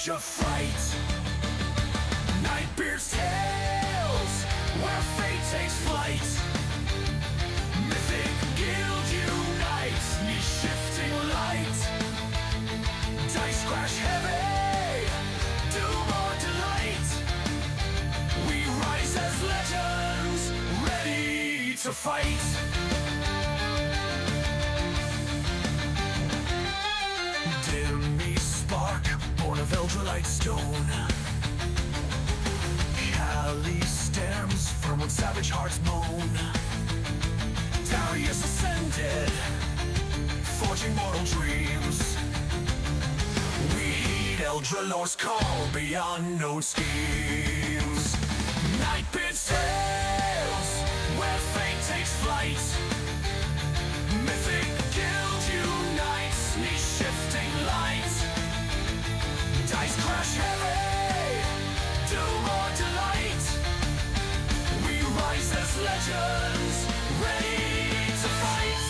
edge of fright. Nightbeard's tales, where fate takes flight. Mythic guild unites, knee-shifting light. Dice crash heavy, doom or delight. We rise as legends, ready to fight. Dimmy spark, born of Eldrelite stone. Cali stems, firm when savage hearts moan. Darius ascended, forging mortal dreams. We heed Eldralor's call beyond known schemes. Nightbeard's tales, where fate takes flight. Mythic guild unites, knee-shifting light. Dice crash heavy, doom or delight. We rise as legends, ready to fight.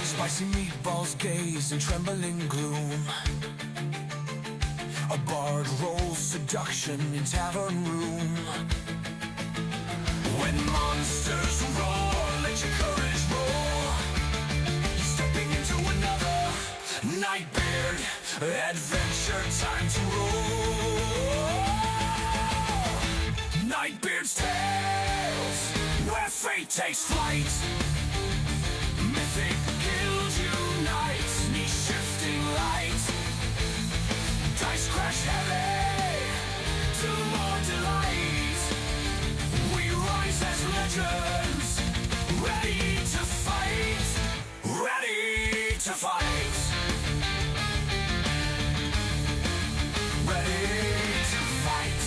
Spicy meatballs gaze in trembling gloom. A bard rolls seduction in tavern room. When monsters roar, let your courage roar. Stepping into another Nightbeard adventure, time to roll. Nightbeard's tales, where fate takes flight. Mythic guild unites, knee-shifting light. Dice crash heavy, doom or delight. We rise as legends, ready to fight. Ready to fight. Ready to fight.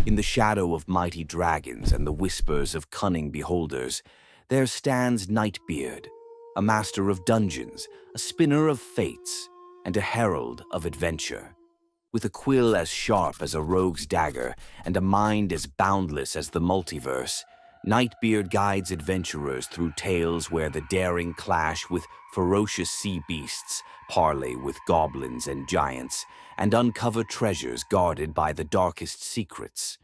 In the shadow of mighty dragons and the whispers of cunning beholders, there stands Nightbeard, a master of dungeons, a spinner of fates, and a herald of adventure. With a quill as sharp as a rogue's dagger and a mind as boundless as the multiverse, Nightbeard guides adventurers through tales where the daring clash with ferocious sea beasts, parley with goblins and giants, and uncover treasures guarded by the darkest secrets.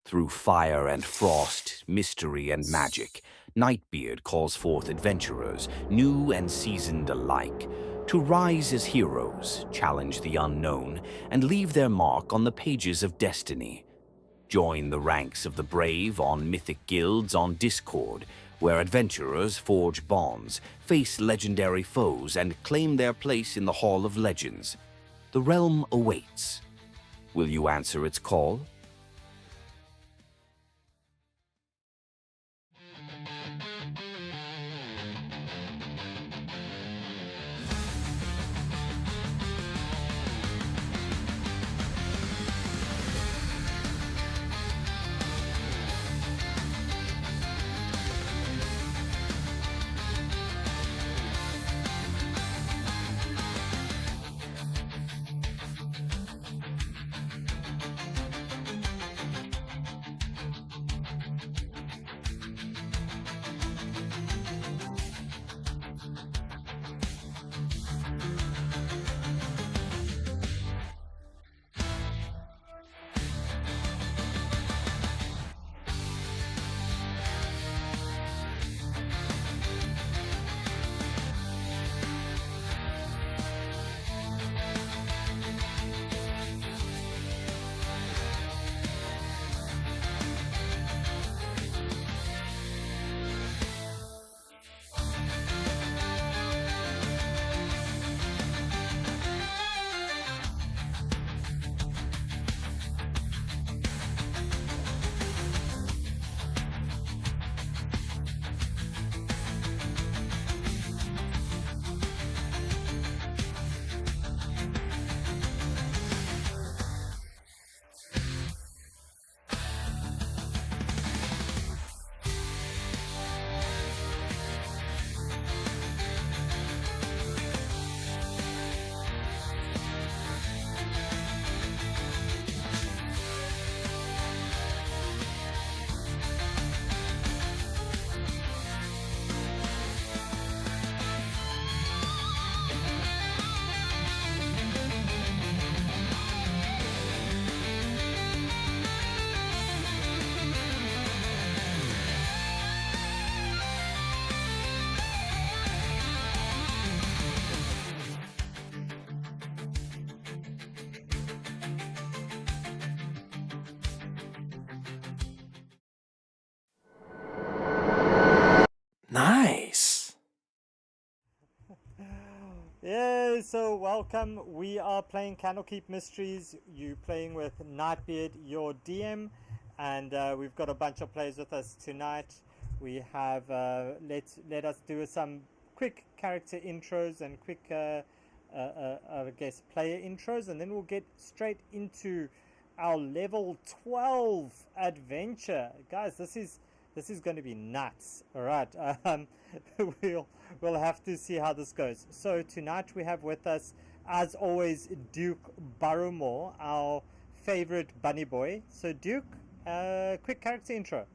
Through fire and frost, mystery and magic, Nightbeard calls forth adventurers, new and seasoned alike, to rise as heroes, challenge the unknown, and leave their mark on the pages of destiny. Join the ranks of the brave on Mythic guilds on Discord, where adventurers forge bonds, face legendary foes, and claim their place in the Hall of Legends. The realm awaits. Will you answer its call? so welcome. We are playing Candlekeep Mysteries. You playing with Nightbeard, your DM, and we've got a bunch of players with us tonight. We have let us do some quick character intros and quick, I guess, player intros, and then we'll get straight into our level 12 adventure, guys. This is going to be nuts. All right. We'll have to see how this goes. So tonight we have with us, as always, Duke Barrowmore, our favorite bunny boy. So Duke, quick character intro.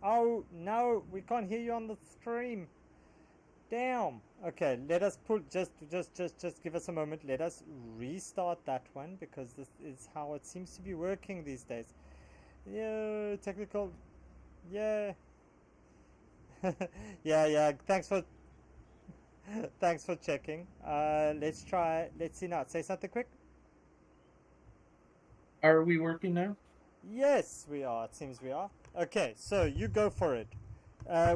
Oh no, we can't hear you on the stream. Damn. Okay, let us put just give us a moment. Let us restart that one because this is how it seems to be working these days. Yeah, technical. Yeah. yeah. Thanks for checking. Let's try. Let's see now. Say something quick. Are we working now? Yes, we are. It seems we are. Okay, so you go for it.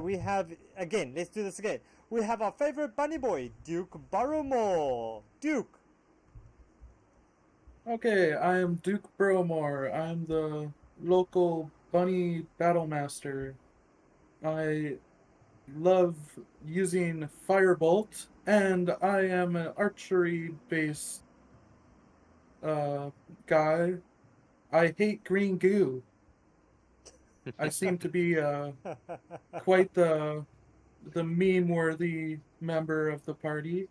We have again. Let's do this again. We have our favorite bunny boy, Duke Barrowmore. Duke. Okay, I am Duke Burrowmore. I'm the local bunny battle master. I love using Firebolt, and I am an archery-based guy. I hate green goo. I seem to be quite the meme-worthy member of the party.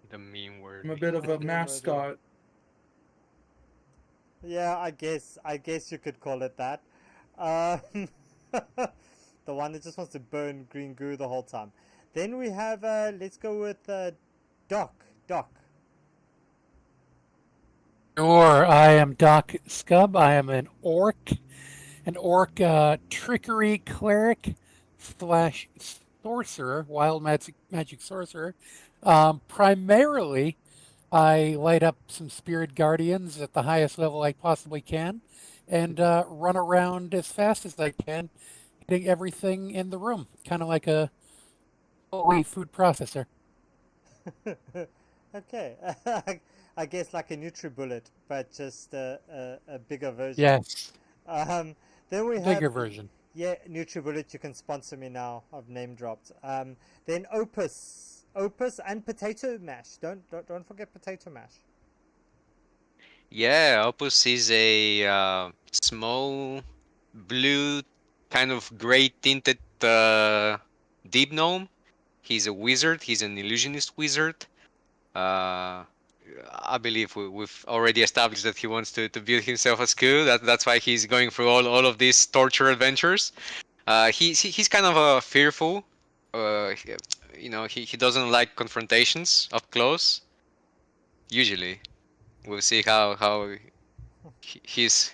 The meme word. I'm a bit of a mascot. Yeah, I guess you could call it that. The one that just wants to burn green goo the whole time. Then we have let's go with Doc. Doc. Sure, I am Doc Scub. I am an orc trickery cleric slash sorcerer, wild magic sorcerer. Primarily, I light up some spirit guardians at the highest level I possibly can, and run around as fast as I can, hitting everything in the room, kind of like a holy food processor. Okay. I guess like a NutriBullet, but just a bigger version. Yes, Then we bigger have version. yeah, NutriBullet. You can sponsor me now. I've name dropped. Then Opus and Potato Mash. Don't forget Potato Mash. Yeah, Opus is a small blue, kind of gray tinted deep gnome. He's a wizard. He's an illusionist wizard. I believe we've already established that he wants to build himself a skill. That's why he's going through all of these torture adventures. He's kind of fearful. He doesn't like confrontations up close. Usually, we'll see how he's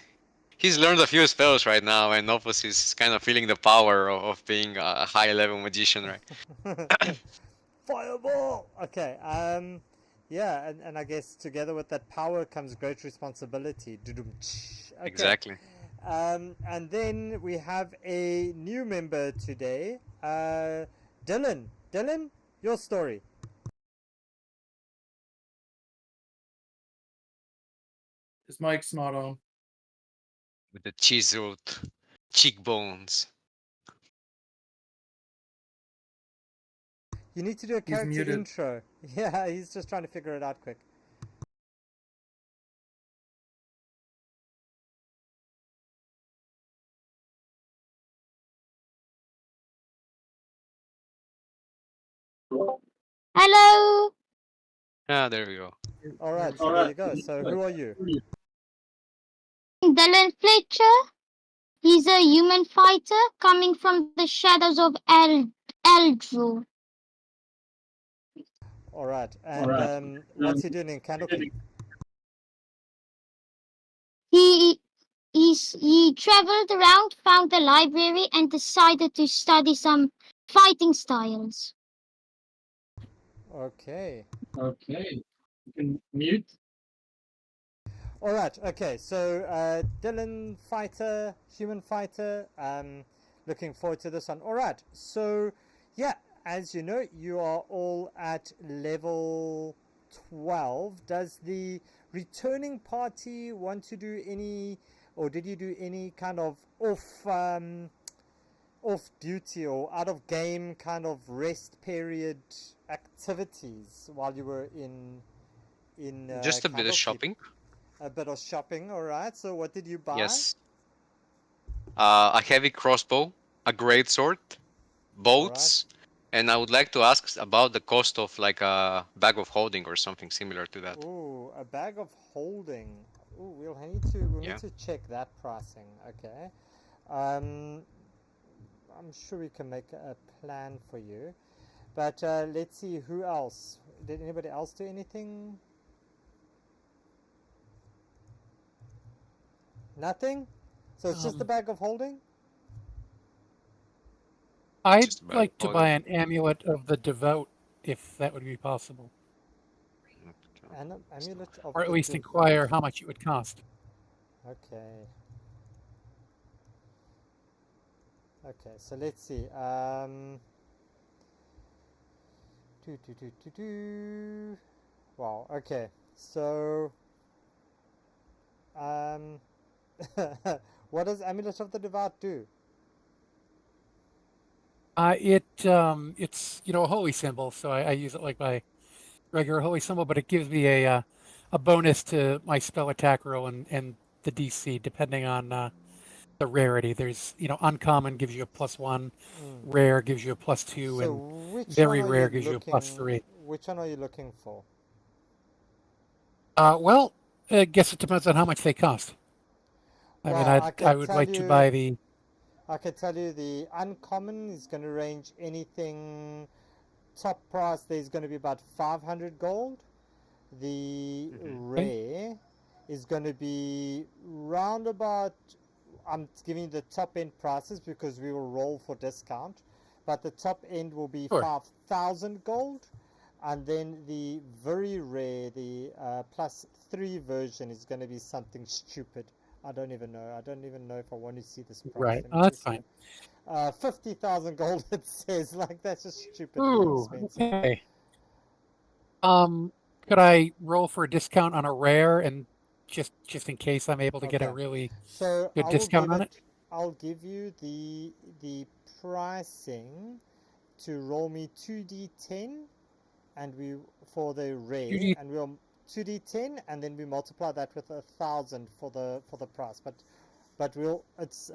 learned a few spells right now, and Opus is kind of feeling the power of being a high level magician, right? Fireball. Okay. Yeah, and I guess together with that power comes great responsibility. Okay. Exactly. And then we have a new member today, Dylan. Dylan, your story. His mic's not on. With the chiseled cheekbones. You need to do a character muted. intro. Yeah, he's just trying to figure it out quick. Hello, Ah, there we go. All right, so there you go. So who are you? Dylan Fletcher. He's a human fighter coming from the shadows of Eldru. All right, and what's he doing in Candlekeep? He traveled around, found the library, and decided to study some fighting styles. Okay. Okay. You can mute. All right. Okay. So Dylan fighter, human fighter. Looking forward to this one. All right. So yeah, as you know, you are all at level 12. Does the returning party want to do any, or did you do any kind of off duty or out of game kind of rest period activities while you were in Just a bit of Candlekeep? shopping. A bit of shopping, all right. So what did you buy? Yes. A heavy crossbow, a great sword, All right. boats, and I would like to ask about the cost of like a bag of holding or something similar to that. Ooh, a bag of holding. Ooh, we'll Yeah. need to check that pricing. Okay. Um, I'm sure we can make a plan for you. But let's see who else. Did anybody else do anything? Nothing? So it's just a bag of holding? I'd Just a bag of like to buy holding. an amulet of the devout, if that would be possible, Amulet of or at the least devout. inquire how much it would cost. Okay. Okay, so let's see. Wow, okay. So, um, what does Amulet of the Devout do? It's a holy symbol, so I use it like my regular holy symbol, but it gives me a bonus to my spell attack roll and the DC depending on the rarity. There's uncommon gives you a +1, Mm. rare gives you a +2, So, and which one very are you rare gives you a looking? +3. Which one are you looking for? Well, I guess it depends on how much they cost. I mean, Well, I would like to buy the I can tell you the uncommon is going to range anything. Top price there's going to be about 500 gold. The rare is going to be round about, I'm giving you the top end prices because we will roll for discount, but the top end will be sure. 5,000 gold. And then the very rare, the +3 version is going to be something stupid. I don't even know. I don't even know if I want to see this price. Right. Let me Oh, that's just fine. 50,000 gold, it says. Like, that's just stupidly Ooh, expensive. okay. Could I roll for a discount on a rare and just in case I'm able to get a Okay. really So good discount on it? I'll give you the pricing to roll me 2d10 and we for the rare, 2D. and we'll 2d10 and then we multiply that with 1,000 for the price. But we'll let's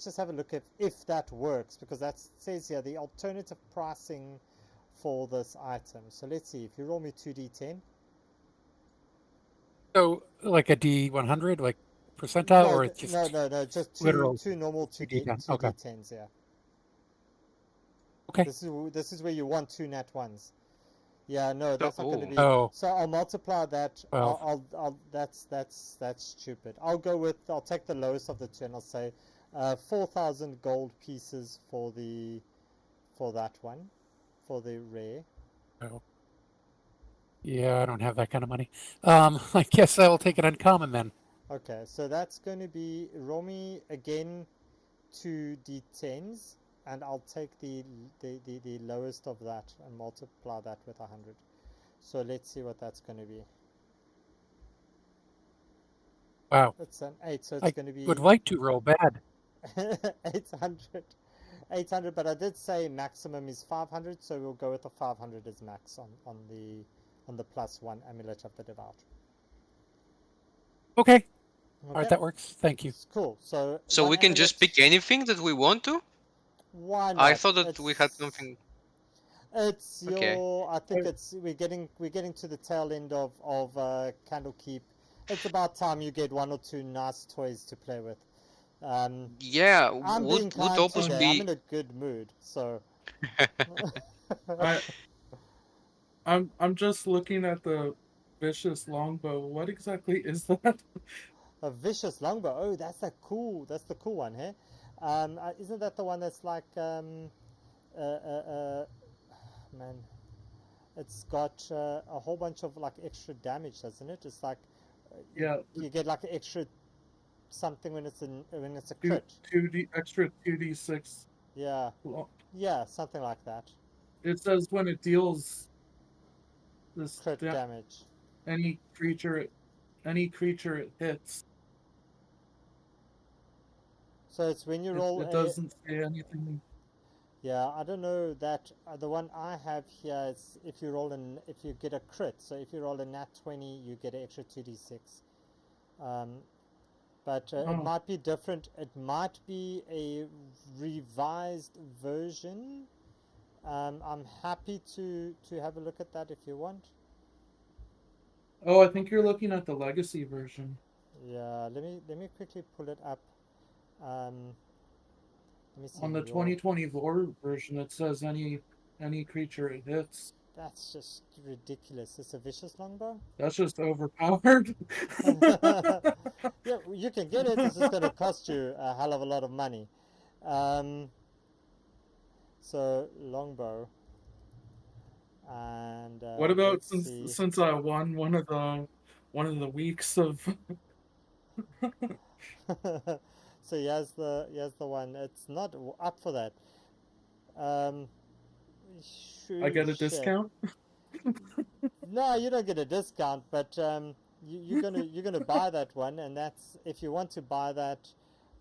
just have a look if that works, because that says here the alternative pricing for this item. So let's see, if you roll me 2d10. So like a D100, like percentile, No, or it's just no, just literal two normal 2D10? Okay. 2d10s. Yeah, Okay. this is where you want two nat ones. Yeah, no, So, that's not going to be. Oh, So I'll multiply that. 12. That's stupid. I'll take the lowest of the two, and I'll say 4,000 gold pieces for that one, for the rare. Oh. Yeah, I don't have that kind of money. I guess I will take it uncommon then. Okay, so that's going to be roll me again 2d10s, and I'll take the lowest of that and multiply that with 100. So let's see what that's going to be. Wow. It's an 8, so it's I going to would be like to roll bad. 800. 800, but I did say maximum is 500, so we'll go with the 500 as max on the +1 amulet of the devout. Okay. All right, Okay, that works. Thank you. cool. So so one we can just amulet. pick anything that we want to? Why I not? thought that we had something. It's Okay. your. I think it's we're getting to the tail end of Candlekeep. It's about time you get one or two nice toys to play with. Yeah, I'm being would kind Opus today. I'm be? in a good mood, so. I I'm just looking at the vicious longbow. What exactly is that? A vicious longbow. Oh, that's the cool. That's the cool one, hey? Isn't that the one that's like man? It's got a whole bunch of like extra damage, doesn't it? It's like Yeah, you get like an extra something when it's a two crit. 2d extra 2d6. Yeah, Well, yeah, something like that. it says when it deals this Crit damage. any creature it hits. So it's when you It, roll it a. doesn't say anything. Yeah, I don't know that the one I have here is if you get a crit. So if you roll a nat 20, you get an extra 2d6. But it Oh, might be different. It might be a revised version. I'm happy to have a look at that if you want. I think you're looking at the legacy version. Yeah, let me quickly pull it up. Um, let me see On the your. 2024 version, it says any creature it hits. That's just ridiculous. It's a vicious longbow. That's just overpowered. Yeah, you can get it. It's just going to cost you a hell of a lot of money. Um, so longbow, and What about let's since see. since I won one of the weeks of So here's the one. It's not up for that. Um, I get a shit. discount? No, you don't get a discount, but you're gonna buy that one, and that's if you want to buy that.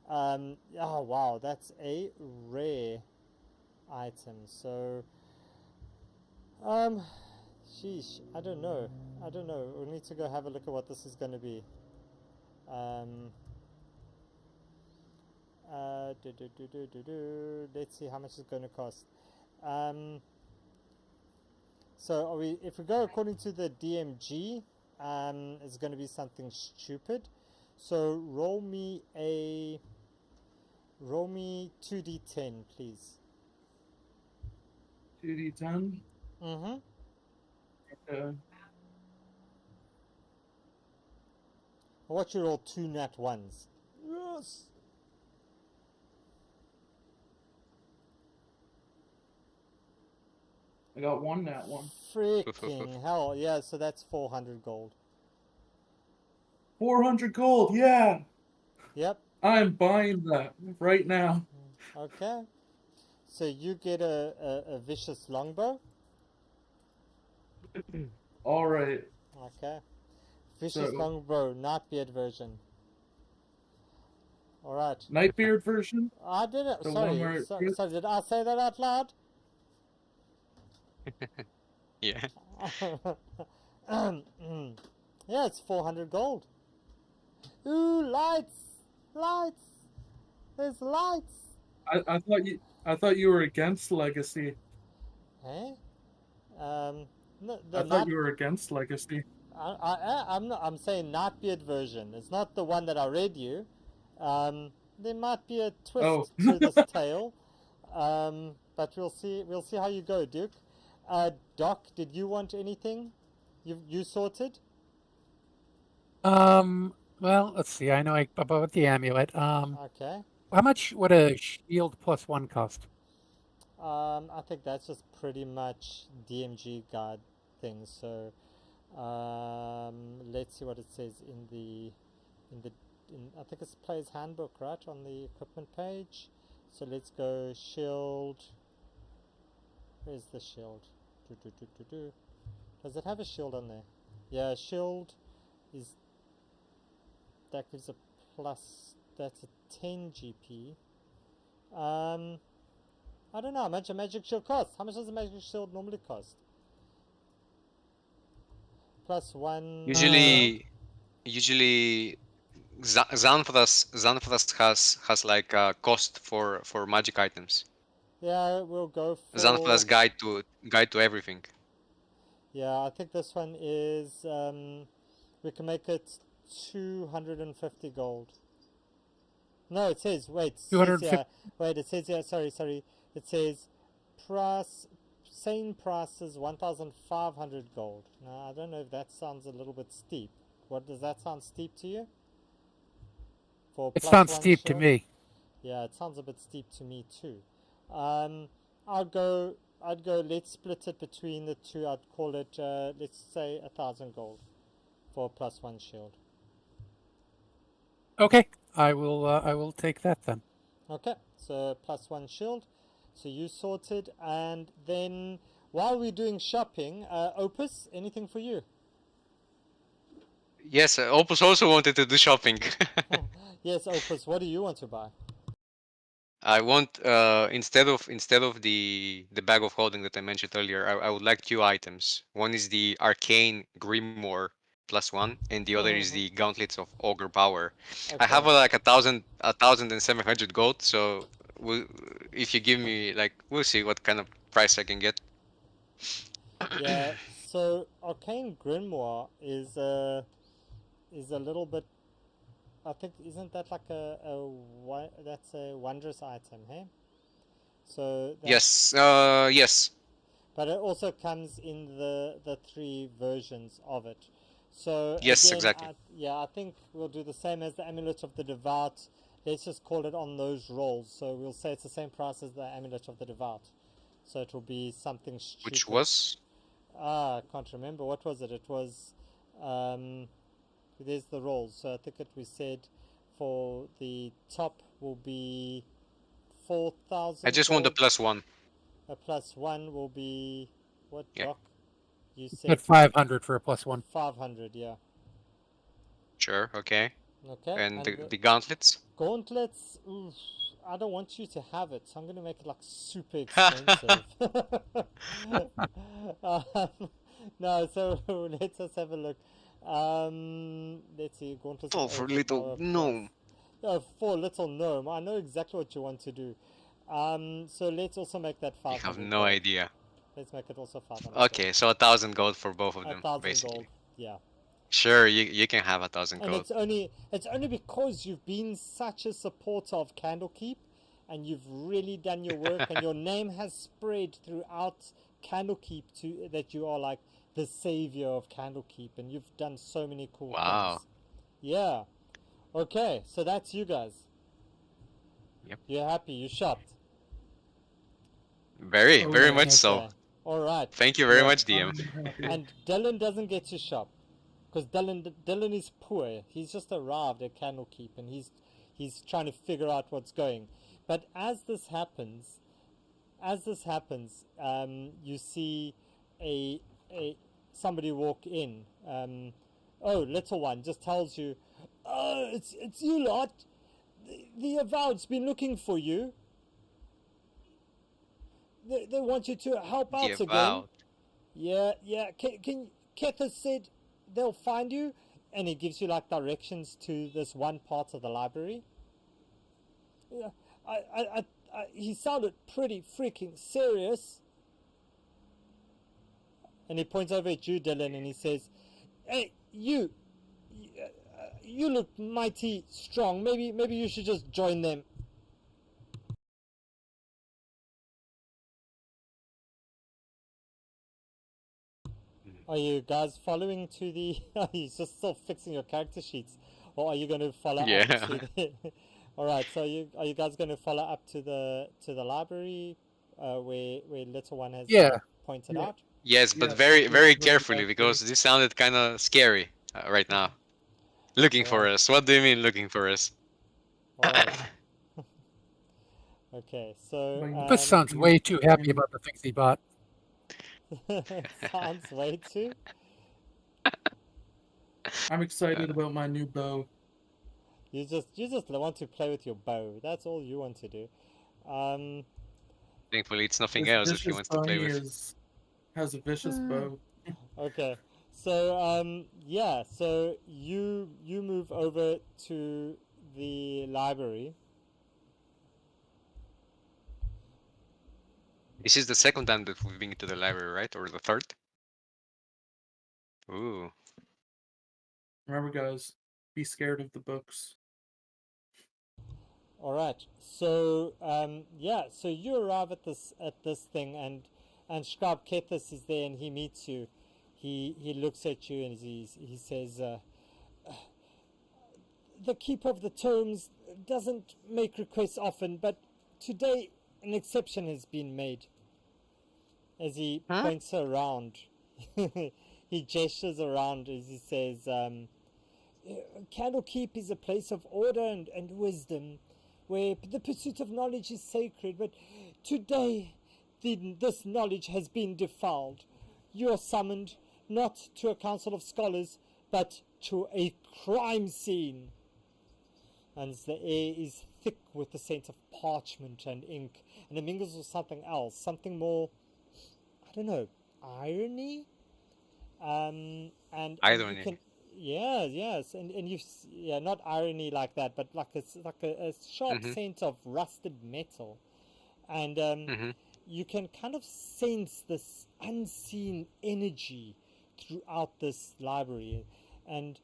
Oh wow, that's a rare item. So um, sheesh, I don't know. I don't know. We need to go have a look at what this is going to be. Um, let's see how much it's going to cost. Um, so if we go according to the DMG, it's going to be something stupid. So roll me 2d10, please. 2d10? Mm-hmm. Uh, I want you to roll 2 nat 1s. Yes. I got one that one. Freaking hell. Yeah, so that's 400 gold. 400 gold, yeah! Yep. I'm buying that right now. Okay. So you get a vicious longbow. Alright. Okay. Vicious So, longbow, not beard version. Alright. Nightbeard version? I did it. The one Sorry. where Sorry, did I say that out loud? Yeah. Yeah, it's 400 gold. Ooh, lights! Lights! There's lights! I thought you were against Legacy. Eh? No, I the thought not. you were against Legacy. I'm not. I'm saying Nightbeard version. It's not the one that I read you. There might be a Oh. twist to this tale, but we'll see. We'll see how you go, Duke. Doc, did you want anything? You sorted? Well, let's see. I know about the amulet. Okay. How much would a shield plus one cost? I think that's just pretty much DMG guide things. So, let's see what it says in the I think it's player's handbook, right, on the equipment page. So let's go shield. Where's the shield? Does it have a shield on there? Yeah, shield is that gives a plus. That's a 10 GP. I don't know how much a magic shield costs. How much does a magic shield normally cost? Plus one. Usually Xanthras has like a cost for magic items. Yeah, we'll go for. Xanthras guide to everything. Yeah, I think this one is. We can make it 250 gold. No, it says. Wait, it says 250. here. Wait, it says here. Sorry. It says price. Same price is 1,500 gold. Now, I don't know if that sounds a little bit steep. What does that sound steep to you? For It plus sounds one steep to shield? me. Yeah, it sounds a bit steep to me too. I'd go. Let's split it between the two. I'd call it. Let's say 1,000 gold for plus one shield. Okay, I will take that then. Okay, so +1 shield. So you sorted, and then while we're doing shopping, Opus, anything for you? Yes, Opus also wanted to do shopping. Yes, Opus, what do you want to buy? I want instead of the bag of holding that I mentioned earlier, I would like 2 items. One is the arcane grimoire +1, and the other is the gauntlets of ogre power. I have Okay. like 1,700 gold, so we'll, if you give me like, we'll see what kind of price I can get. Yeah, so Arcane Grimoire is a little bit. I think isn't that like that's a wondrous item, hey? So that's Yes, yes, but it also comes in the three versions of it. So yes, again, exactly. yeah, I think we'll do the same as the Amulet of the Devout. Let's just call it on those rolls. So we'll say it's the same price as the Amulet of the Devout. So it will be something Which stupid. was I can't remember. What was it? It was, there's the rolls. So I think we said for the top will be I 4,000 just want the gold. +1. A +1 will be, what, Yeah, Doc? You At said 500 for a +1. 500, yeah. sure, okay. Okay, And and the gauntlets? gauntlets, oof, I don't want you to have it, so I'm going to make it like super expensive. um, no, so let us have a look. Let's see, gauntlets of Oh, for little overpower plus. gnome. For little gnome, I know exactly what you want to do. So let's also make that You have 500 no gold. idea. Let's make it also 500 gold. Okay, so 1,000 gold for both of A them, thousand basically. gold, yeah. Sure, you can have 1,000 And gold. it's only because you've been such a supporter of Candlekeep, and you've really done your work, and your name has spread throughout Candlekeep to that you are like the savior of Candlekeep, and you've done so many cool Wow. things. Yeah. Okay, so that's you guys. Yep. You're happy. You shopped. Very, Oh very yeah, much so. Okay. All right. Thank you very yeah. much, DM. I'm happy. And Dylan doesn't get to shop because Dylan is poor. He's just arrived at Candlekeep, and he's trying to figure out what's going. But you see a somebody walk in. Oh, little one just tells you, "Oh, it's you lot. The Avowed's been looking for you. They want you to help The out again." Avowed. Yeah. Kethis said they'll find you, and he gives you like directions to this one part of the library. Yeah, he sounded pretty freaking serious. And he points over at you, Dylan, and he says, "Hey, you look mighty strong. Maybe you should just join them." Are you guys following to the? Are you just still fixing your character sheets, or are you going to follow up Yeah. to the? All right. So are you guys going to follow up to the library, where little one has Yeah. pointed Yeah, out? Yes, but yeah. very, Let's very run carefully back there. because this sounded kind of scary right now. Looking All for right. us. What do you mean looking for us? All right. Okay. So Like, This sounds way too happy and about the things he bought. sounds way too. I'm excited about my new bow. You just want to play with your bow. That's all you want to do. Um, Thankfully, it's nothing This else that he vicious wants to play bunny with. has a vicious bow. okay. So yeah. So you move over to the library. This is the second time that we've been to the library, right? Or the third? Ooh. Remember, guys, be scared of the books. All right. So yeah. So you arrive at this thing, and Scribe Kethis is there, and he meets you. He looks at you, and he says, "The Keeper of the Tomes doesn't make requests often, but today an exception has been made." As he Huh? points around, he gestures around as he says, Candlekeep is a place of order and wisdom, where the pursuit of knowledge is sacred, but today this knowledge has been defiled. You are summoned not to a council of scholars, but to a crime scene. And the air is thick with the scent of parchment and ink, and it mingles with something else, something more, I don't know, irony? And you Irony. can, yes, and yeah, not irony like that, but like it's like a sharp Mm-hmm. scent of rusted metal, and Mm-hmm. you can kind of sense this unseen energy throughout this library, and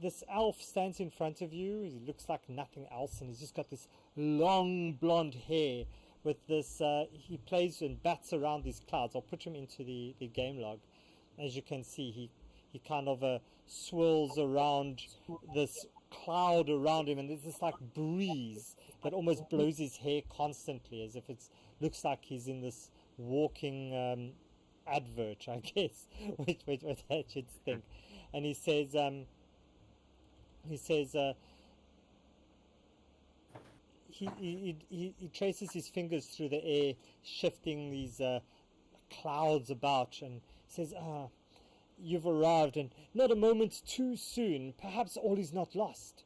this elf stands in front of you. He looks like nothing else, and he's just got this long blonde hair with this. He plays and bats around these clouds. I'll put him into the game log. As you can see, he kind of swirls around this cloud around him, and there's this like breeze that almost blows his hair constantly, as if it looks like he's in this walking advert, I guess, which I should think. And he says he traces his fingers through the air, shifting these clouds about, and says, you've arrived, and not a moment too soon. Perhaps all is not lost.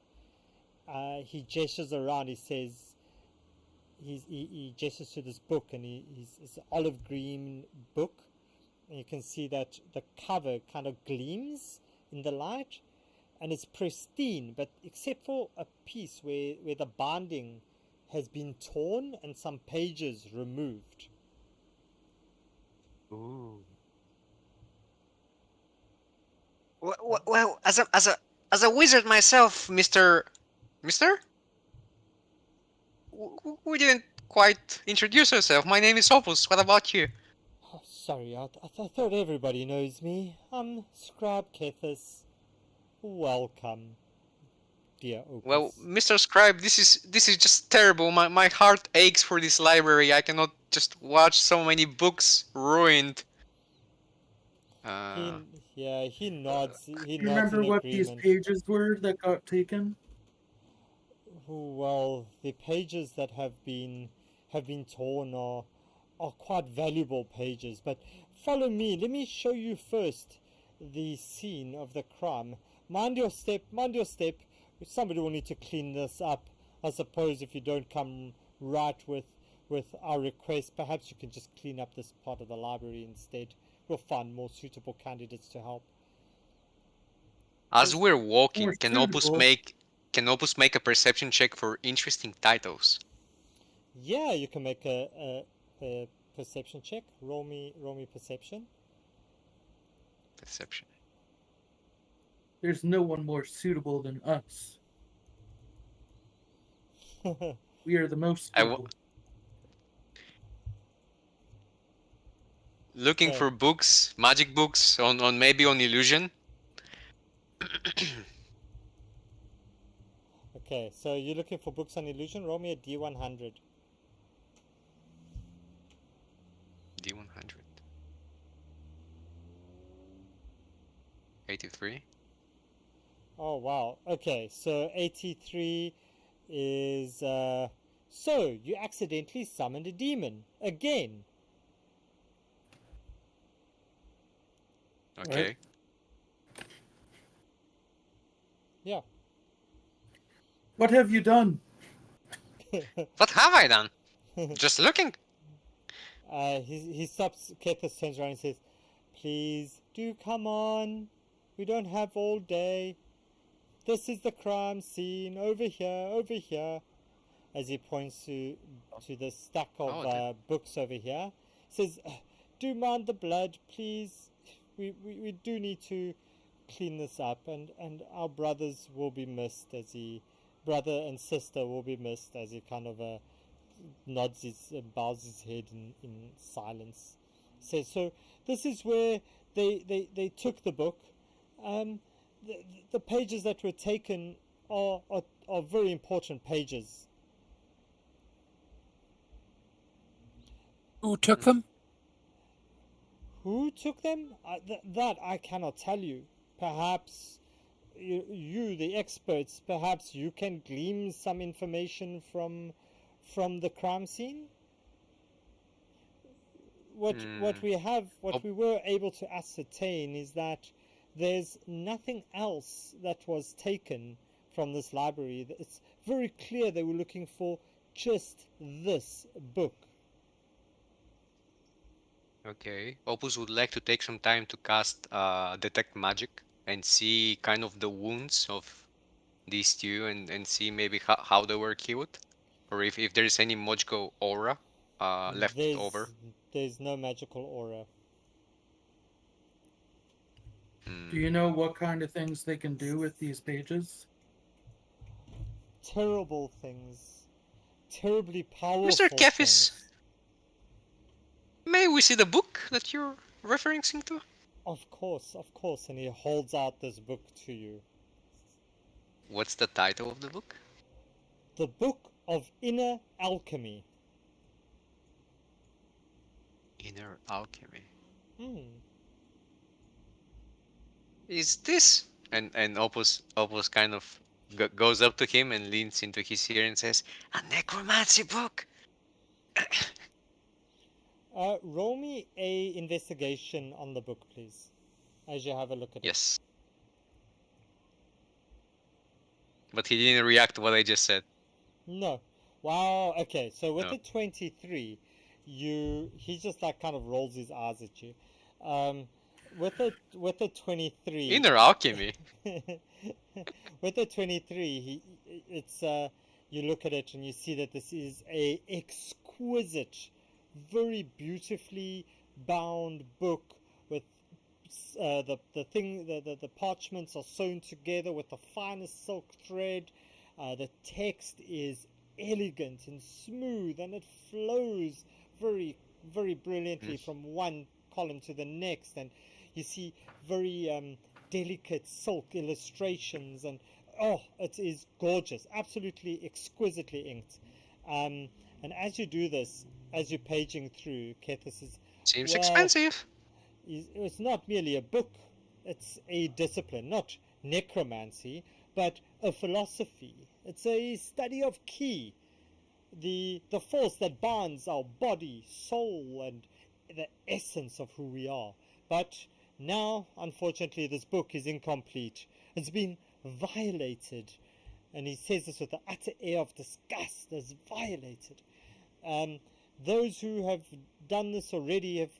He gestures around. He says, he gestures to this book, and it's an olive green book, and you can see that the cover kind of gleams in the light, and it's pristine, but except for a piece where the binding has been torn and some pages removed. Ooh. Well, as a wizard myself, Mister, we didn't quite introduce ourselves. My name is Opus. What about you? Oh, sorry, I thought everybody knows me. I'm Scribe Kethis. Welcome, dear Well, Opus. Mr. Scribe, this is just terrible. My heart aches for this library. I cannot just watch so many books ruined. Uh, He nods. He Do you nods in remember what these agreement. pages were that got taken? Well, the pages that have been torn are quite valuable pages. But follow me. Let me show you first the scene of the crime. Mind your step. Mind your step. Somebody will need to clean this up. I suppose if you don't come right with our request, perhaps you can just clean up this part of the library instead. We'll find more suitable candidates to help. as we're More walking, suitable. Can Opus make a perception check for interesting titles? Yeah, you can make a perception check. Roll me perception. Perception. There's no one more suitable than us. We are the most I w- suitable. looking Okay. for books, magic books on maybe on illusion. Okay, so you're looking for books on illusion. Roll me a D100. D100. 83. Oh wow. Okay, so 83 is so you accidentally summoned a demon again. Okay. Yeah. What have you done? What have I done? Just looking. He stops. Kethis turns around and says, "Please do come on. We don't have all day. This is the crime scene over here, over here." As he points to the stack of books over here, he says, "Do mind the blood, please. We do need to clean this up, and our brothers will be missed as he, brother and sister will be missed as he kind of nods his bows his head in silence. Says, so this is where they took the book. Um, the pages that were taken are very important pages. Who took them? Who took them? That I cannot tell you. Perhaps you, the experts, perhaps you can glean some information from the crime scene. What we were able to ascertain is that there's nothing else that was taken from this library. It's very clear they were looking for just this book. Okay. Opus would like to take some time to cast Detect Magic and see kind of the wounds of these two and see maybe how they were killed, or if there is any magical aura left over. There's no magical aura. Do you know what kind of things they can do with these pages? Terrible things. Terribly powerful Mr. Kefis, things. may we see the book that you're referencing to? Of course, and he holds out this book to you. What's the title of the book? The Book of Inner Alchemy. Inner Alchemy. Hmm. Is this? And Opus kind of goes up to him and leans into his ear and says, "A necromancy book." Roll me a investigation on the book, please, as you have a look at it. Yes. But he didn't react to what I just said. No. Wow. Okay. So with No. the 23, he just like kind of rolls his eyes at you. With the 23. Inner Alchemy. With the 23, you look at it and you see that this is a exquisite, very beautifully bound book with the parchments are sewn together with the finest silk thread. The text is elegant and smooth, and it flows very, very brilliantly from one column to the next, and you see very delicate silk illustrations, and it is gorgeous, absolutely exquisitely inked. And as you do this, as you're paging through, Kethis is, Seems well, expensive. it's not merely a book, it's a discipline, not necromancy, but a philosophy. It's a study of ki, the force that binds our body, soul, and the essence of who we are. But now, unfortunately, this book is incomplete. It's been violated. And he says this with the utter air of disgust, as violated. Those who have done this already have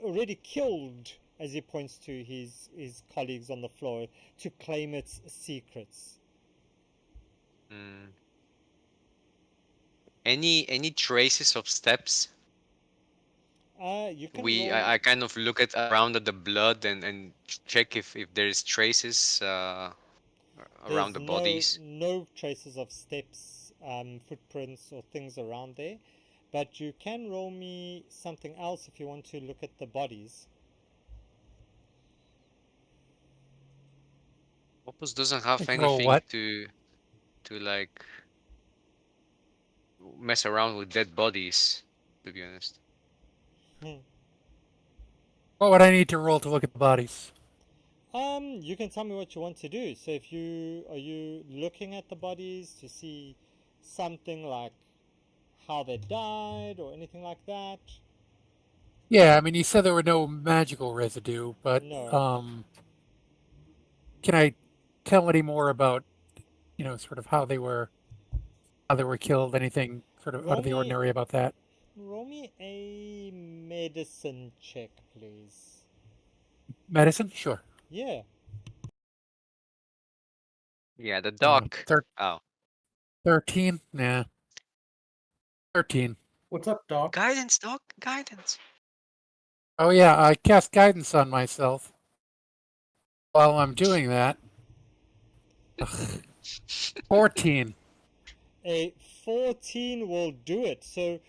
already killed, as he points to his colleagues on the floor, to claim its secrets. Any traces of steps? You can roll. I kind of look around at the blood and check if there's traces around the bodies. No traces of steps, footprints, or things around there. But you can roll me something else if you want to look at the bodies. Opus doesn't have Like roll anything what? to like mess around with dead bodies, to be honest. What would I need to roll to look at the bodies? You can tell me what you want to do. So if are you looking at the bodies to see something like how they died or anything like that? Yeah, I mean, you said there were no magical residue, but No. Can I tell any more about, sort of how they were killed? Anything sort of out of the ordinary about that? Roll me a medicine check, please. Medicine? Sure. Yeah. Yeah, the doc. 13? Nah. 13. What's up, Doc? Guidance, doc. Guidance. Oh yeah, I cast guidance on myself. While I'm doing that, 14. A 14 will do it. So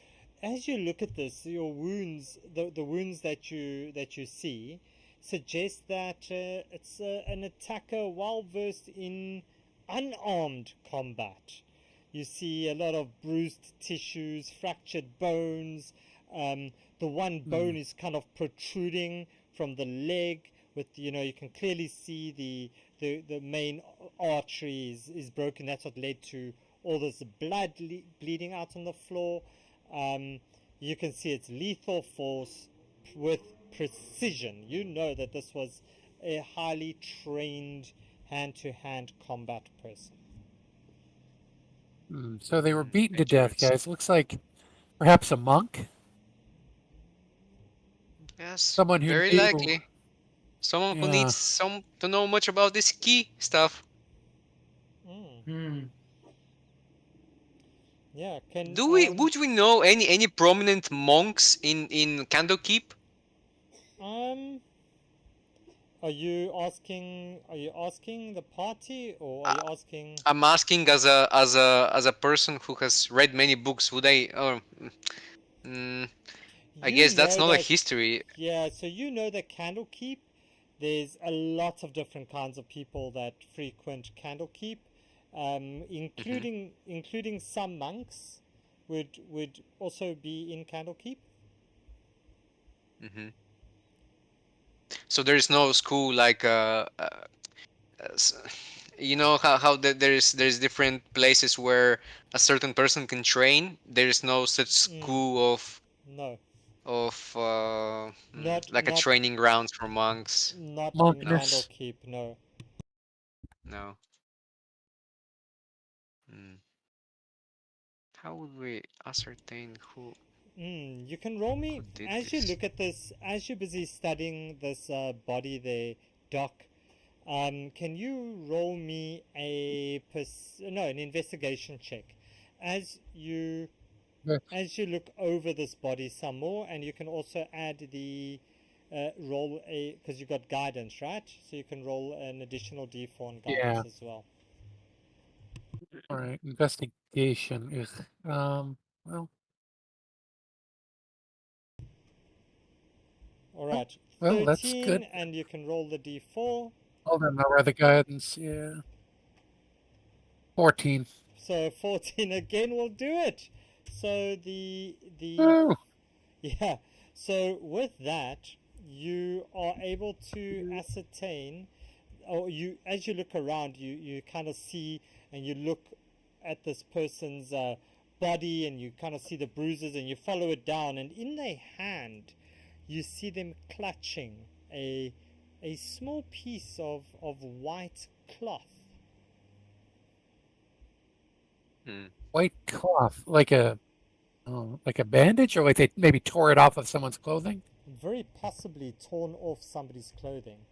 as you look at this, your wounds, the wounds that you see, suggest that it's an attacker well versed in unarmed combat. You see a lot of bruised tissues, fractured bones. The one bone is kind of protruding from the leg. With you can clearly see the main artery is broken. That's what led to all this blood bleeding out on the floor. You can see it's lethal force with precision. You know that this was a highly trained hand-to-hand combat person. So they were beaten to death, Dangerous. guys. Looks like perhaps a monk, Yes, someone who very knew. likely. Someone who Yeah. needs to know much about this key stuff. Hmm. Yeah, can Would we know any prominent monks in Candlekeep? um are you asking the party, or are Uh, you asking? I'm asking as a person who has read many books. Would I? I You guess that's know not a that, history. yeah, so you know that Candlekeep, there's a lot of different kinds of people that frequent Candlekeep, Mhm, including some monks would also be in Candlekeep. mhm. So there is no school like s- you know how there's different places where a certain person can train. There is no such school No, of not like a not training grounds for monks. not in No, Monkness. Candlekeep. No. no. Mm. How would we ascertain You can roll me who did as you this? look at this, as you're busy studying this body there, Doc. Can you roll me an investigation check as you Good. look over this body some more, and you can also add the roll a because you got guidance, right? So you can roll an additional d4 on guidance Yeah. as well. All right. Investigation. Ugh. Well. All right, Well, that's 13, good. and you can roll the d4. Hold on. Now, the guidance. Yeah. 14. So 14 again will do it. So the Oh. yeah. So with that, you are able to ascertain, or you as you look around, you kind of see and you look at this person's body, and you kind of see the bruises, and you follow it down, and in their hand, you see them clutching a small piece of white cloth. Hmm. White cloth, like a bandage, or like they maybe tore it off of someone's clothing. Very possibly torn off somebody's clothing.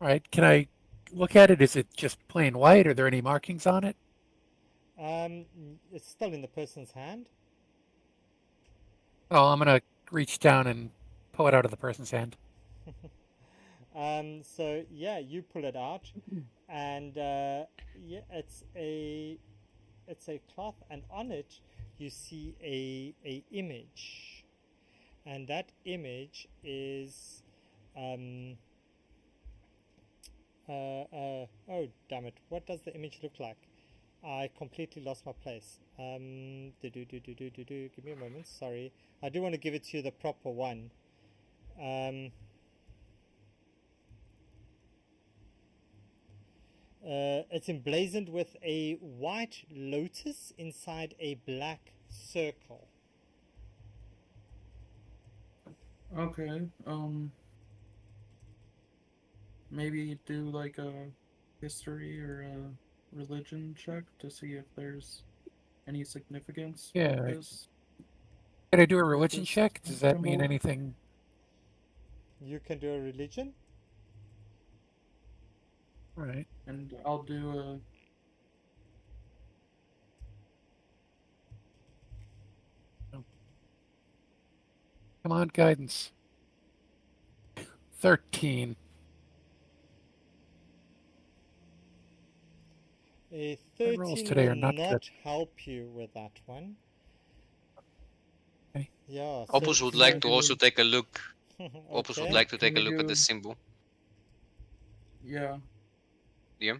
All right. Can I look at it? Is it just plain white? Are there any markings on it? Um, it's still in the person's hand. Oh, I'm gonna reach down and pull it out of the person's hand. So yeah, you pull it out, and yeah, it's a cloth, and on it you see a image, and that image is um, oh damn it! What does the image look like? I completely lost my place. Give me a moment. Sorry, I do want to give it to you the proper one. It's emblazoned with a white lotus inside a black circle. Okay. Maybe do like a history or a religion check to see if there's any significance with Yeah. this Can I do a with religion this check? Does that mean symbol. anything? You can do a religion. All right. And I'll do a Oh, come on, guidance. 13. A My rolls 13 today will are not good. not help you with that one. Okay. Yeah, Opus would can I like to certainly. also do take a look. Opus would Okay. like to can take a we look at the do symbol. yeah. Yeah.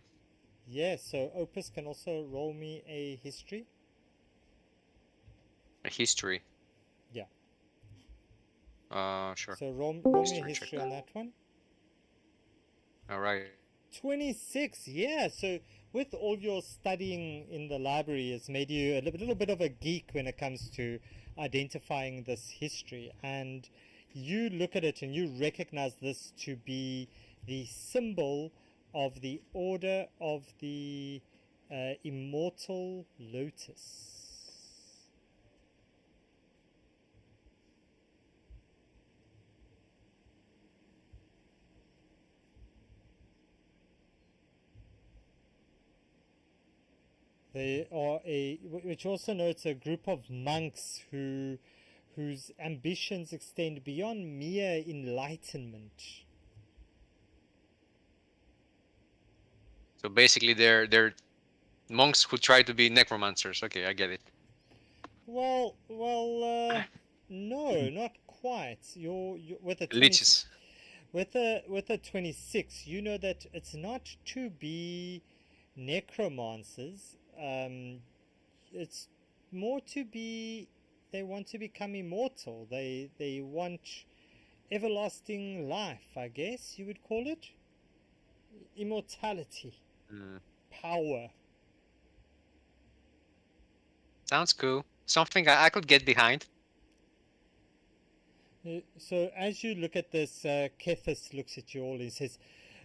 Yes, so Opus can also roll me a history. A history. Yeah. Sure. So roll me a History check. history on that one. All right. 26, yeah. So with all your studying in the library, it's made you a little bit of a geek when it comes to identifying this history. And you look at it and you recognize this to be the symbol of the Order of the Immortal Lotus. They are which also notes a group of monks whose ambitions extend beyond mere enlightenment. So basically, they're monks who try to be necromancers. Okay, I get it. Well, no, not quite. You're with a 20, Leeches. with a 26. You know that it's not to be necromancers. It's more to be. They want to become immortal. They want everlasting life, I guess you would call it. Immortality, Mm. power. Sounds cool. Something I could get behind. So as you look at this, Kethis looks at you all and says,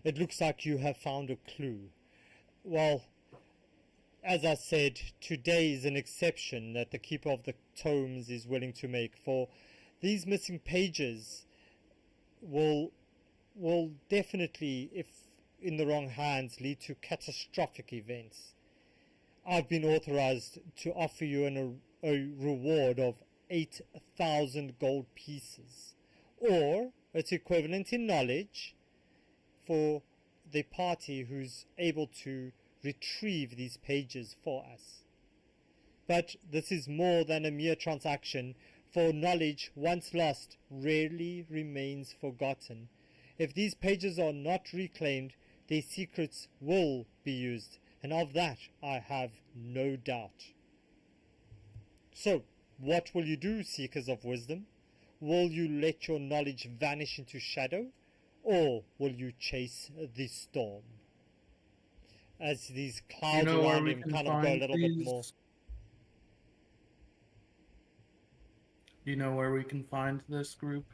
"It looks like you have found a clue." Well, as I said, today is an exception that the Keeper of the Tomes is willing to make, for these missing pages will definitely, if in the wrong hands, lead to catastrophic events. I've been authorized to offer you a reward of 8,000 gold pieces, or its equivalent in knowledge, for the party who's able to retrieve these pages for us. But this is more than a mere transaction, for knowledge once lost rarely remains forgotten. If these pages are not reclaimed, their secrets will be used, and of that I have no doubt. So, what will you do, seekers of wisdom? Will you let your knowledge vanish into shadow, or will you chase the storm? As these You clouds know where around we him can kind of go a find little bit more. these? You know where we can find this group?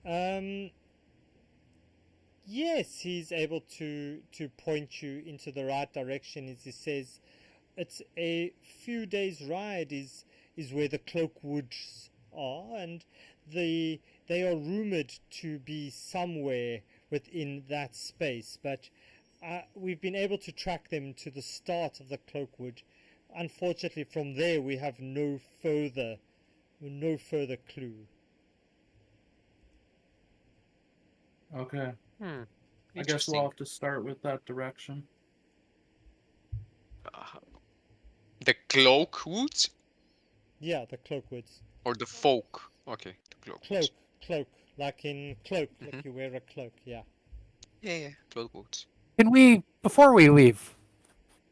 Um, yes, he's able to point you into the right direction. As he says, it's a few days' ride is where the Cloakwoods are, and they are rumored to be somewhere within that space. But we've been able to track them to the start of the Cloakwood. Unfortunately, from there we have no further clue. Okay. Hmm. I guess we'll Interesting. have to start with that direction. The cloak woods Yeah, the Cloakwoods. or the folk? Okay, the cloak Cloak, woods. cloak, like in cloak, Mm-hmm. like you wear a cloak. Yeah. Yeah, cloak woods. Can we, before we leave,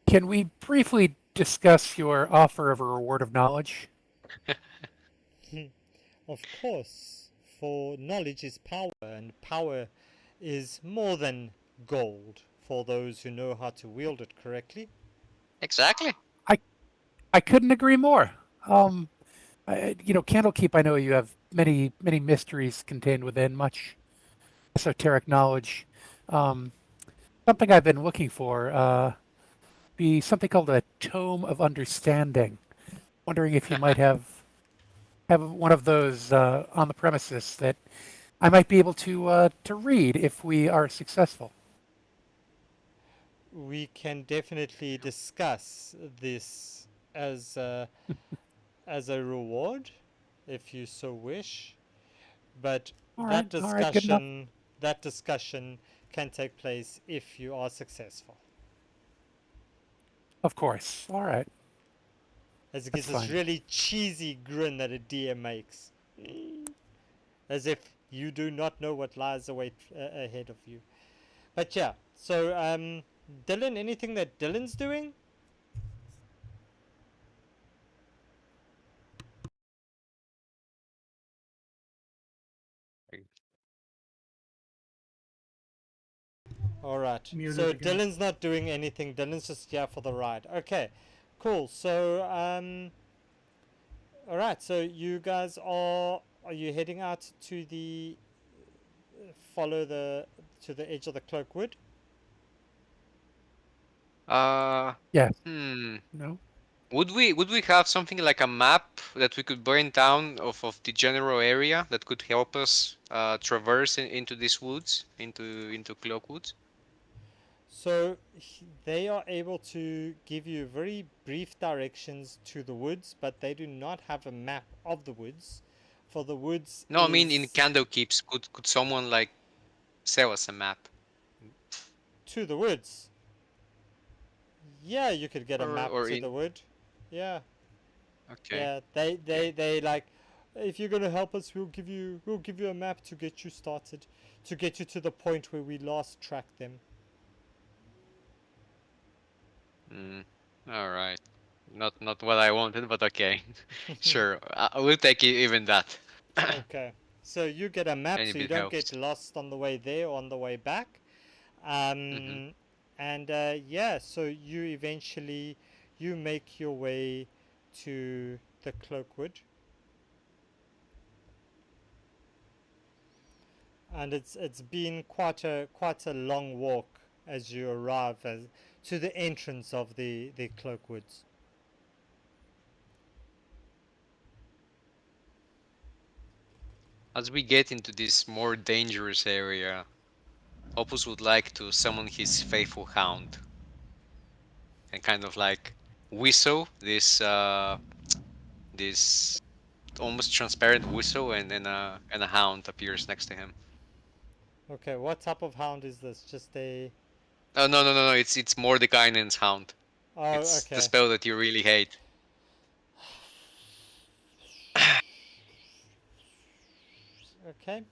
can we briefly discuss your offer of a reward of knowledge? Of course, for knowledge is power, and power is more than gold for those who know how to wield it correctly. Exactly. I I couldn't agree more. Candlekeep. I know you have many mysteries contained within, much esoteric knowledge. Um, Something I've been looking for be something called a tome of understanding. Wondering if you might have one of those on the premises that I might be able to read if we are successful. We can definitely discuss this as as a reward, if you so wish. But All right, good enough. that discussion can take place if you are successful. Of course. All right, As it gives that's this fine. really cheesy grin that a DM makes, as if you do not know what lies await ahead of you. But yeah, so Dylan, anything that Dylan's doing? All right. Muted So again. Dylan's not doing anything. Dylan's just here for the ride. Okay. Cool. So all right. So you guys are you heading out to the follow the to the edge of the cloakwood? Yes. Hmm. No. Would we have something like a map that we could burn down of the general area that could help us traverse into these woods, into Cloakwoods? So they are able to give you very brief directions to the woods, but they do not have a map of the woods. For the woods No, I mean in is Candlekeeps, could someone like sell us a map? to the woods. Yeah, you could get a map Or to the in wood. Yeah, okay. yeah. They Okay. they like, if you're gonna help us, we'll give you a map to get you started, to get you to the point where we last tracked them. Mm, all right. Not what I wanted, but okay. Sure. I will take even that. Okay. So you get a map, Any so you bit don't get helps. lost on the way there or on the way back. Mm-hmm. And yeah, so you eventually you make your way to the cloakwood, and it's been quite a long walk as you arrive to the entrance of the cloakwoods. As we get into this more dangerous area, Opus would like to summon his faithful hound and kind of like whistle this almost transparent whistle, and a hound appears next to him. Okay, what type of hound is this? Just a Oh no! It's Mordekainen's hound. oh, It's the okay. spell that you really hate. Okay,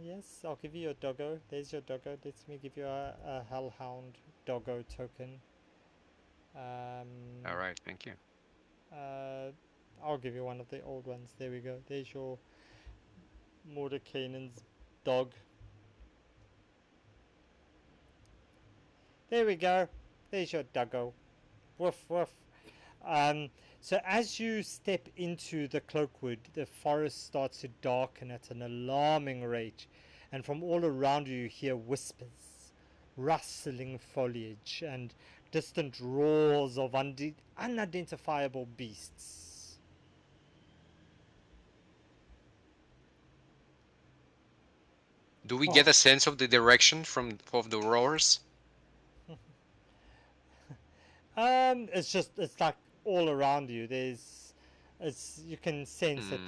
yes, I'll give you your doggo. There's your doggo. Let me give you a hellhound doggo token. All Um, right, thank you. uh, I'll give you one of the old ones. There we go. There's your Mordekainen's dog. There we go. There's your doggo. Woof woof. Um, so as you step into the cloakwood, the forest starts to darken at an alarming rate, and from all around you hear whispers, rustling foliage, and distant roars of unidentifiable beasts. Do we get Oh, a sense of the direction from of the roars? It's like all around you. It's you can sense that Hmm.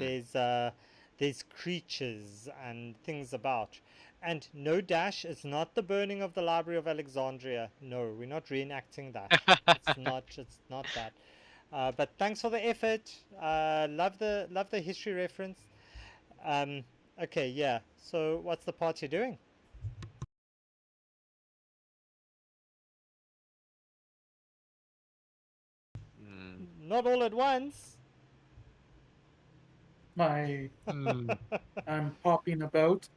there's creatures and things about. And no dash. It's not the burning of the Library of Alexandria. No, we're not reenacting that. It's not. It's not that. But thanks for the effort. Love the history reference. Um, okay, yeah. So what's the party doing? Hmm. Not all at once. my Hmm. I'm popping about,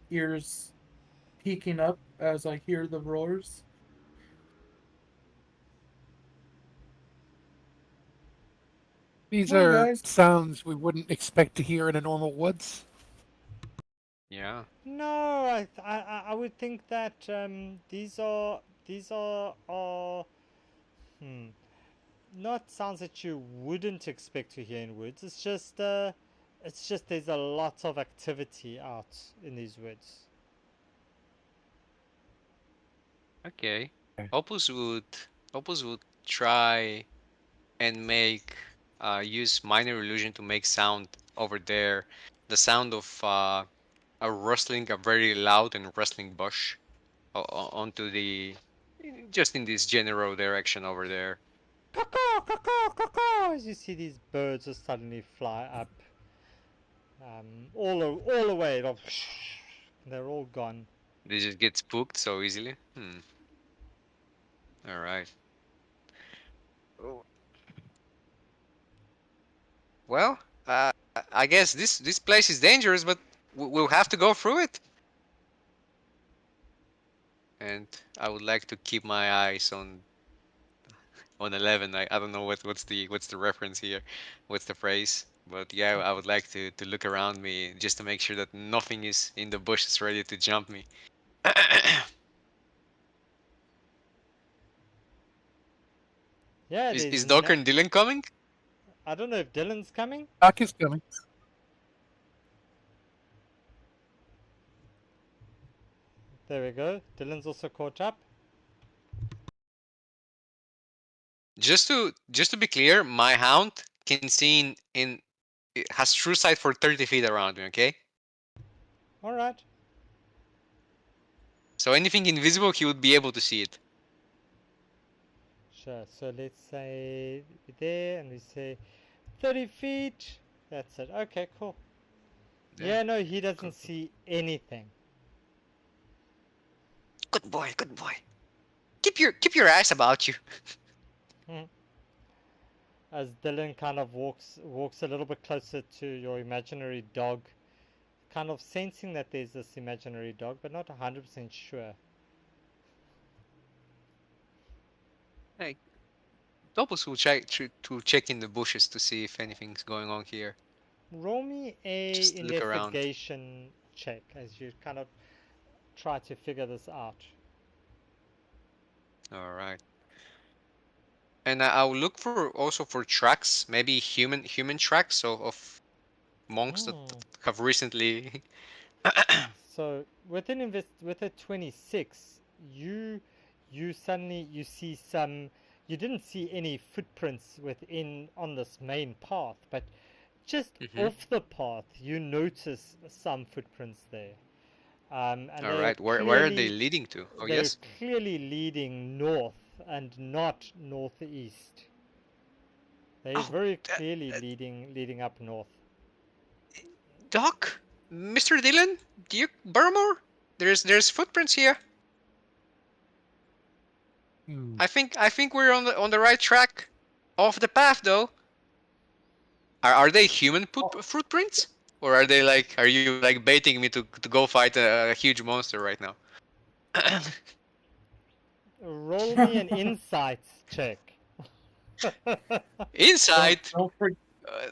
ears peeking up as I hear the roars. These Come on, are guys. sounds we wouldn't expect to hear in a normal woods. Yeah. No, I would think that these are hmm, not sounds that you wouldn't expect to hear in woods. It's just there's a lot of activity out in these woods. Okay. Okay. Opus would Opus would try and make use minor illusion to make sound over there. The sound of a rustling, a very loud and rustling bush onto the just in this general direction over there. Caw caw caw. As you see these birds just suddenly fly up, all the way. They're all gone. They just get spooked so easily. Hmm. All right. Oh, well, I guess this place is dangerous, but we'll have to go through it. and I would like to keep my eyes on 11. I don't know what's the reference here, what's the phrase, but yeah, I would like to look around me just to make sure that nothing is in the bushes ready to jump me. Yeah, Is there's Docker no. and Dylan coming? I don't know if Dylan's coming. Doc is coming. There we go. Dylan's also caught up. Just to be clear, my hound can see in it has true sight for 30 feet around me. Okay, All right. so anything invisible, he would be able to see it. Sure. So let's say there, and we say 30 feet. That's it. Okay, cool. Yeah, no, he doesn't Cool. see anything. Good boy, good boy. Keep your eyes about you. As Dylan kind of walks a little bit closer to your imaginary dog, kind of sensing that there's this imaginary dog, but not 100% sure. Hey, Doppels will check in the bushes to see if anything's going on here. Roll me a Just look around. investigation check as you kind of try to figure this out. All right. And I'll look for also for tracks, maybe human tracks of monks that have recently. So with with a 26, you suddenly you see some. You didn't see any footprints within on this main path, but just off the path, you notice some footprints there. And All they are right. Where are they clearly leading to? Oh they're yes. clearly leading north and not northeast. They're Oh, very clearly leading up north. Doc, Mr. Dillon, Duke Barrymore. There's footprints here. Hmm. I think we're on the right track. Off the path though. Are they human footprints? Or are you like baiting me to go fight a huge monster right now? Roll me an insights check. Inside, Don't, for,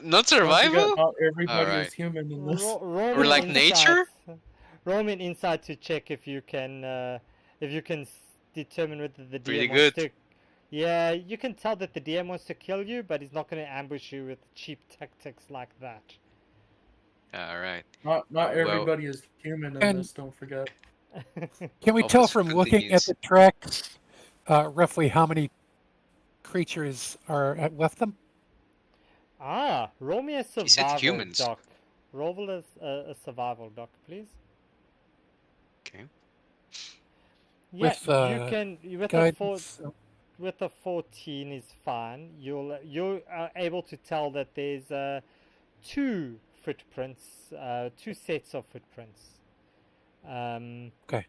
not don't forget, survival. not All everybody is right. human in this. Roll We're me an like insight. nature. Roll me an insight to check if you can determine whether the Pretty DM wants good. to. Yeah, you can tell that the DM wants to kill you, but he's not going to ambush you with cheap tactics like that. All right. Not Well, everybody is human in And this. Don't forget. can we tell Opus from looking at continues. the tracks roughly how many creatures are with them? Roll me a He said survival humans. doc. Roll a survival doc, please. Okay. Yeah, With you can guidance. with a 14 is fine. You are able to tell that there's two footprints, two sets of footprints. Okay.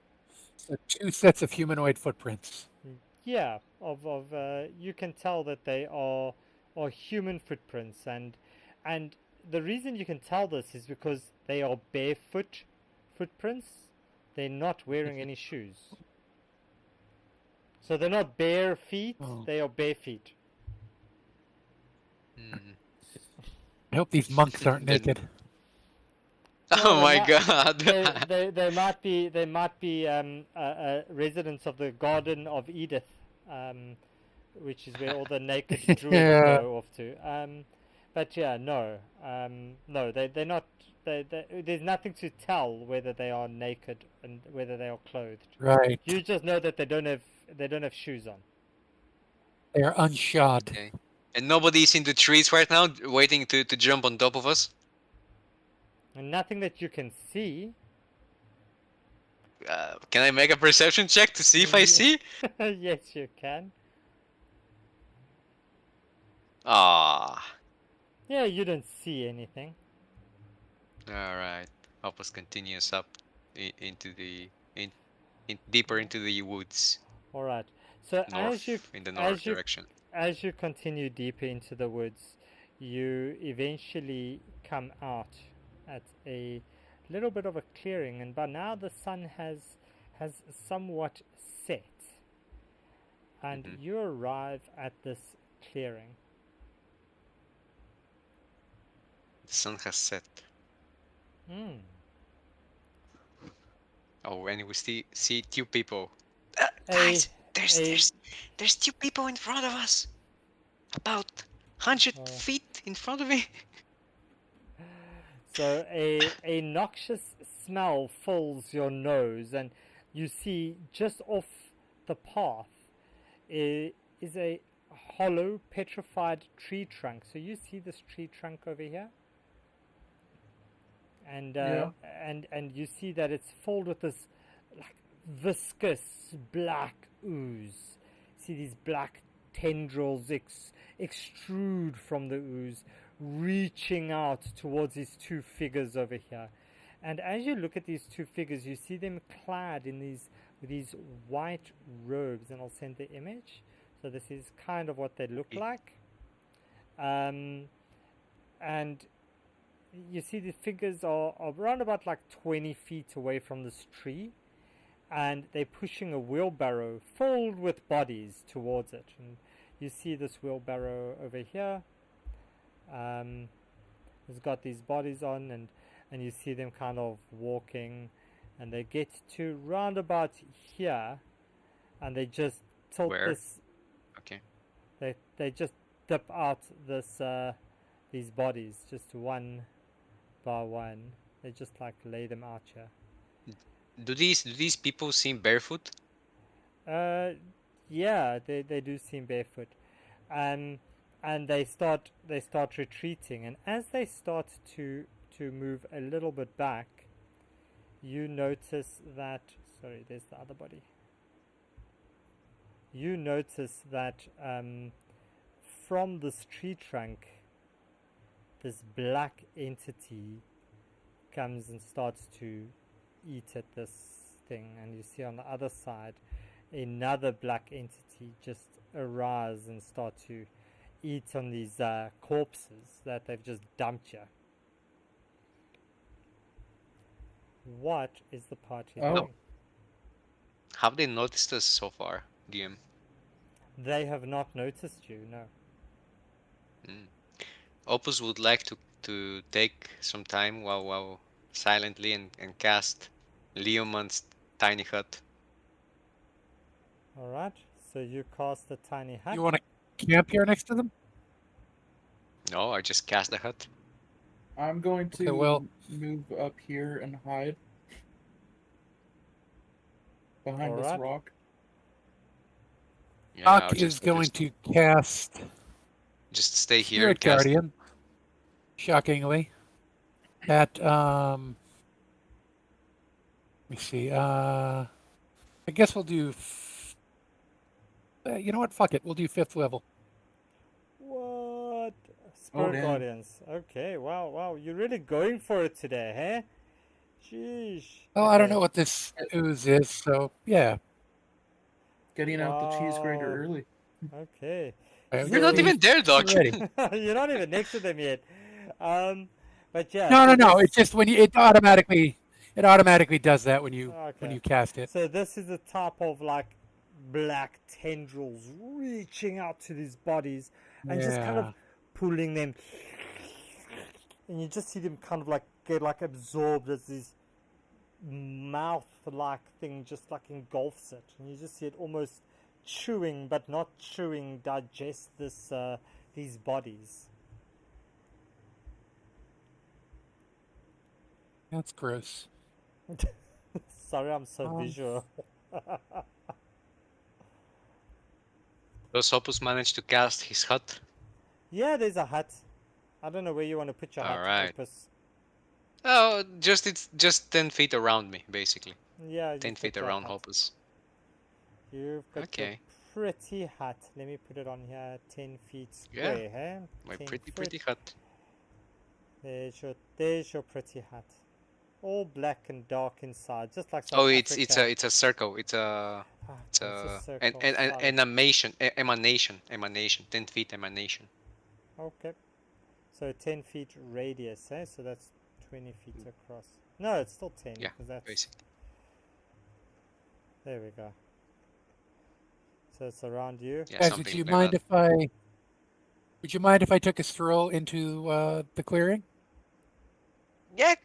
So 2 sets of humanoid footprints. Yeah, you can tell that they are human footprints, and the reason you can tell this is because they are barefoot footprints. They're not wearing any shoes. So they're not bare feet, Oh. they are bare feet. I hope these monks aren't Then- naked. Oh my god. They might be residents of the Garden of Edith, which is where all the naked druids Yeah. go off to. But yeah, no, they're not. There's nothing to tell whether they are naked and whether they are clothed. Right. You just know that they don't have shoes on. They are unshod. Okay. And nobody's in the trees right now waiting to jump on top of us? And nothing that you can see. Can I make a perception check to see if I see? Yes, you can. Ah. Yeah, you don't see anything. Alright. Opus continues up into the deeper into the woods. All right. So In the north direction. as you continue deeper into the woods, you eventually come out at a little bit of a clearing, and by now the sun has has somewhat set, and Mhm. you arrive at this clearing. The sun has set. Hmm. Oh, and we see two people. A Guys, there's two people in front of us. About 100 Oh. feet in front of me. So a noxious smell fills your nose, and you see just off the path is a hollow, petrified tree trunk. So you see this tree trunk over here, and Yeah. and you see that it's filled with this like viscous black ooze. See these black tendrils extrude from the ooze, reaching out towards these two figures over here. And as you look at these two figures, you see them clad in these white robes, and I'll send the image. So this is kind of what they look like. And you see the figures are around about like 20 feet away from this tree, and they're pushing a wheelbarrow filled with bodies towards it. And you see this wheelbarrow over here. It's got these bodies on, and you see them kind of walking, and they get to round about here, and they just tilt Where? this. Okay. They just dip out this these bodies just one by one. They just like lay them out here. Do these people seem barefoot? Yeah, they do seem barefoot, and they start retreating, and as they start to move a little bit back, you notice that sorry, there's the other body. You notice that from this tree trunk, this black entity comes and starts to eat at this thing, and you see on the other side another black entity just arise and start to eat on these corpses that they've just dumped here. What is the party Oh. doing? Have they noticed us so far, DM? They have not noticed you, no. Opus would like to take some time while silently and cast Leomund's tiny hut. Alright, so you cast the tiny hut. You want to camp here next to them? No, I just cast the hut. I'm going to Okay, well- move up here and hide behind this Alright. rock. Yeah, Doc I'll is just going to cast stay here Spirit and cast. Guardian. Shockingly, at let me see. I guess we'll do. You know what? Fuck it. We'll do 5th level. What? Spirit damn. Guardians. Okay, wow, you're really going for it today, eh? Sheesh. Well, I don't know what this ooze is, so yeah. Getting out the cheese grater Wow. early. Okay. You're not even there, Doc. Ready. You're not even next to them yet. But yeah. No, so no. this- It's just when it automatically does that when you Okay. cast it. So this is a type of like black tendrils reaching out to these bodies and just kind Yeah. of pulling them, and you just see them kind of like get like absorbed as this mouth-like thing just like engulfs it, and you just see it almost chewing but not chewing, digest this these bodies. That's gross. Sorry, I'm so Um, visual. Does Opus manage to cast his hut? Yeah, there's a hut. I don't know where you want to put your hut, Alright. Opus. Oh, it's just 10 feet around me, basically. Yeah, you 10 put feet your around hut. Opus. You've got Okay. your pretty hut. Let me put it on here. 10 feet Yeah, square, huh? My 10 pretty foot. hut. There's your pretty hut. All black and dark inside, just like South Oh, Africa. it's a circle. It's a It's a circle. an solid. emanation. 10 feet emanation. Okay. So 10 feet radius, eh? So that's 20 feet across. No, it's still 10. Yeah, because that's basically. There we go. So it's around you. Yeah, Guys, something like that. would you mind if I took a stroll into the clearing? Yeah,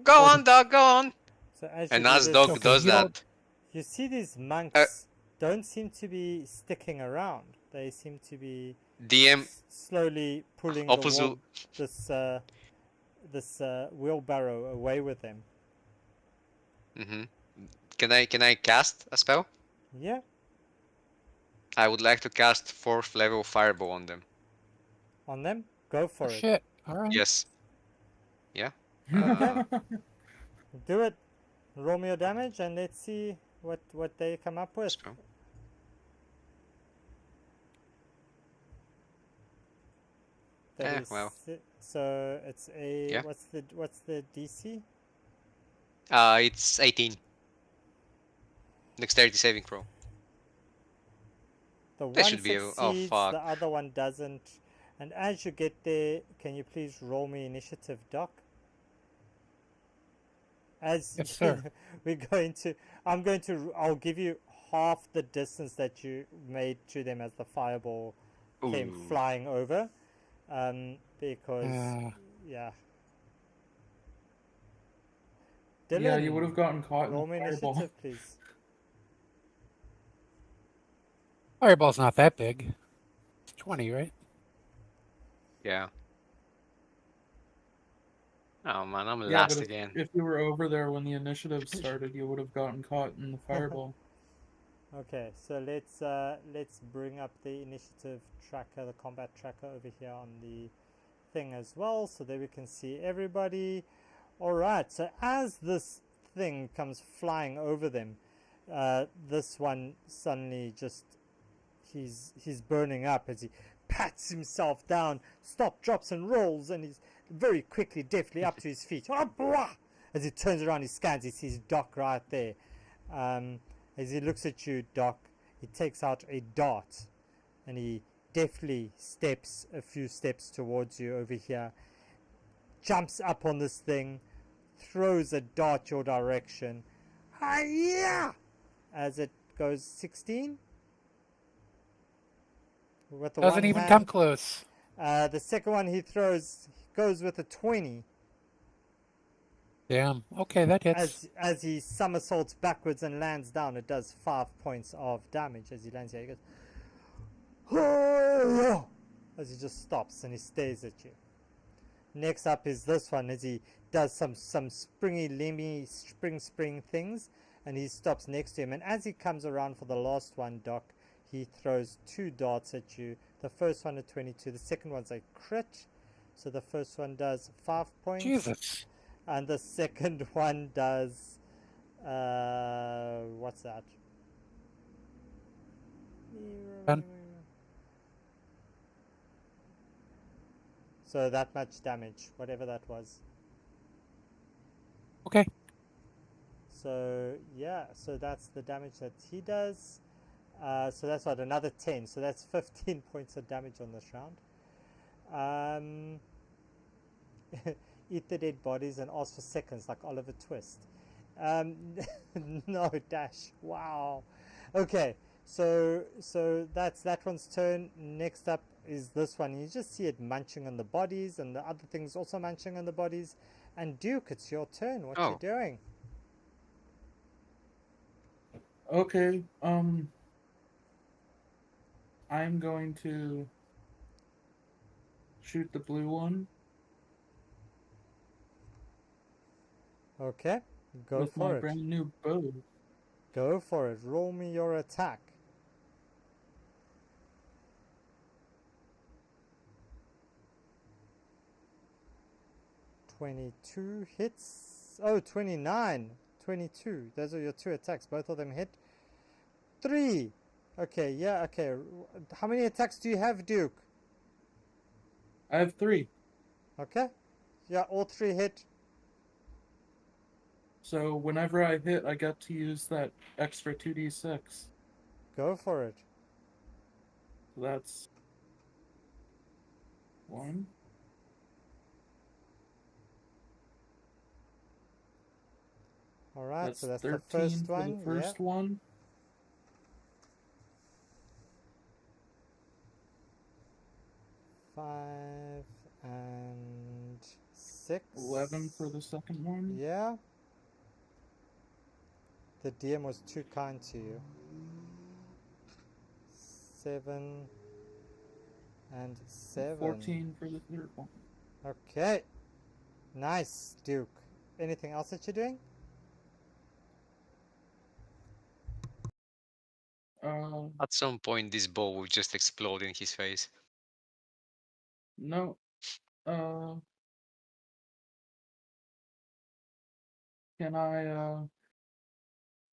go on, dog, go on. So as you And do as this, dog Okay, does you don't. that. you see these Uh, monks don't seem to be sticking around. They seem to be DM slowly pulling opposite. this wheelbarrow away with them. Mm-hmm. Can I cast a spell? Yeah, I would like to cast 4th level fireball on them. on them. Go Oh, for it. shit. All right. Yes. Yeah. Okay, do it. Roll me your damage and let's see what they come up with. Spell. Well. So it's a Yeah. what's the DC? It's 18. Dexterity saving throw. The That one should be oh succeeds, fuck. the other one doesn't. And as you get there, can you please roll me initiative, Doc? As Yes, sir. I'll give you half the distance that you made to them as the fireball came Ooh. flying over. Because yeah. Dylan, Yeah, you would have gotten caught in roll the me fireball. initiative, please. Fireball's not that big. It's 20, right? Yeah. Oh man, I'm Yeah, last but again. if you were over there when the initiative started, you would have gotten caught in the fireball. Okay, so let's bring up the initiative tracker, the combat tracker over here on the thing as well, so that we can see everybody. All right, so as this thing comes flying over them, this one suddenly just he's burning up as he pats himself down, drops and rolls, and he's very quickly, deftly up to his feet. As he turns around, he scans, he sees Doc right there. As he looks at you, Doc, he takes out a dart and he deftly steps a few steps towards you over here, jumps up on this thing, throws a dart your direction. Hi-ya! As it goes 16. With the Doesn't one even hand. come close. The second one he throws goes with a 20. Damn. Okay, that hits. As he somersaults backwards and lands down, it does 5 points of damage. As he lands here, he goes, as he just stops and he stares at you. Next up is this one, as he does some springy, limby, spring things, and he stops next to him. And as he comes around for the last one, Doc, he throws 2 darts at you. The first one a 22, the second one's a crit. So the first one does 5 points. Jesus. And the second one does what's that? Done. So that much damage, whatever that was. Okay. So yeah, so that's the damage that he does. So that's what, another 10. So that's 15 points of damage on this round. Eat the dead bodies and ask for seconds like Oliver Twist. No, Dash. Wow. Okay, so that's that one's turn. Next up is this one. You just see it munching on the bodies, and the other things also munching on the bodies. And Duke, it's your turn. What you doing? Okay, I'm going to shoot the blue one. Okay, go with for my it. brand new bow. Go for it. Roll me your attack. $22 hits. Oh, 29. 22. Those are your 2 attacks. Both of them hit. 3. Okay, yeah, okay. How many attacks do you have, Duke? I have 3. Okay. Yeah, all 3 hit. So whenever I hit, I get to use that extra 2d6. Go for it. So that's 1. All right, That's so that's 13 the first for one. the first one. 5 and 6. 11 for the second one. Yeah. The DM was too kind to you. 7 and 7. 14 for the third one. Okay. Nice, Duke. Anything else that you're doing? At some point, this ball will just explode in his face. No. Can I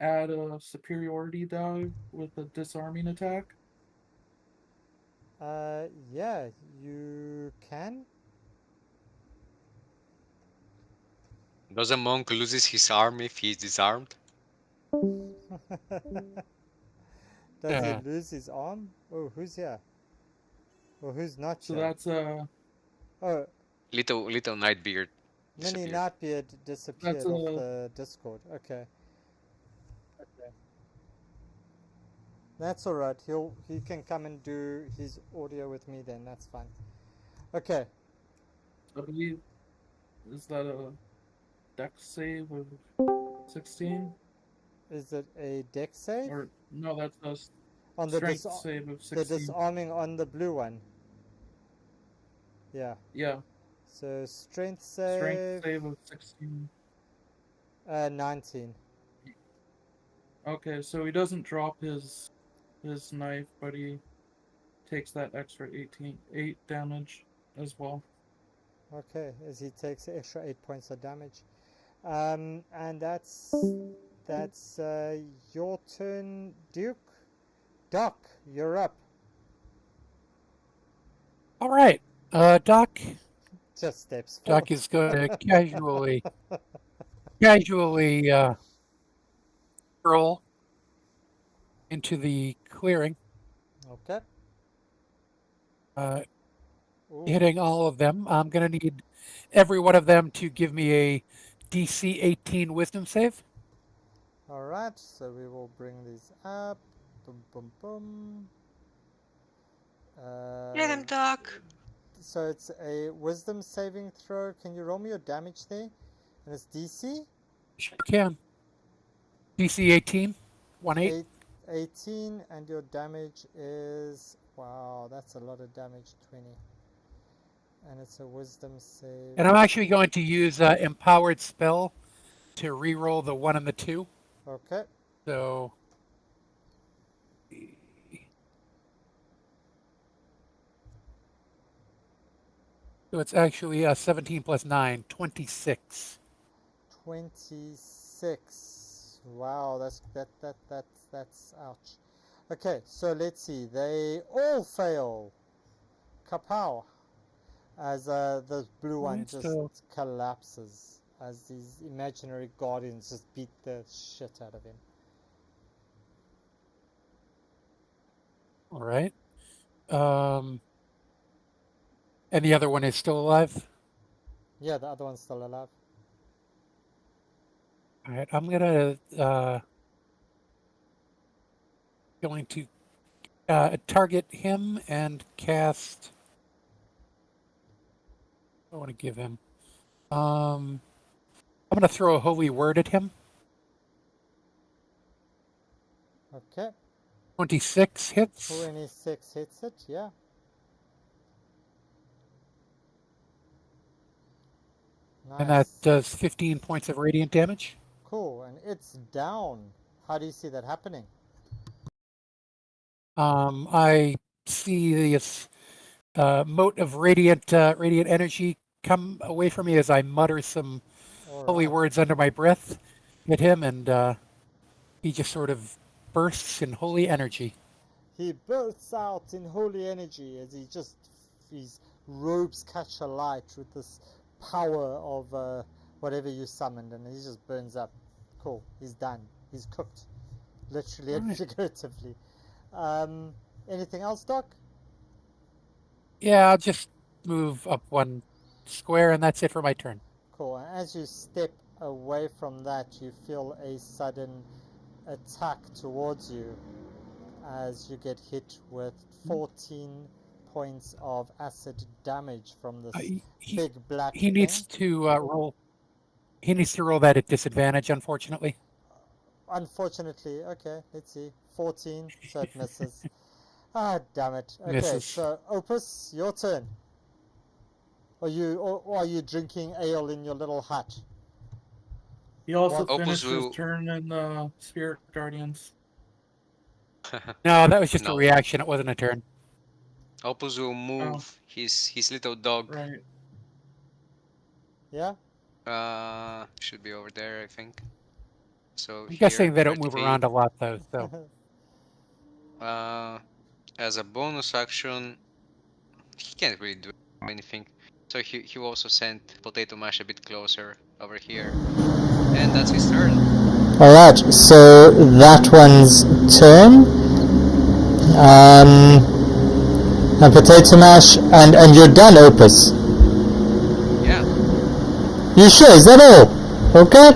add a superiority die with a disarming attack? Yeah, you can. Does a monk loses his arm if he is disarmed? Does he lose his arm? Oh, who's here? Or who's not So here? that's Oh, Little Nightbeard Mini disappeared. Nightbeard disappeared That's off the Discord. Okay. That's alright. He can come and do his audio with me then. That's fine. Okay. I believe, is that a dex save of 16? Is it a deck save? Or no, that's a On strength save of 16. the disarming on the blue one. Yeah. Yeah, So strength save. strength save of 16. 19. Okay, so he doesn't drop his knife, but he takes that extra 8 damage as well. Okay, as he takes the extra 8 points of damage. And that's your turn, Duke. Doc, you're up. All right. Doc. Just steps Doc forward. is going to casually roll into the clearing, Okay. Ooh. hitting all of them. I'm going to need every one of them to give me a DC 18 Wisdom save. All right, so we will bring these up. Boom, boom, boom. Get him, Doc! So it's a Wisdom saving throw. Can you roll me your damage there? And it's DC? Sure can. DC 18, 1-8. 18, and your damage is... Wow, that's a lot of damage, 20. And it's a Wisdom save. And I'm actually going to use Empowered Spell to re-roll the 1 and the 2. Okay. So it's actually 17 plus 9, 26. 26. Wow, that's ouch. Okay, so let's see. They all fail. Kapow. As the blue one Right, just so- collapses as these imaginary guardians just beat the shit out of him. All right. And the other one is still alive. Yeah, the other one's still alive. All right, I'm going to target him and cast. I want to give him. I'm going to throw a holy word at him. Okay. 26 hits. 26 hits it, yeah. Nice. And that does 15 points of radiant damage. Cool, and it's down. How do you see that happening? I see this mote of radiant energy come away from me as I mutter some holy words under my breath at him, and he just sort of bursts in holy energy. He bursts out in holy energy as his robes catch alight with this power of whatever you summoned, and he just burns up. Cool, he's done. He's cooked, literally and figuratively. Anything else, Doc? Yeah, I'll just move up one square, and that's it for my turn. Cool. And as you step away from that, you feel a sudden attack towards you as you get hit with 14 points of acid damage from this He big black he needs thing. to roll. He needs to roll that at disadvantage, unfortunately. Unfortunately, okay, let's see. 14, so it misses. Ah, damn it. Okay, Misses. so Opus, your turn. Or are you drinking ale in your little hut? He also Opus finished his will- turn in the Spirit Guardians. No, that was just a No. reaction. It wasn't a turn. Opus will move his little dog. Right. Yeah? Should be over there, I think. So I'm here, guessing they don't 30 move feet. around a lot, though. So As a bonus action, he can't really do anything. So he will also send Potato Mash a bit closer over here. And that's his turn. Alright, so that one's turn. And Potato Mash, and you're done, Opus. Yeah. You sure? Is that all? Okay.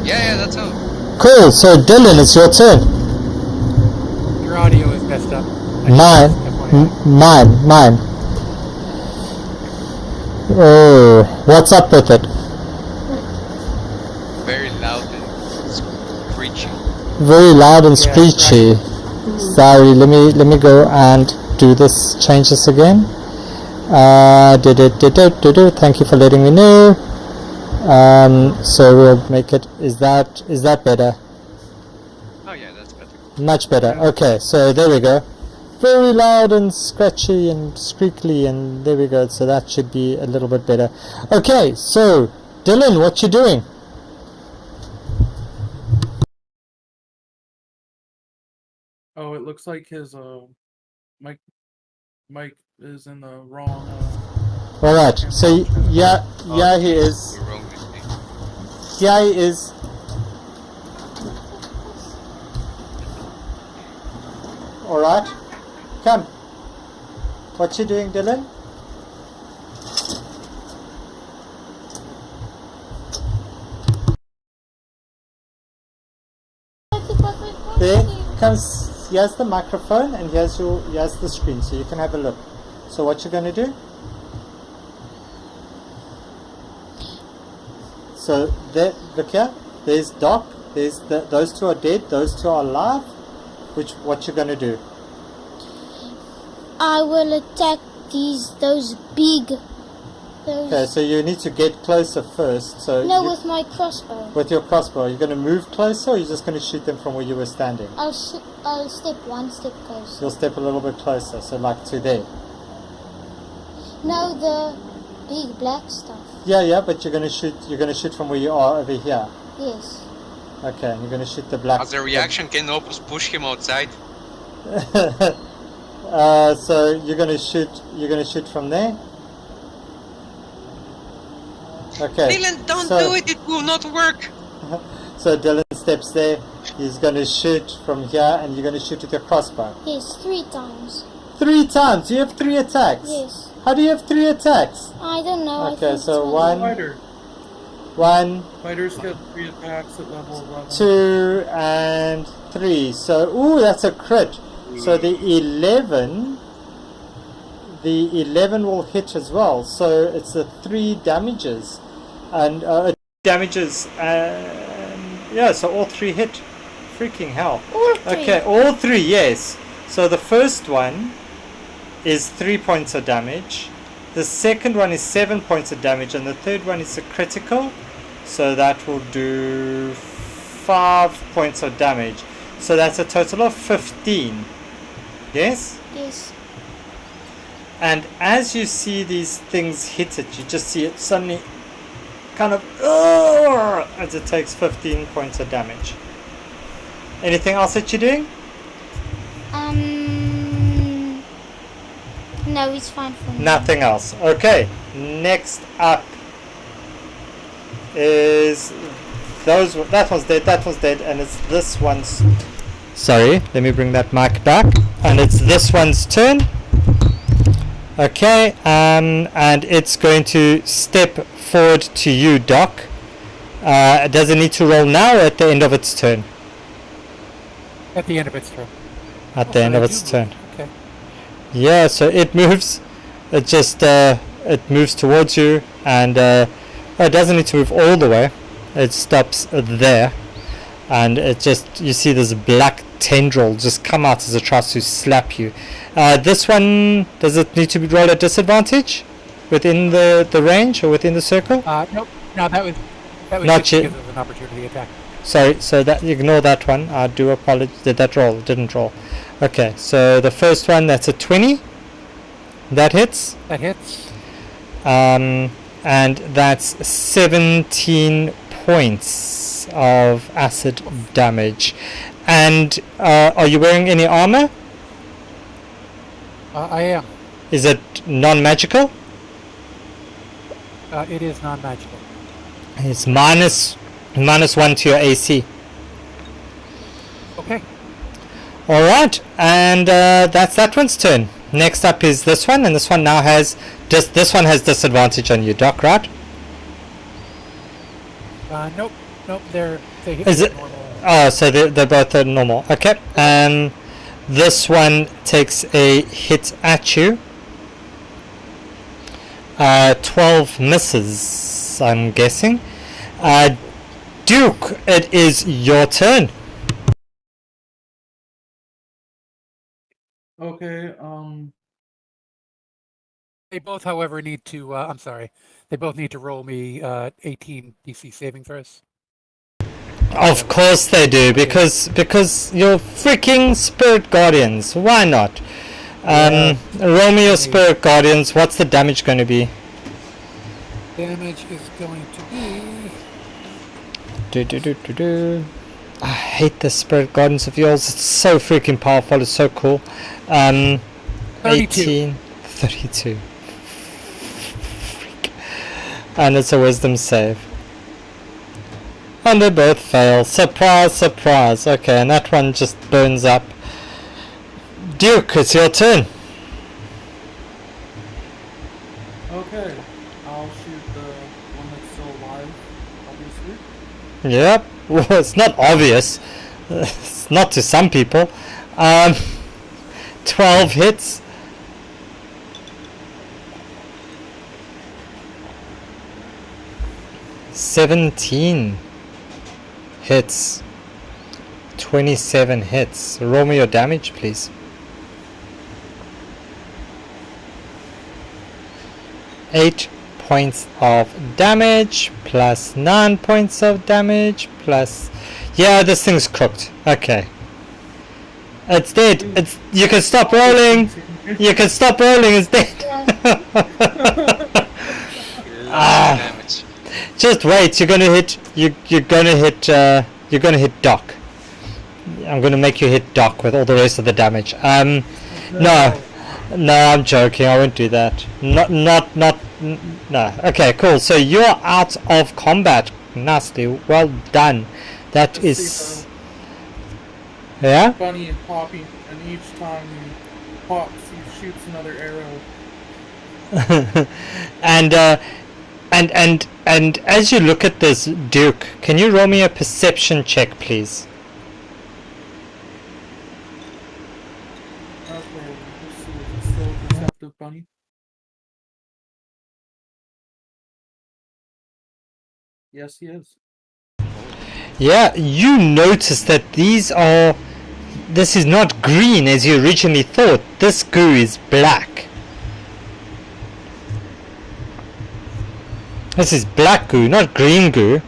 Yeah, that's all. Cool, so Dylan, it's your turn. your audio is messed up. Mine. Oh, what's up with it? Very loud and screechy. Very loud and Yeah, screechy. Sorry, let me go and do this. Change this again. Thank you for letting me know. So we'll make it. Is that better? Oh yeah, that's better. Much better. Okay, so there we go. Very loud and scratchy and squeakly, and there we go. So that should be a little bit better. Okay, so Dylan, what you doing? Oh, it looks like his mic is in the wrong. All right. So yeah, he is. You're wrong with me. Yeah, he is. All right. Come. What you doing, Dylan? There comes. Here's the microphone, and here's the screen, so you can have a look. So what you're going to do? So there, look here. There's Doc. There's those two are dead. Those two are alive. What you're going to do? I will attack those big. Okay, so you need to get closer first. So No, with my crossbow. with your crossbow, you're going to move closer, or you're just going to shoot them from where you were standing? I'll step one step closer. You'll step a little bit closer, so like to there. No, the big black stuff. Yeah, but you're going to shoot from where you are over here. Yes. Okay, and you're going to shoot the black. As a reaction, can Opus push him outside? So you're going to shoot from there. Okay. Dylan, don't so, do it! It will not work! So Dylan steps there. He's going to shoot from here, and you're going to shoot with your crossbow. Yes, 3 times. 3 times. You have 3 attacks. Yes. How do you have 3 attacks? I don't know. Okay, I think so it's one- Fighter. 1, Fighters get 3 attacks at level 11. 2, and 3. So, ooh, that's a crit. So the 11 will hit as well. So it's a 3 damages, and damages. Yeah, so all 3 hit. Freaking hell. All 3. Okay, all 3. Yes. So the first one is 3 points of damage. The second one is 7 points of damage, and the third one is a critical. So that will do 5 points of damage. So that's a total of 15. Yes? Yes. And as you see these things hit it, you just see it suddenly kind of as it takes 15 points of damage. Anything else that you're doing? No, it's fine for me. Nothing else. Okay. Next up is that one's dead, and it's this one's. Sorry, let me bring that mic back, and it's this one's turn. Okay, and it's going to step forward to you, Doc. Does it need to roll now or at the end of its turn? At the end of its turn. At the end of its turn. Okay. Yeah, so it moves it just it moves towards you, and it doesn't need to move all the way. It stops there, and it just, you see this black tendril just come out as it tries to slap you. This one, does it need to be rolled at disadvantage within the range or within the circle? Nope. No, that was Not just yet. because it was an opportunity attack. Sorry, so that, ignore that one. I do apologize. Did that roll? It didn't roll. Okay, so the first one, that's a 20. That hits. That hits. And that's 17 points of acid damage. And are you wearing any armor? I am. Is it non-magical? It is non-magical. It's minus 1 to your AC. Okay. Alright, and that's that one's turn. Next up is this one, and this one now has this one has disadvantage on you, Doc, right? Nope. They hit Is me it? normal. Oh, so they're both normal. Okay. This one takes a hit at you. 12 misses, I'm guessing. Duke, it is your turn. Okay, They both, however, need to. I'm sorry. They both need to roll me 18 DC saving throws. Of course they do, because you're freaking spirit guardians. Why not? Roll me your spirit guardians. What's the damage going to be? Damage is going to be. I hate the spirit guardians of yours. It's so freaking powerful. It's so cool. 32. 18, 32. Freak. And it's a wisdom save. And they both fail. Surprise, surprise. Okay, and that one just burns up. Duke, it's your turn. okay. I'll shoot the one that's still alive, obviously. Yep. Well, it's not obvious. It's not to some people. 12 hits. $17 hits. 27 hits. Roll me your damage, please. 8 points of damage plus 9 points of damage plus. Yeah, this thing's cooked. Okay. It's dead. It's. You can stop rolling. You can stop rolling. It's dead. Damage. Just wait. You're gonna hit. You're gonna hit. You're gonna hit Doc. I'm gonna make you hit Doc with all the rest of the damage. No, I'm joking. I won't do that. No. Okay, cool. So you're out of combat. Nasty. Well done. That is. Yeah. Bunny and Poppy, and each time he pops, he shoots another arrow. and as you look at this, Duke, can you roll me a perception check, please? Okay, let's see. Is it still deceptive, Bunny? Yes, he is. Yeah, you notice that this is not green as you originally thought. This goo is black. This is black goo, not green goo.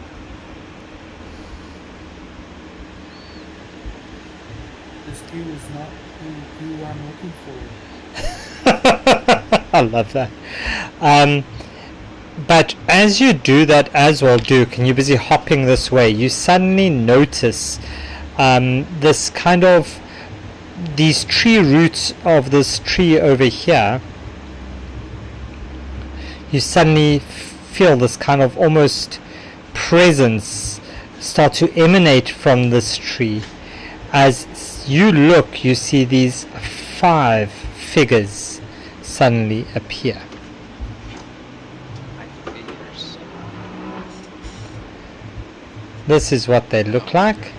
This goo is not the goo I'm looking for. I love that. But as you do that as well, Duke, and you're busy hopping this way, you suddenly notice this kind of these tree roots of this tree over here. You suddenly feel this kind of almost presence start to emanate from this tree. As you look, you see these 5 figures suddenly appear. This is what they look like.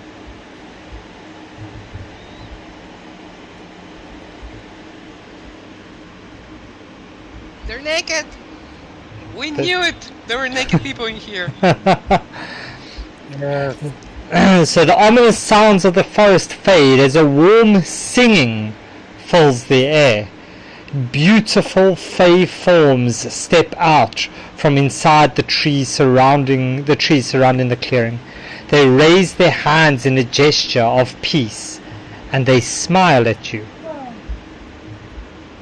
They're naked! We knew it! There were naked people in here. So the ominous sounds of the forest fade as a warm singing fills the air. Beautiful fey forms step out from inside the trees surrounding the clearing. They raise their hands in a gesture of peace, and they smile at you.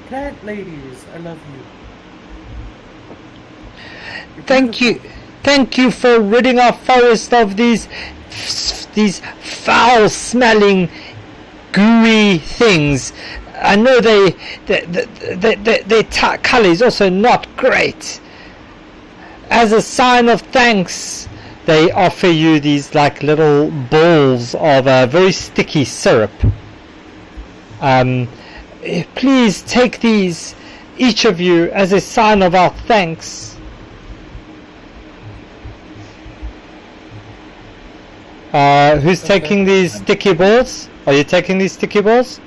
Plant ladies, I love you. Thank you for ridding our forest of these foul-smelling, gooey things. I know their color is also not great. As a sign of thanks, they offer you these like little balls of very sticky syrup. Please take these, each of you, as a sign of our thanks. Who's taking these sticky balls? Are you taking these sticky balls?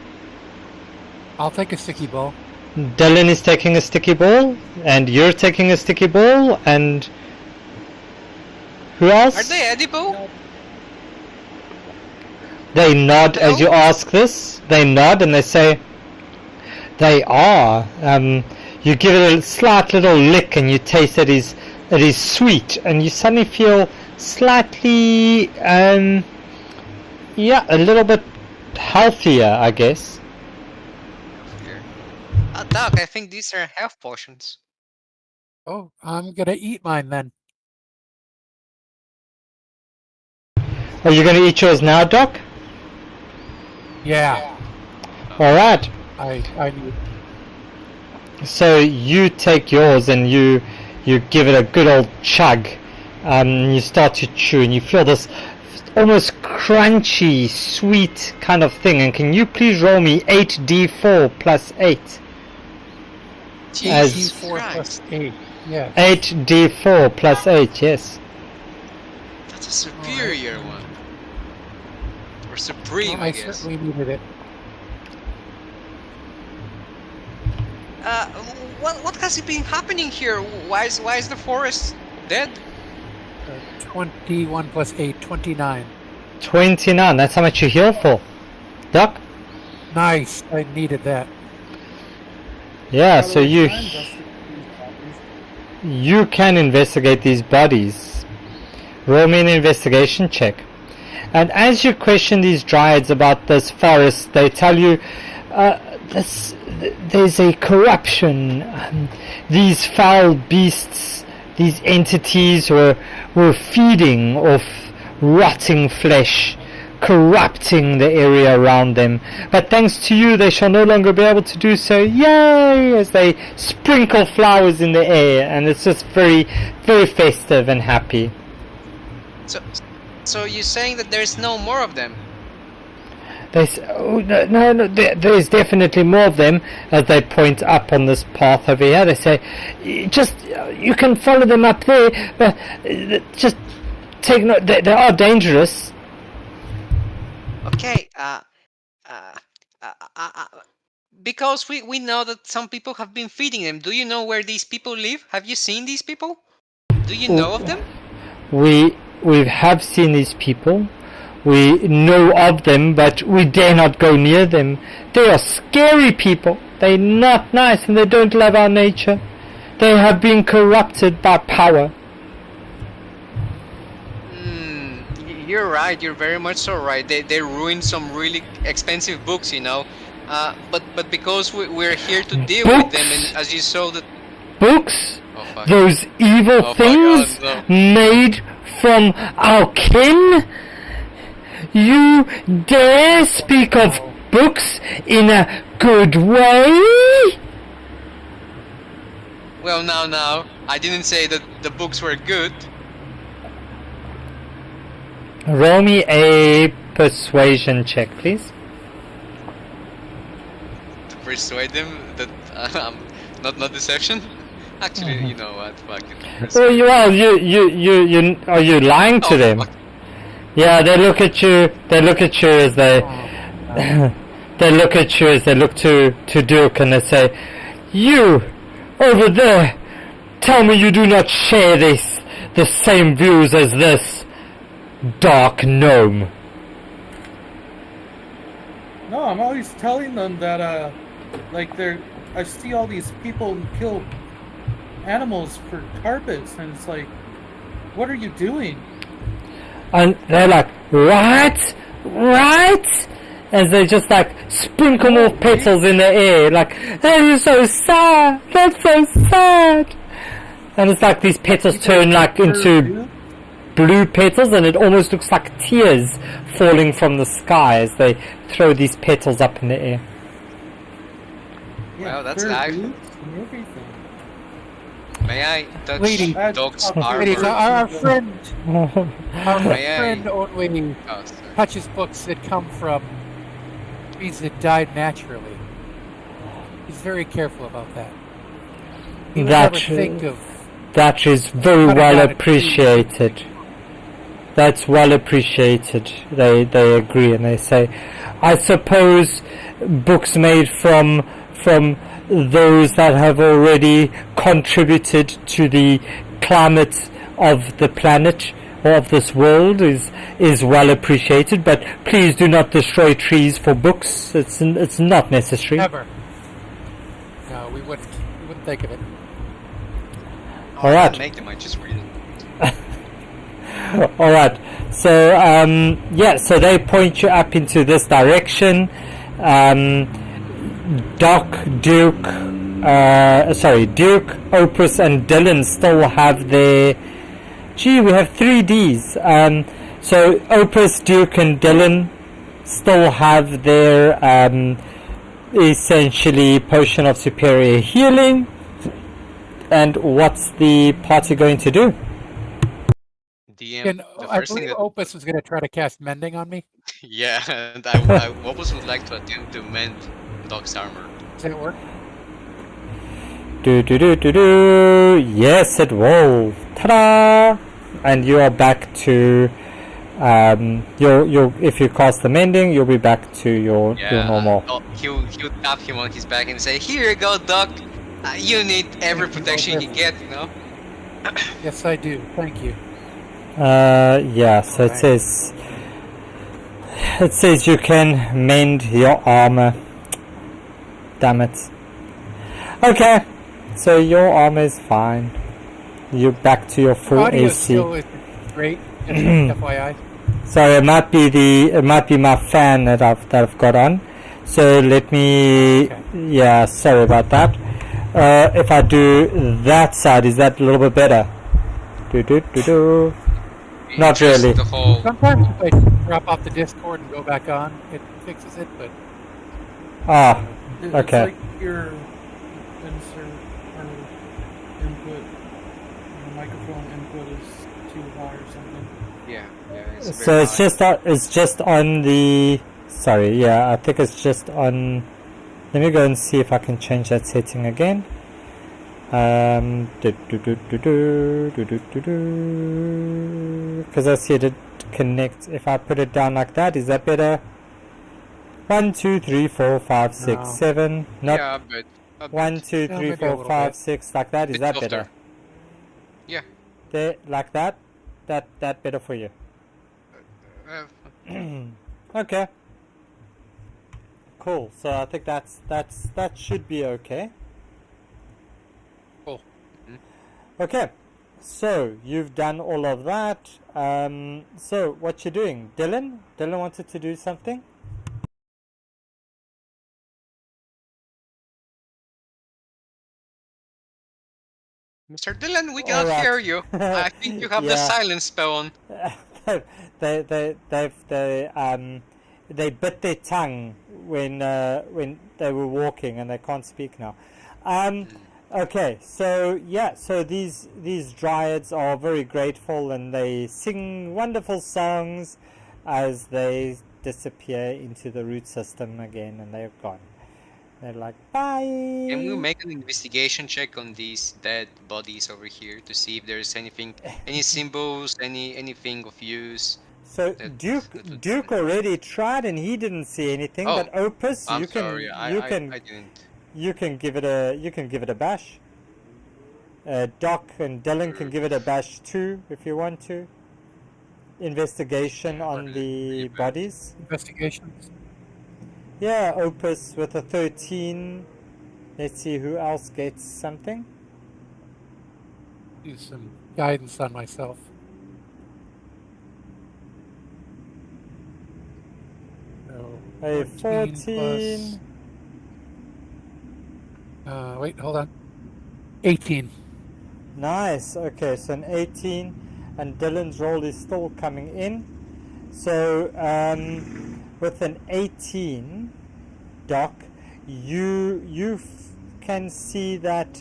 I'll take a sticky ball. Dylan is taking a sticky ball, and you're taking a sticky ball, and who else? Are they edible? They nod as you ask this. They nod and they say, they are. You give it a slight little lick and you taste it is sweet, and you suddenly feel slightly, a little bit healthier, I guess. Doc, I think these are health potions. Oh, I'm gonna eat mine then. Are you going to eat yours now, Doc? Yeah, All right. I need. So you take yours and you give it a good old chug. You start to chew and you feel this almost crunchy, sweet kind of thing. And can you please roll me 8d4 plus 8? Jesus D4 plus Christ. 8. Yeah. 8d4 plus 8, yes. That's a superior one. Or supreme, Well, I I guess. certainly needed it. What has been happening here? Why is the forest dead? 21 plus 8, 29. 29, that's how much you heal for. Doc? Nice. I needed that. Yeah, so you can investigate these bodies. Roll me an investigation check. And as you question these dryads about this forest, they tell you there's a corruption. These foul beasts, these entities were feeding off rotting flesh, corrupting the area around them. But thanks to you, they shall no longer be able to do so. Yay! As they sprinkle flowers in the air, and it's just very, very festive and happy. So you're saying that there's no more of them? They say, oh, no, there's definitely more of them. As they point up on this path over here, they say, you can follow them up there, but just take note, they are dangerous. Okay, because we know that some people have been feeding them. Do you know where these people live? Have you seen these people? Do you know of them? We have seen these people. We know of them, but we dare not go near them. They are scary people. They're not nice, and they don't love our nature. They have been corrupted by power. You're right. You're very much so right. They ruined some really expensive books, you know. But because we're here to deal with them, and as you saw that. Books? Oh, fuck. Those evil things God, no. made from our kin? You dare speak of books in a good way? Well, now, I didn't say that the books were good. Roll me a persuasion check, please. To persuade them that not deception. Actually, you know what? Fuck it. Well, you are you lying to them? Fuck. Yeah, they look at you. They look at you as they they look at you as they look to Duke, and they say, "You over there. Tell me you do not share the same views as this dark gnome. No, I'm always telling them that, like, I see all these people kill animals for carpets, and it's like, what are you doing? And they're like, right? As they just like sprinkle more petals in the air, like, that is so sad, that's so sad. And it's like these petals turn like into blue petals, and it almost looks like tears falling from the sky as they throw these petals up in the air. Wow, that's fur live. boots and everything. May I touch Lady- dog's Ladies, armor? our friend May I- only Oh, sorry. touches books that come from trees that died naturally. He's very careful about that. He would That- never think of That is very cutting well down a tree. appreciated. That's well appreciated. They agree, and they say, I suppose books made from those that have already contributed to the climate of the planet or of this world is well appreciated, but please do not destroy trees for books. It's not necessary. never. No, we wouldn't think of it. Oh, I Alright. didn't make them, I just read it. All right. So so they point you up into this direction. Duke, Opus, and Dylan still have their. Gee, we have 3 Ds. So Opus, Duke, and Dylan still have their essentially potion of superior healing. And what's the party going to do? DM, And the I first thing believe that... Opus is going to try to cast Mending on me. Yeah, and I almost would like to attempt to mend dog's armor. Does that work? Do. Yes, it will. Ta-da! And you are back to if you cast the mending, you'll be back to your normal. Oh, he'll tap him on his back and say, "Here you go, Doc. You need every protection you get, you know." Yes, I do. Thank you. Yeah. So it says you can mend your armor. Damn it. Okay. So your armor is fine. You're back to your full Audio AC. still is great. Just FYI. Sorry, it might be my fan that I've got on. So let me. Okay. Yeah, sorry about that. If I do that side, is that a little bit better? Do. Not Just really. The whole... Sometimes if I drop off the Discord and go back on, it fixes it, but Ah, It's okay. like your insert or input, the microphone input is too high or something. Yeah, it's So very it's just on the. Sorry, yeah, I think it's just on. Let me go and see if I can change that setting again. Because I see it connect. If I put it down like that, is that better? 1, 2, 3, 4, 5, 6, No. 7. Not Yeah, but... 1, 2, Yeah, 3, maybe a 4, little 5, bit. 6, like that. Is bit that softer. better? Yeah. There, like that. That better for you. Okay. Cool. So I think that should be okay. cool. Okay. So you've done all of that. So what you doing, Dylan? Dylan wanted to do something. Mr. Dylan, we cannot Alright. hear you. I think you have the Yeah. silence spell on. They bit their tongue when they were walking, and they can't speak now. Okay, so yeah, so these dryads are very grateful, and they sing wonderful songs as they disappear into the root system again, and they're gone. They're like, bye. Can we make an investigation check on these dead bodies over here to see if there's anything, any symbols, anything of use? So that- Duke that would- Duke already tried, and he didn't see anything. Oh, but Opus, I'm you can sorry, you can I didn't. you can give it a bash. Doc and Dylan can give it a bash too if you want to. Investigation on the bodies. Investigations. Yeah, Opus with a 13. Let's see who else gets something. Do some guidance on myself. So A 14 14. plus. Wait, hold on. 18. Nice. Okay, so an 18, and Dylan's roll is still coming in. So with an 18, Doc, you can see that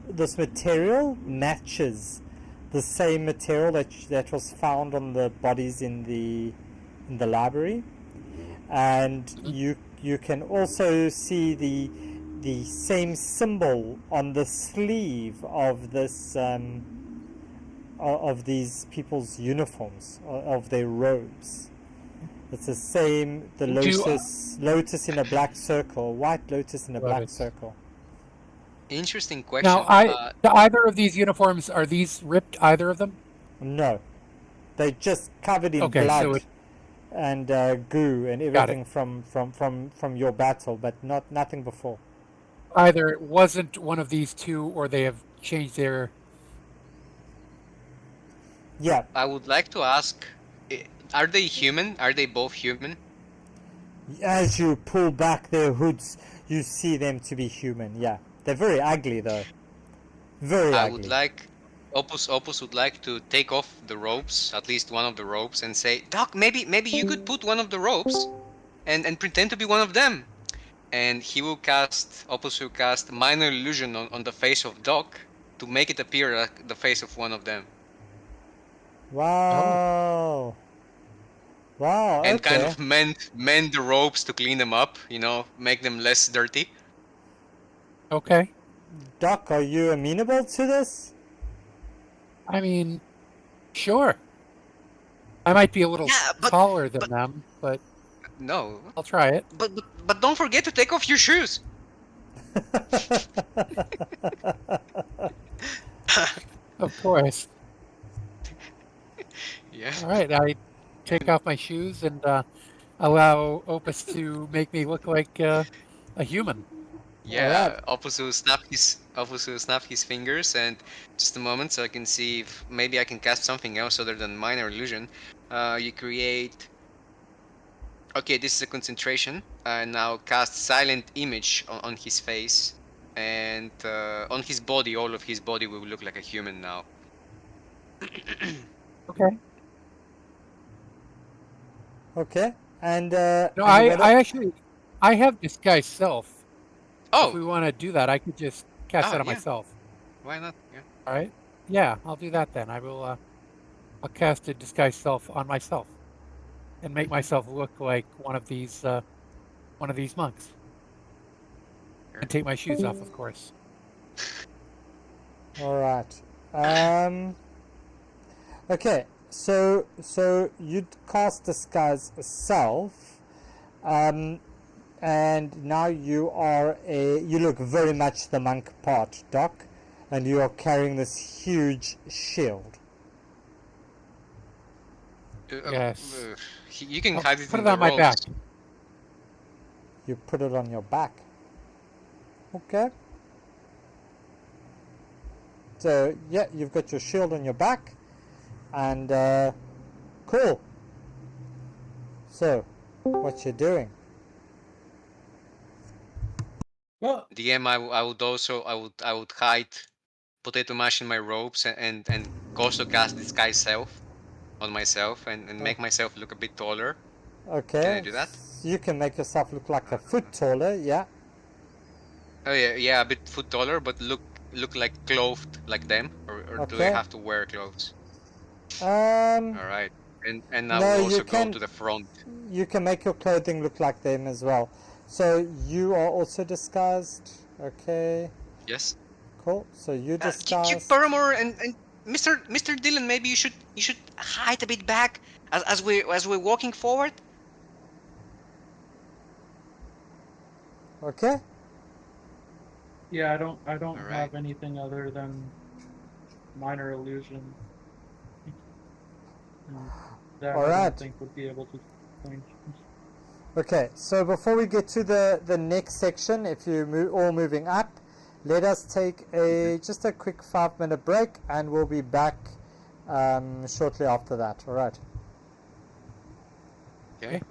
this material matches the same material that was found on the bodies in the library, and you can also see the same symbol on the sleeve of this of these people's uniforms, of their robes. It's the same, the lotus in a black circle, white lotus in a black circle. Interesting question. Now, either of these uniforms, are these ripped, either of them? No, they just covered in Okay, blood so and goo and everything from your battle, but nothing before. either it wasn't one of these two, or they have changed their. Yeah. I would like to ask, are they human? Are they both human? As you pull back their hoods, you see them to be human. Yeah, they're very ugly though. Very ugly. I would like Opus would like to take off the ropes, at least one of the ropes, and say, Doc, maybe you could put one of the ropes and pretend to be one of them. And Opus will cast minor illusion on the face of Doc to make it appear like the face of one of them. Wow. Wow. And okay. kind of mend the ropes to clean them up, make them less dirty. Okay. Doc, are you amenable to this? I mean, sure. I might be a little taller than them, but no, I'll try it. But don't forget to take off your shoes. Of course. Yeah. All right. I take off my shoes and allow Opus to make me look like a human. Yeah, right. Opus will snap his fingers, and just a moment so I can see if maybe I can cast something else other than minor illusion. You create. Okay, this is a concentration. Now cast silent image on his face, and on his body. All of his body will look like a human now. Okay. Okay, and no, I have disguise self. Oh, if we want to do that, I could just cast that on myself. Why not? Yeah. All right. Yeah, I'll do that then. I'll cast a disguise self on myself, and make myself look like one of these monks. Sure. And take my shoes off, of course. All right. Okay. So you'd cast disguise self, and now you look very much the monk part, Doc, and you are carrying this huge shield. Yes. You can hide it put in it on my back. You put it on your back. Okay. So yeah, you've got your shield on your back, and cool. So, what you doing? Well, DM, I would hide potato mash in my robes and also cast disguise self on myself and make myself look a bit taller. Okay. Can I do that? You can make yourself look like a foot taller, yeah. Oh yeah, a bit foot taller, but look like clothed like them, or do I have to wear clothes? All right, and now we'll also go to the front. You can make your clothing look like them as well. So you are also disguised, okay? Yes. Cool. So you disguised. Paramore and Mr. Dylan, maybe you should hide a bit back as we're walking forward. Okay. Yeah, I don't All right. have anything other than minor illusion. And that All I right. don't think would be able to change. Okay, so before we get to the next section, if you're all moving up, let us take just a quick 5-minute break, and we'll be back shortly after that. All right. Okay.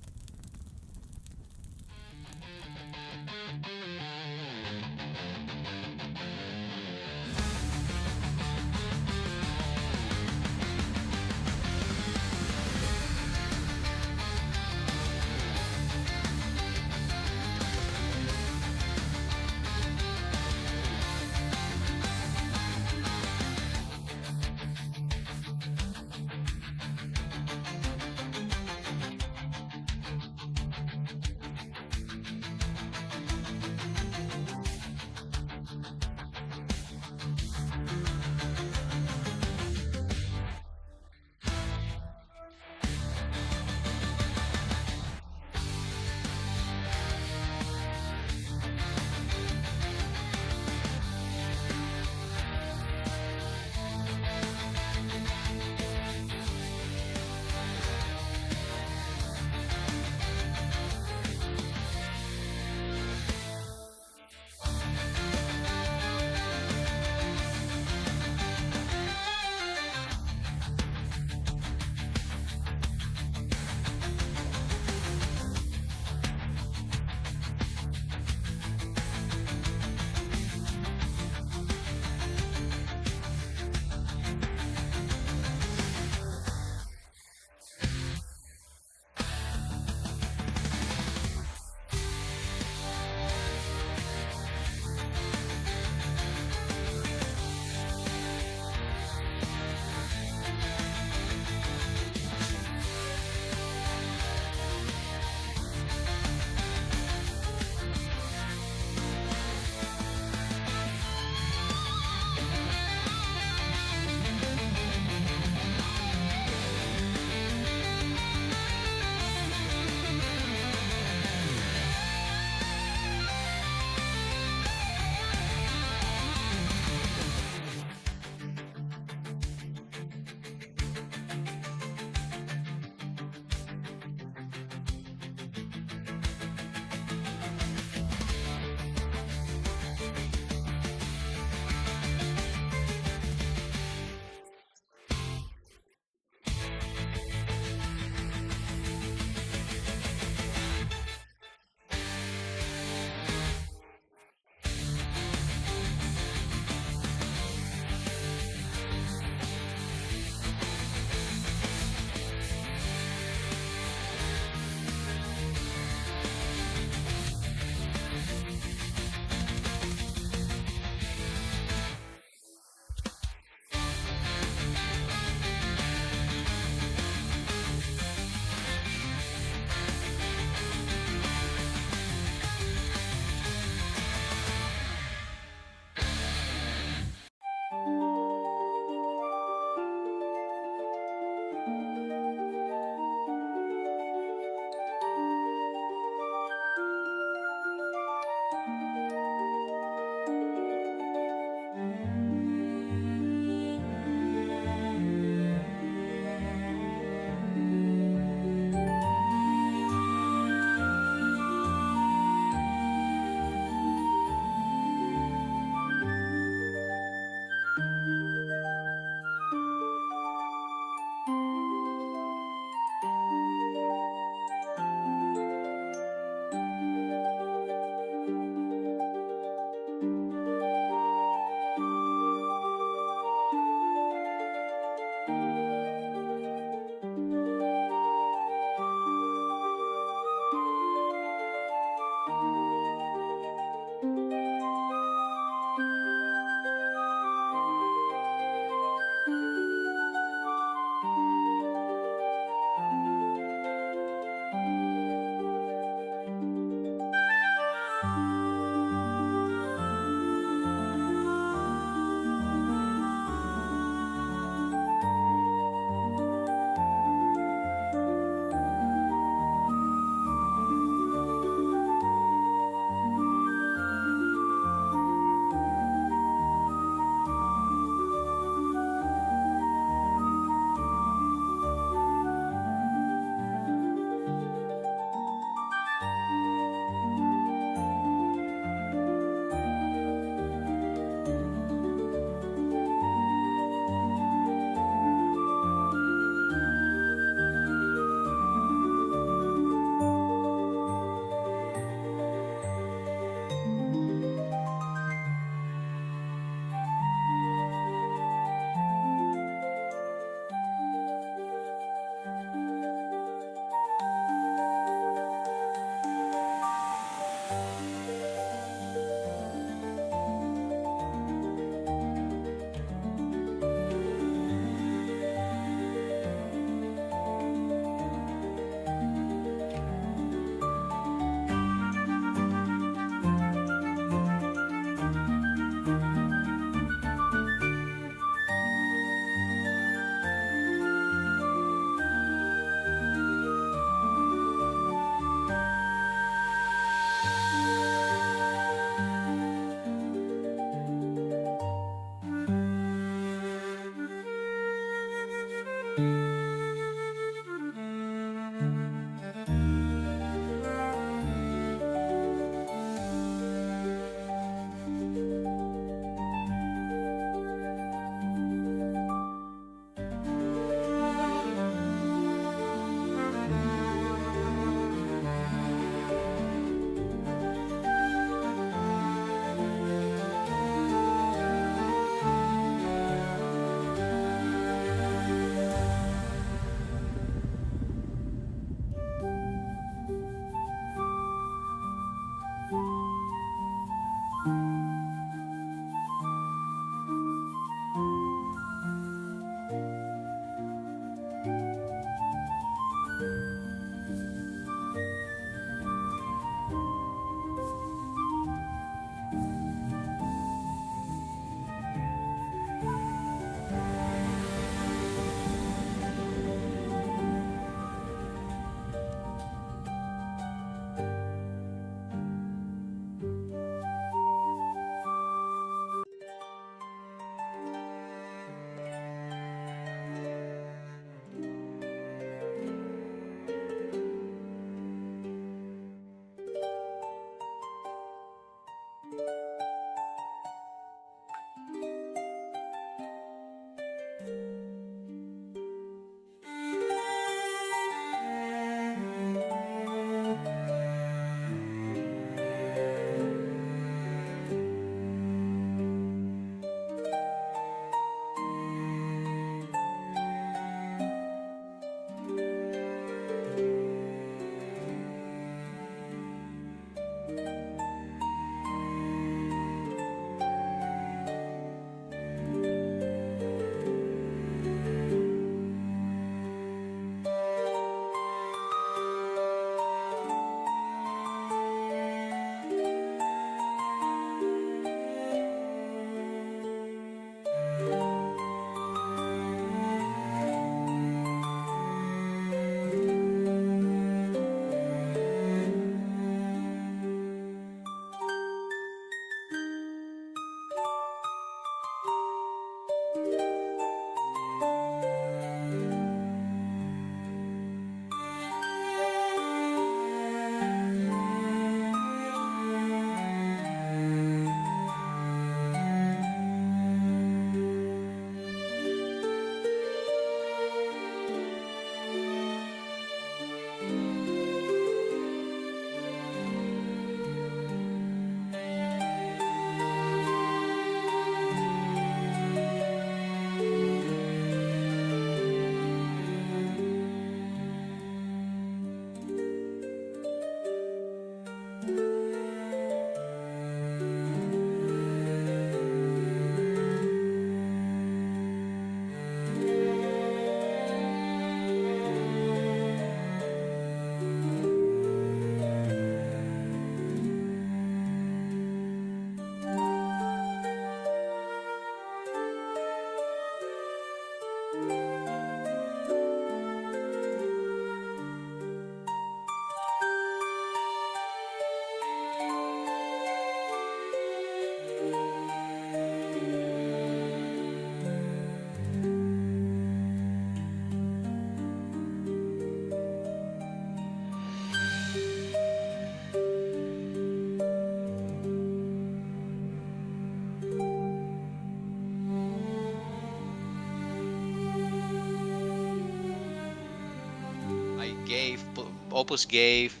Opus gave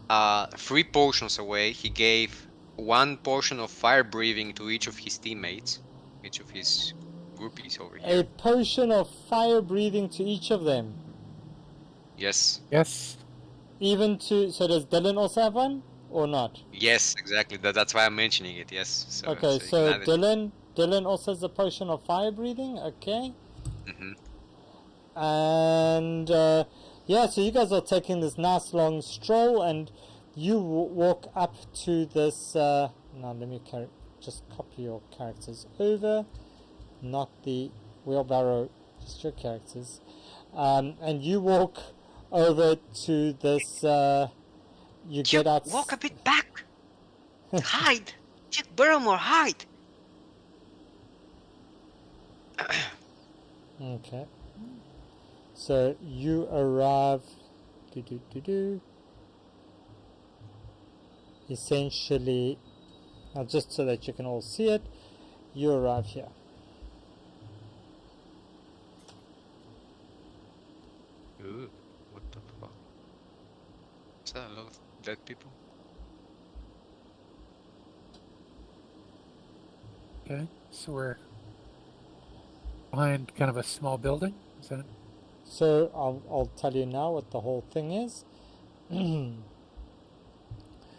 3 potions away. He gave 1 potion of fire breathing to each of his teammates, each of his groupies over A here. potion of fire breathing to each of them. Yes. Yes. Even to... So does Dylan also have one? Or not? Yes, exactly. That's why I'm mentioning it. Yes. So, Okay, you so can add it. Dylan also has a potion of fire breathing. Okay. Mhm. And yeah, so you guys are taking this nice long stroll, and you walk up to this. Now let me just copy your characters over, not the wheelbarrow, just your characters. And you walk over to this. You get out. Walk a bit back. Hide. Duke Barrymore, hide. Okay. So you arrive. Essentially, now just so that you can all see it, you arrive here. Ooh, what the fuck? Is that a lot of dead people? Okay. So we're behind kind of a small building. Is that? So I'll tell you now what the whole thing is.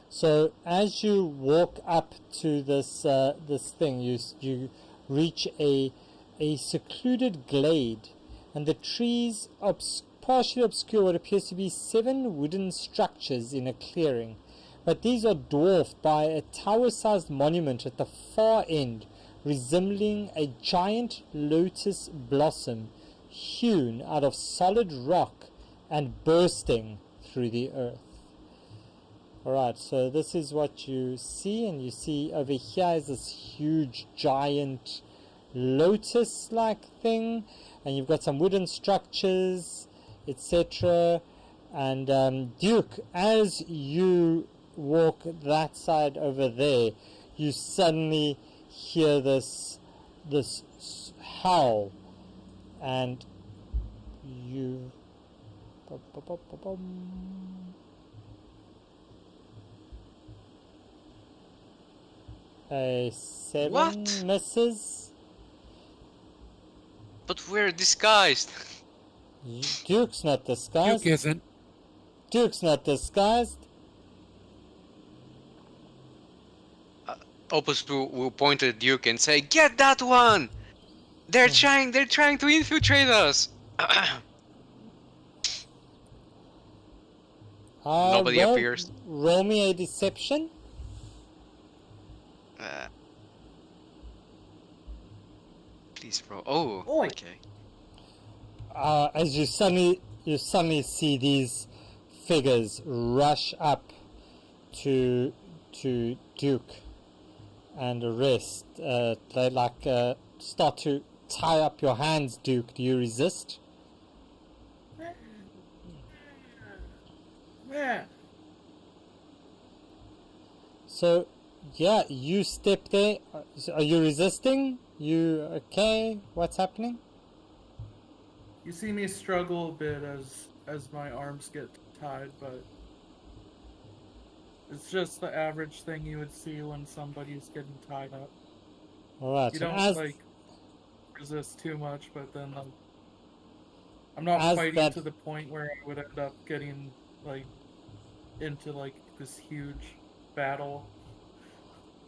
So as you walk up to this this thing, you reach a secluded glade, and the trees partially obscure what appears to be 7 wooden structures in a clearing. But these are dwarfed by a tower-sized monument at the far end, resembling a giant lotus blossom hewn out of solid rock and bursting through the earth. Alright, so this is what you see, and you see over here is this huge giant lotus-like thing, and you've got some wooden structures, etc. And Duke, as you walk that side over there, you suddenly hear this howl, and you a 7 What? misses. But we're disguised. Duke's not disguised. Duke isn't. Duke's not disguised. Opus will point at Duke and say, "Get that one! They're trying to infiltrate us." Nobody appears. Roll me a deception. Please, bro. Oh, Oi. okay. As you suddenly see these figures rush up to Duke and arrest. They start to tie up your hands, Duke. Do you resist? Yeah. So, yeah, you step there. Are you resisting? You okay? What's happening? You see me struggle a bit as my arms get tied, but it's just the average thing you would see when somebody's getting tied up. Alright, You so don't resist too much, but then I'm not fighting to the point where I would end up getting into this huge battle.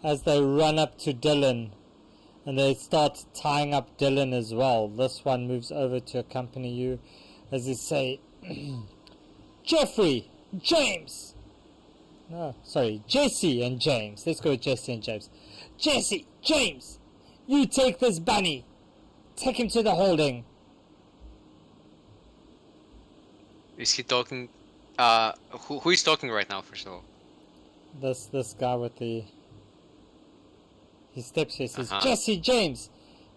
as they run up to Dylan, and they start tying up Dylan as well. This one moves over to accompany you as they say, Jeffrey, James! No, sorry, Jesse and James. Let's go with Jesse and James. Jesse, James! You take this bunny! Take him to the holding! Is he talking? Who is talking right now, first of all? This guy with the... He steps here, says, Uh-huh. Jesse, James!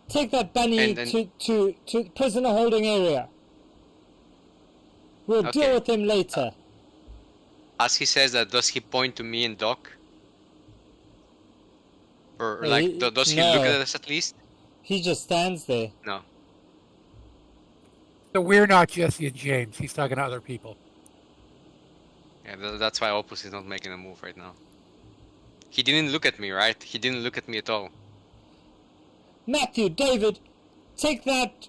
Take that bunny And to prisoner holding area. We'll Okay. deal with him later. As he says that, does he point to me and Doc? Or does he no. look at us at least? He just stands there. No. So we're not Jesse and James. He's talking to other people. Yeah, that's why Opus is not making a move right now. He didn't look at me, right? He didn't look at me at all. Matthew, David, take that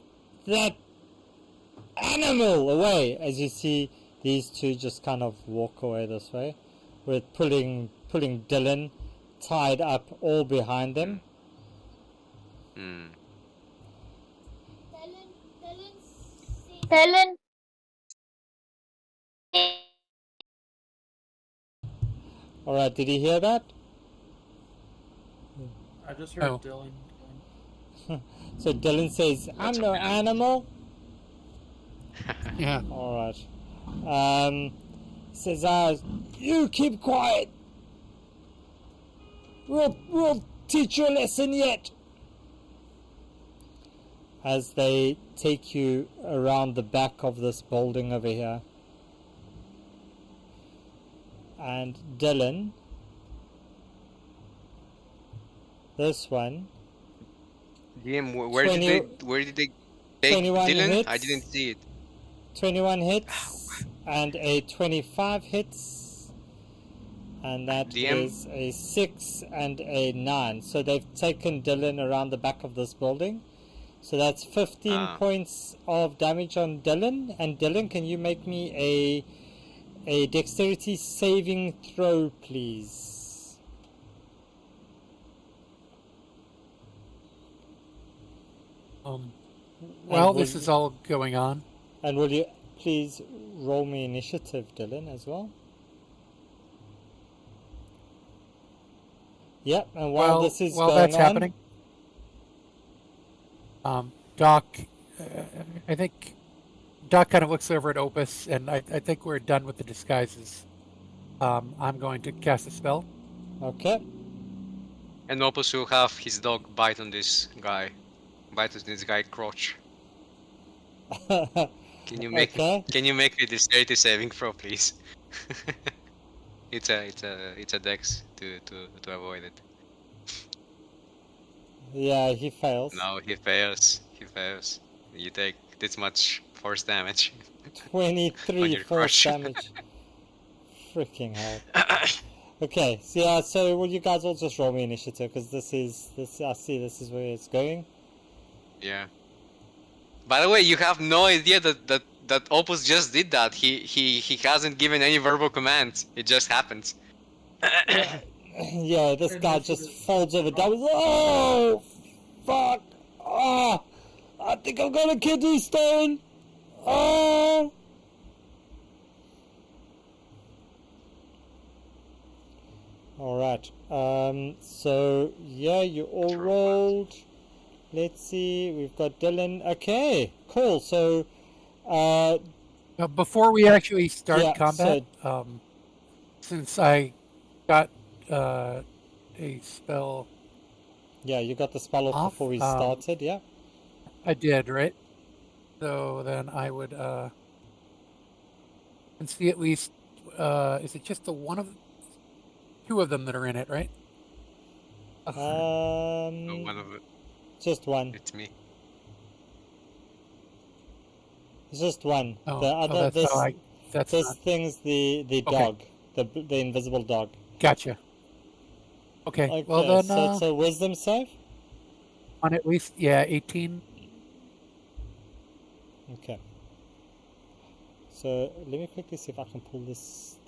animal away. As you see, these two just kind of walk away this way, with pulling Dylan tied up all behind them. Dylan. All right, did he hear that? I just heard Dylan. So Dylan says, "I'm no animal." Yeah. All right. Says, "You keep quiet. We'll teach you a lesson yet." As they take you around the back of this building over here. And Dylan, this one. DM, where did they take 21 Dylan? hits. I didn't see it. 21 hits and a 25 hits, and that DM? is a 6 and a 9. So they've taken Dylan around the back of this building. So that's 15 points of damage on Dylan. And Dylan, can you make me a dexterity saving throw, please? While this is all going on. And will you please roll me initiative, Dylan, as well? Yep, and while this is going that's on, happening, Doc, I think Doc kind of looks over at Opus, and I think we're done with the disguises. I'm going to cast a spell. Okay. And Opus will have his dog bite on this guy. Bite on this guy crotch. Can you make me this dexterity saving throw, please? It's a dex to avoid it. Yeah, he fails. No, he fails. He fails. You take this much force damage. 23 force damage. Freaking hell. Okay, so yeah, so will you guys all just roll me initiative, because I see this is where it's going. Yeah. By the way, you have no idea that Opus just did that. He hasn't given any verbal commands. It just happens. Yeah, this guy just folds over doubles. Oh, fuck! Ah, I think I'm gonna kidney stone. Oh. All right. So yeah, you all rolled. Let's see. We've got Dylan. Okay, cool. So, before we actually start combat, so, since I got a spell. Yeah, you got the spell off before we started. Yeah, I did, right? So then I would and see at least. Is it just the two of them that are in it, right? No, one of it. Just one. It's me. It's just one. Oh, the other this thing's the dog, okay. the invisible dog. Gotcha. Okay. Well then, so it's a wisdom save. On at least 18. Okay. So let me quickly see if I can pull this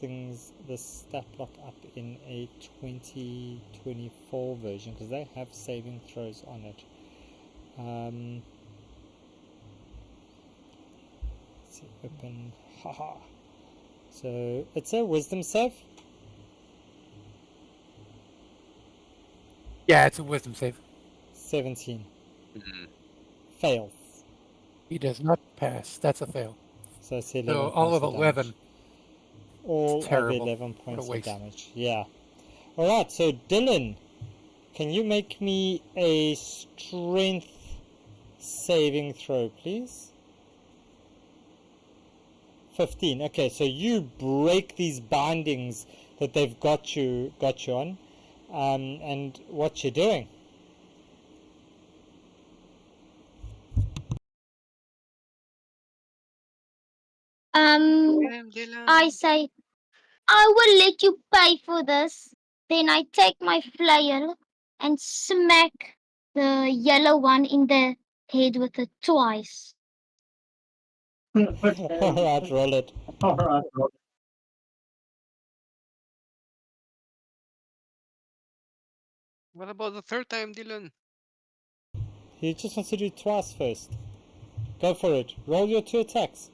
stat block up in a 2024 version, because they have saving throws on it. Let's see, open. Haha. So it's a wisdom save. Yeah, it's a wisdom save. 17. Fails. He does not pass. That's a fail. So it's 11 so all of 11. Damage. All of 11 points of damage. Yeah. Alright, so Dylan, can you make me a strength saving throw, please? 15. Okay, so you break these bindings that they've got you on. And what you're doing? I say I will let you pay for this. Then I take my flail and smack the yellow one in the head with it twice. Alright, roll it. What about the third time, Dylan? He just wants to do it twice first. Go for it. Roll your 2 attacks.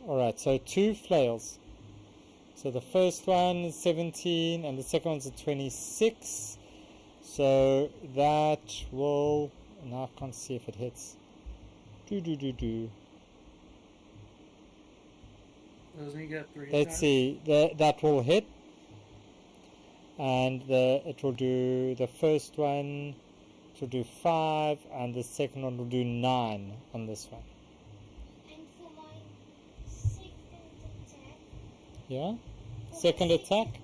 Alright, so 2 flails. So the first one is 17 and the second one's a 26. So that will... Now I can't see if it hits. Doesn't he get 3 Let's attacks? see. That will hit. And it will do... The first one will do 5 and the second one will do 9 on this one. And for my second attack... Yeah? Second attack?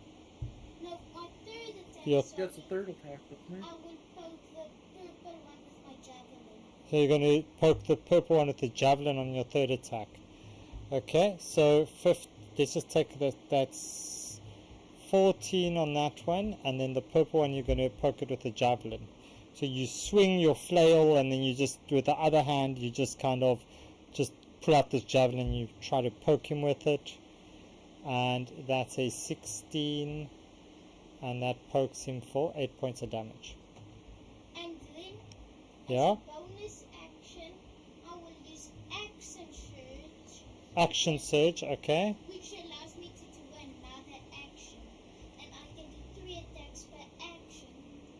No, my third attack, Yeah. He gets a third attack, doesn't he? I will poke the purple one with my javelin. So you're going to poke the purple one with the javelin on your third attack. Okay, so let's just take that. That's 14 on that one, and then the purple one you're going to poke it with the javelin. So you swing your flail, and then you just, with the other hand, you just kind of just pull out this javelin, you try to poke him with it. And that's a 16, and that pokes him for 8 points of damage. And then, Yeah? as a bonus action, I will use Action Surge, Action Surge, okay. which allows me to do another action. And I can do 3 attacks per action,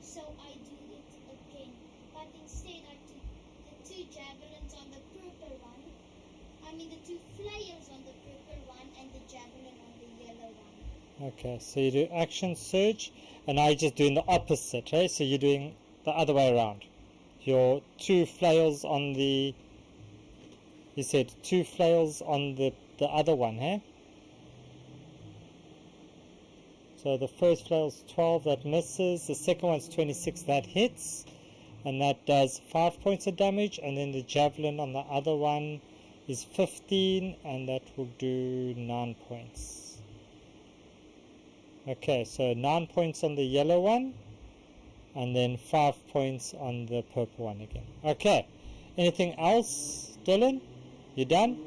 so I do it again. But instead I do the 2 javelins on the purple one. I mean the 2 flails on the purple one and the javelin on the yellow one. Okay, so you do Action Surge, and now you're just doing the opposite, right? So you're doing the other way around. Your 2 flails on the... You said 2 flails on the other one, eh? So the first flail's 12, that misses. The second one's 26, that hits. And that does 5 points of damage. And then the javelin on the other one is 15, and that will do 9 points. Okay, so 9 points on the yellow one, and then 5 points on the purple one again. Okay, anything else, Dylan? You done?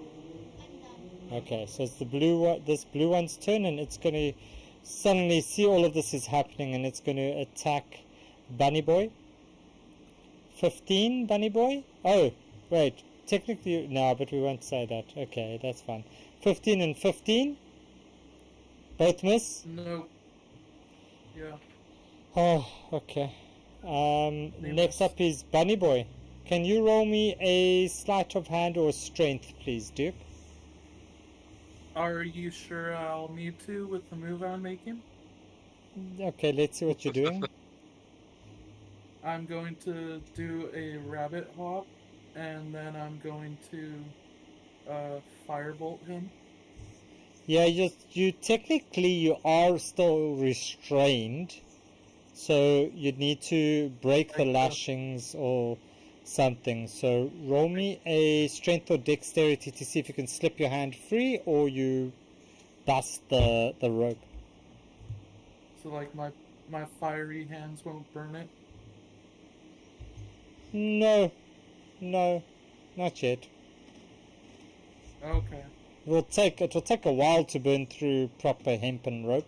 I'm done. Okay, so it's the blue one, this blue one's turn, and it's going to suddenly see all of this is happening, and it's going to attack Bunny Boy. 15, Bunny Boy? Oh, wait, technically, no, but we won't say that. Okay, that's fine. 15 and 15? Both miss? No. Yeah. Oh, okay. Next up is Bunny Boy. Can you roll me a sleight of hand or strength, please, Duke? Are you sure I'll need to with the move I'm making? Okay, let's see what you're doing. I'm going to do a rabbit hop, and then I'm going to firebolt him. Yeah, you technically you are still restrained, so you'd need to break the lashings or something. So roll me a strength or dexterity to see if you can slip your hand free or you bust the rope. So like my fiery hands won't burn it. No, not yet. Okay. It will take a while to burn through proper hempen rope.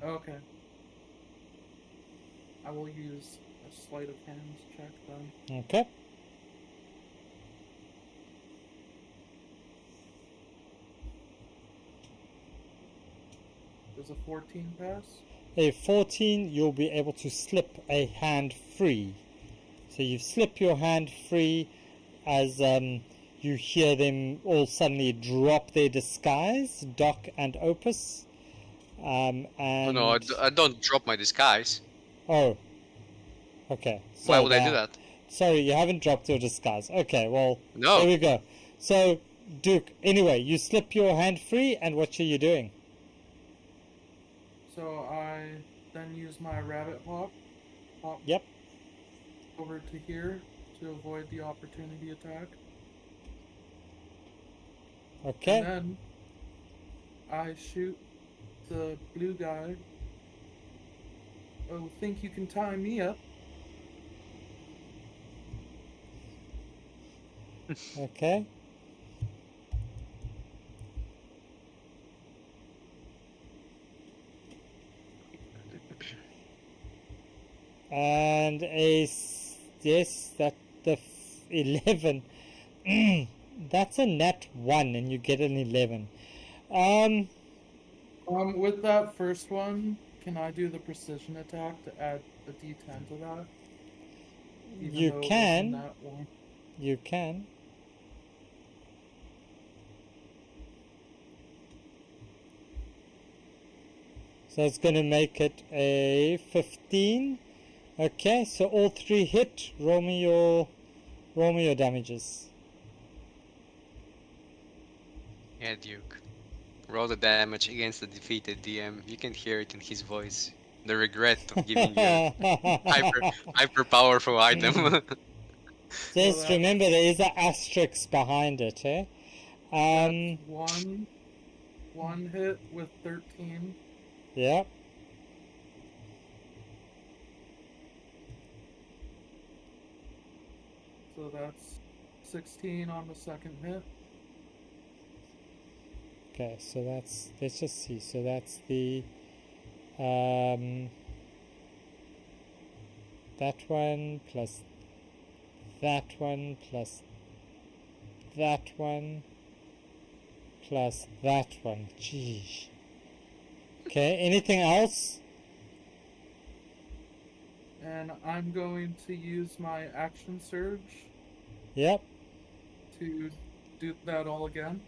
Okay. I will use a sleight of hands check then. Okay. Does a 14 pass? A 14, you'll be able to slip a hand free. So you slip your hand free as you hear them all suddenly drop their disguise, Doc and Opus. And Oh no, I don't drop my disguise. Oh, okay. So Why would I do that? Sorry, you haven't dropped your disguise. Okay, well, No. there we go. So, Duke, anyway, you slip your hand free, and what are you doing? So I then use my rabbit hop Yep. over to here to avoid the opportunity attack. Okay. And then I shoot the blue guy. Oh, think you can tie me up? Okay. And yes, that the 11. That's a nat 1 and you get an 11. With that first one, can I do the precision attack to add a d10 to that? Even you though it can. wasn't that one? You can. So it's going to make it a 15. Okay, so all three hit. Roll me your damages. Yeah, Duke. Roll the damage against the defeated DM. You can hear it in his voice. The regret of giving you a hyper powerful item. Just remember there is an asterisk behind it, eh? That's one hit with 13. Yep. So that's 16 on the second hit. Okay, so let's just see. So that's the that one plus that one plus that one plus that one. Jeez. Okay, anything else? And I'm going to use my action surge. Yep. To do that all again.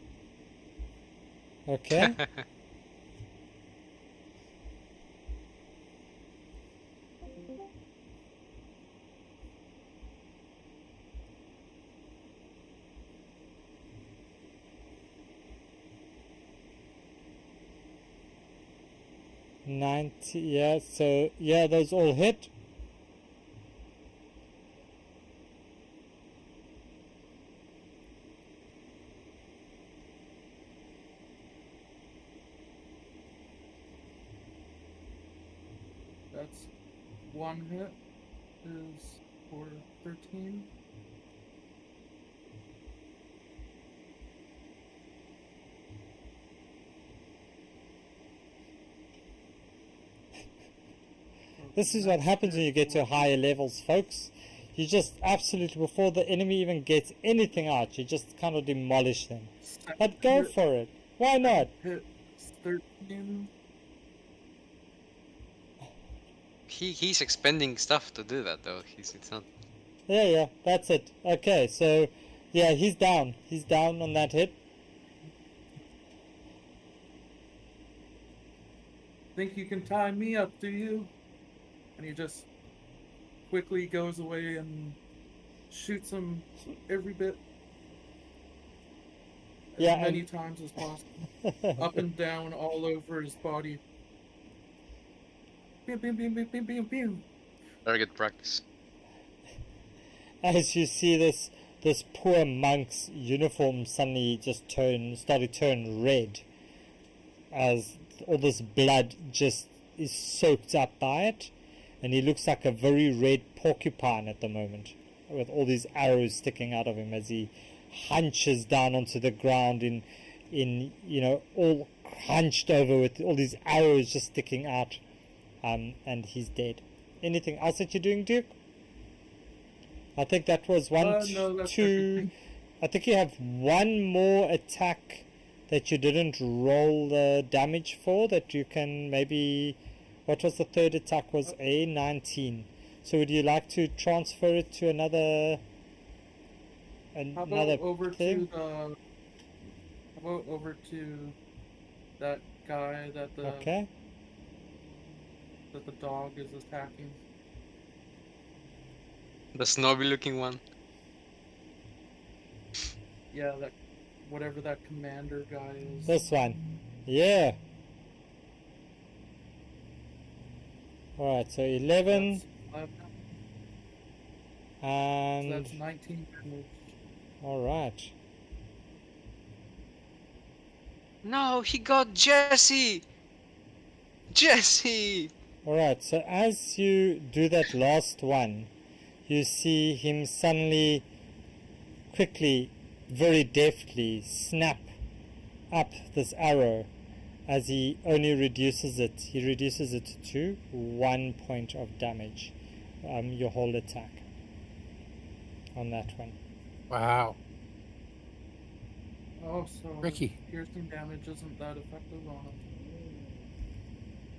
Okay. $90, yeah, so yeah, those all hit. That's one hit is for 13. This is what happens when you get to higher levels, folks. You just absolutely, before the enemy even gets anything out, you just kind of demolish them. But go for it. Why not? Hit 13. He's expending stuff to do that though. It's not. Yeah, that's it. Okay, so yeah, he's down. He's down on that hit. Think you can tie me up, do you? And he just quickly goes away and shoots him every bit as many times as possible. Up and down all over his body. Pew, pew, pew, pew, pew, pew, pew. Very good practice. As you see this poor monk's uniform suddenly just started to turn red, as all this blood just is soaked up by it, and he looks like a very red porcupine at the moment, with all these arrows sticking out of him as he hunches down onto the ground in all hunched over with all these arrows just sticking out, and he's dead. Anything else that you're doing, Duke? I think that was one, no, that's two. everything. I think you have one more attack that you didn't roll the damage for, that you can maybe. What was the third attack? Was a 19. So would you like to transfer it to another How about over thing? to that guy that the Okay. that the dog is attacking? The snobby looking one. Yeah, that whatever that commander guy is. This one. Yeah. Alright, so 11 That's, and... that's 19 damage. Alright. No, he got Jesse! Jesse! Alright, so as you do that last one, you see him suddenly, quickly, very deftly snap up this arrow as he only reduces it. He reduces it to 1 point of damage. Your whole attack on that one. Wow. Oh, so Ricky. piercing damage isn't that effective on him.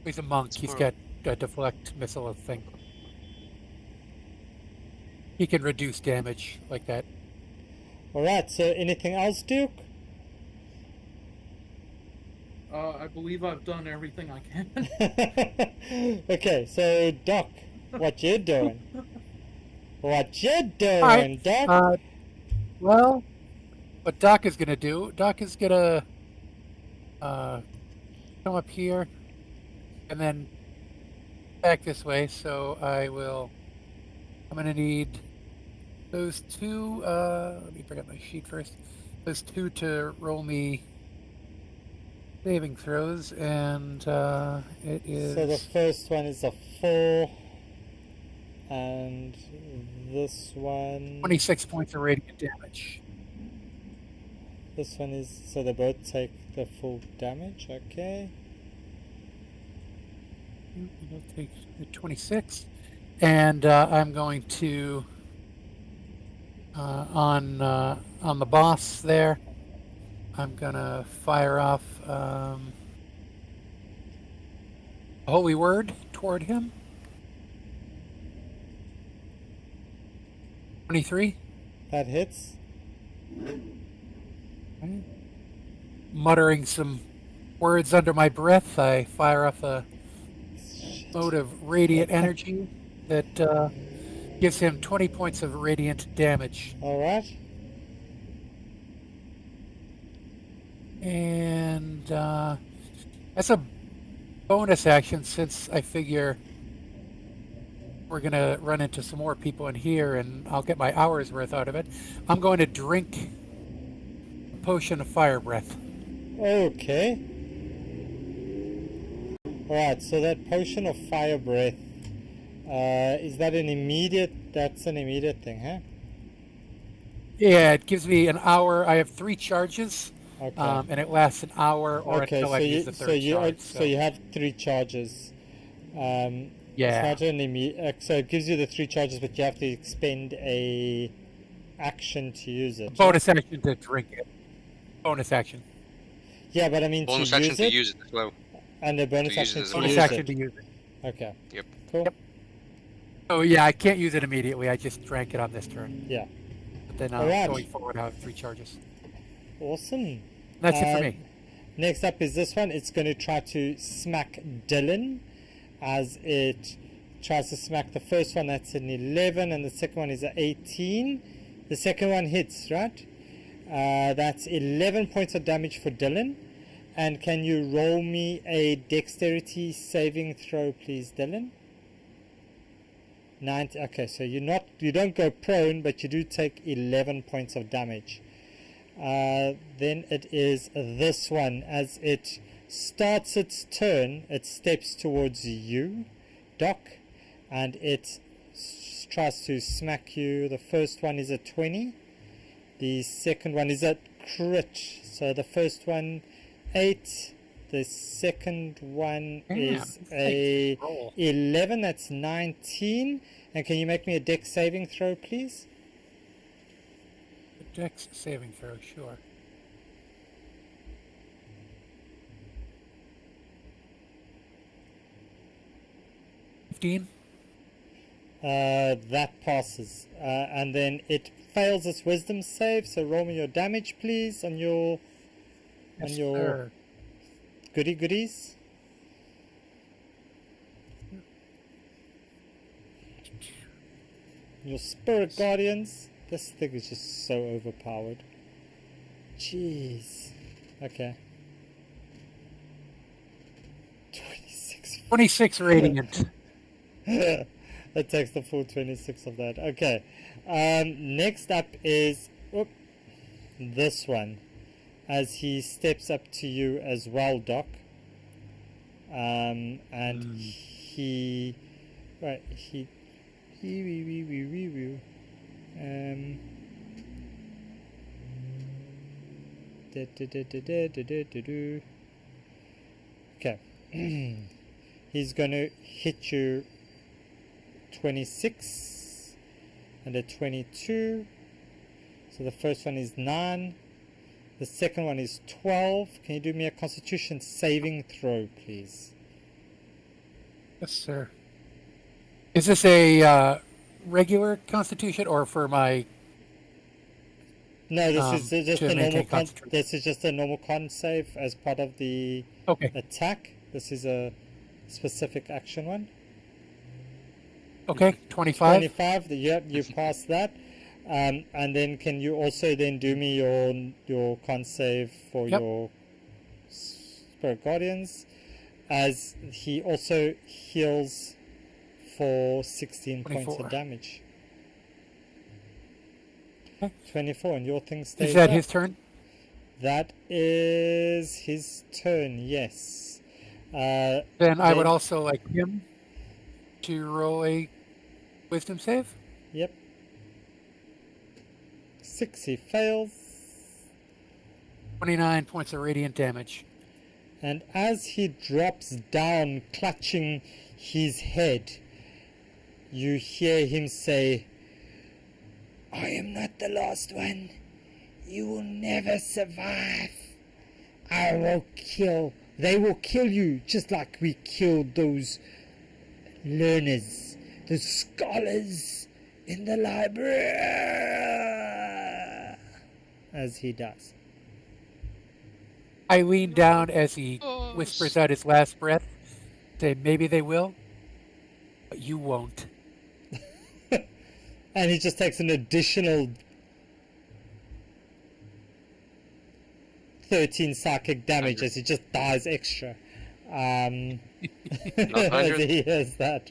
He's a monk. He's got a deflect missile thing. He can reduce damage like that. Alright, so anything else, Duke? I believe I've done everything I can. Okay, so Doc, what you doing? What you doing, Alright, Doc? well, what Doc is going to do, Doc is going to come up here and then back this way, so I'm going to need those two, let me bring up my sheet first, those two to roll me saving throws, and it is... So the first one is a 4, and this one... 26 points of radiant damage. This one is... So they both take the full damage, okay. I'll take the 26, and I'm going to on the boss there. I'm gonna fire off a holy word toward him. 23. That hits. Okay. Muttering some words under my breath, I fire off a mode of radiant energy that gives him 20 points of radiant damage. Alright. And that's a bonus action, since I figure we're going to run into some more people in here and I'll get my hour's worth out of it. I'm going to drink a potion of fire breath. Okay. Alright, so that potion of fire breath, is that an immediate... That's an immediate thing, huh? Yeah, it gives me an hour. I have 3 charges. Okay. And it lasts an hour or until I use the third charge. So you have 3 charges. Yeah. It's not an immediate... so it gives you the 3 charges, but you have to expend a action to use it. Bonus action to drink it. Bonus action. Yeah, but I mean Bonus to action use to it, use it as well. and a bonus to use action it as to well. Bonus use action it. to use it. Okay. Yep. Cool. Yep. Oh yeah, I can't use it immediately. I just drank it on this turn. Yeah. But then Alright. going forward, I have 3 charges. Awesome. That's it for me. Next up is this one. It's going to try to smack Dylan as it tries to smack the first one. That's an 11, and the second one is an 18. The second one hits, right? That's 11 points of damage for Dylan. And can you roll me a dexterity saving throw, please, Dylan? 90. Okay, so you don't go prone, but you do take 11 points of damage. Then it is this one. As it starts its turn, it steps towards you, Doc, and it tries to smack you. The first one is a 20. The second one is a crit. So the first one 8. The second one is a 11. That's 19. And can you make me a dex saving throw, please? A dex saving throw, sure. That passes. And then it fails its wisdom save. So roll me your damage, please, on your Sir. goodies. Your spirit guardians. This thing is just so overpowered. Jeez. Okay. 26 radiant. It takes the full 26 of that. Okay. Next up is this one. As he steps up to you as well, Doc. And he... Right, he... Okay. He's going to hit you 26 and a 22. So the first one is 9. The second one is 12. Can you do me a Constitution saving throw, please? Yes, sir. Is this a regular Constitution or for my? No, this is just a normal con. Concentration? This is just a normal con save as part of the attack. This is a specific action one. Okay, 25. 25. Yep, you passed that. And then can you also then do me your con save for your Spirit Guardians, as he also heals for 16 points of damage. 24, and your thing stays. Is that up. his turn? That is his turn, yes. Then I would also like him to roll a wisdom save. Yep. 6, he fails. 29 points of radiant damage. And as he drops down, clutching his head, you hear him say, "I am not the last one. You will never survive. They will kill you just like we killed those learners, the scholars in the library." As he does. I lean down as he whispers out his last breath. Say, maybe they will, but you won't. And he just takes an additional 13 psychic damage as he just dies extra. As he hears that.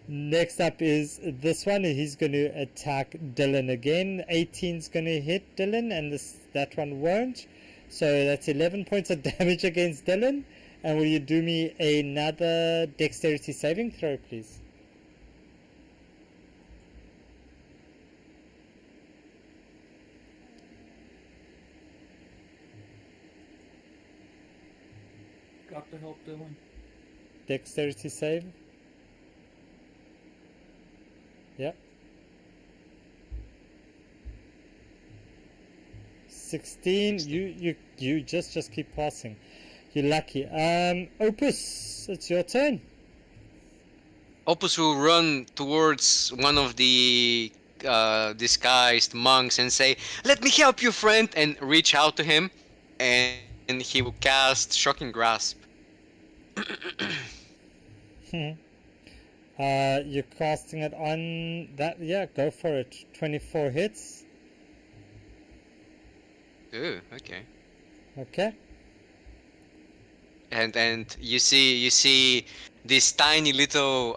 Next up is this one. He's going to attack Dylan again. 18's going to hit Dylan, and that one won't. So that's 11 points of damage against Dylan. And will you do me another dexterity saving throw, please? Got to help Dylan. Dexterity save. Yep. 16. You just keep passing. You're lucky. Opus, it's your turn. Opus will run towards one of the disguised monks and say, "Let me help you, friend," and reach out to him, and he will cast Shocking Grasp. You're casting it on that. Yeah, go for it. 24 hits. Ooh, okay. Okay. And you see this tiny little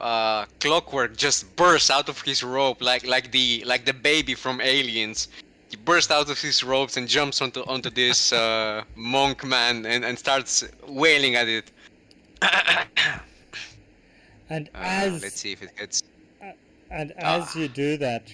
clockwork just burst out of his robe like the baby from Aliens. He bursts out of his robes and jumps onto this monk man and starts wailing at it. And as let's see if it gets. And as you do that,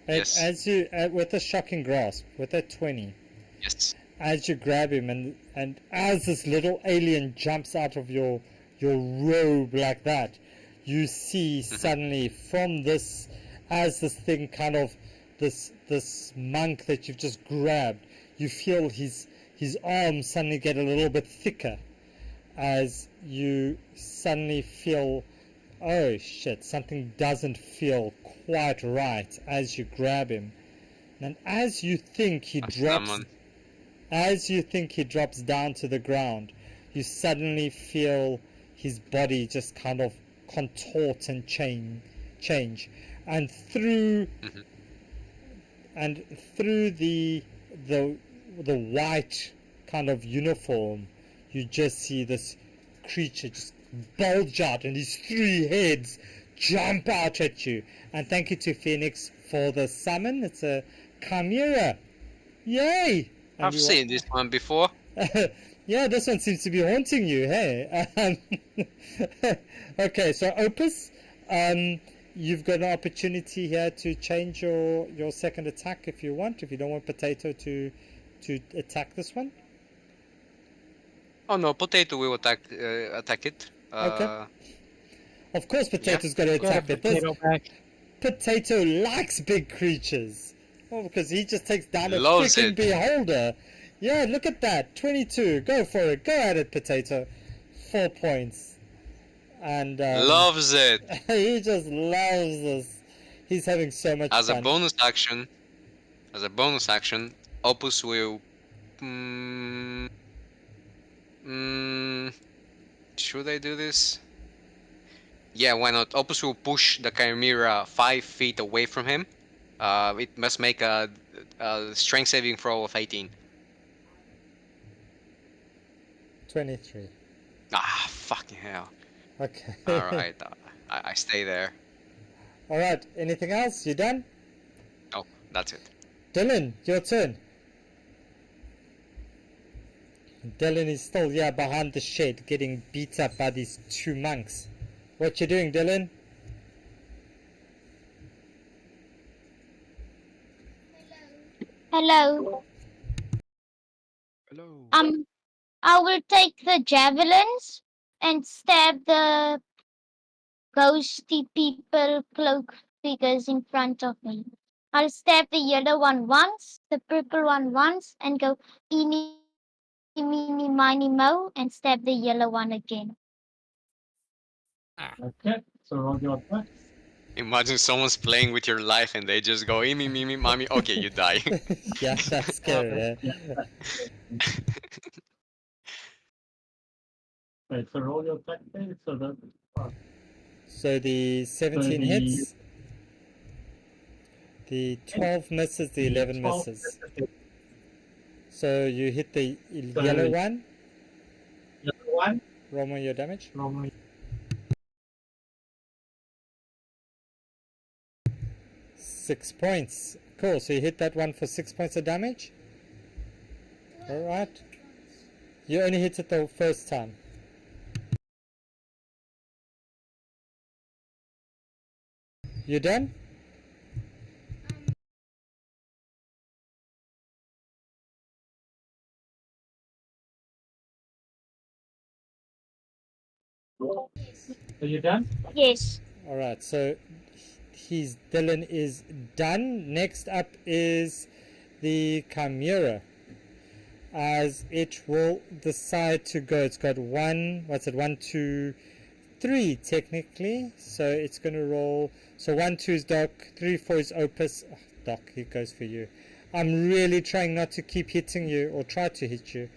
yes. as you with a shocking grasp, with a 20, yes. As you grab him and as this little alien jumps out of your robe like that, you see suddenly from this, as this thing kind of this monk that you've just grabbed, you feel his arms suddenly get a little bit thicker, as you suddenly feel, oh shit, something doesn't feel quite right as you grab him. And as you think he drops down to the ground, you suddenly feel his body just kind of contort and change. And through the white kind of uniform, you just see this creature just bulge out and his 3 heads jump out at you. And thank you to Phoenix for the summon. It's a Chimera. Yay! And I've seen this one before. yeah, this one seems to be haunting you, hey? Okay, so Opus, you've got an opportunity here to change your second attack if you want, if you don't want Potato to attack this one. Oh no, Potato will attack it. Okay. Of course Potato's got to Go ahead, attack it. Potato back. Potato likes big creatures. Well, because he just takes down a Loves freaking it. beholder. Yeah, look at that. 22. Go for it. Go at it, Potato. 4 points. And Loves it. he just loves this. He's having so much As fun. a bonus action, Opus will. Should I do this? Yeah, why not? Opus will push the Chimera 5 feet away from him. It must make a strength saving throw of 18. 23. Ah, fucking hell. Okay. Alright, I stay there. Alright, anything else? You done? Oh, that's it. Dylan, your turn. Dylan is still behind the shed getting beat up by these 2 monks. What you doing, Dylan? Hello. Hello. I will take the javelins and stab the ghosty people cloak figures in front of me. I'll stab the yellow one once, the purple one once, and go eeny, meeny, miny, mo, and stab the yellow one again. Okay, so roll your attack. Imagine someone's playing with your life and they just go, "Imi, mimi, mommy." Okay, you die. Yeah, that's scary. Right, so roll your attack there, so that. So the 17 hits. The 12 misses, the 11 misses. So you hit the yellow one. Yellow one. Roll me your damage. Roll me. 6 points. Cool, so you hit that one for 6 points of damage. Alright. You only hit it the first time. You done? Are you done? Yes. Alright, so Dylan is done. Next up is the Chimera. As it will decide to go. It's got 1, 2, 3 technically. So it's going to roll. So 1, 2 is Doc, 3, 4 is Opus. Oh, Doc, it goes for you. I'm really trying not to keep hitting you or try to hit you.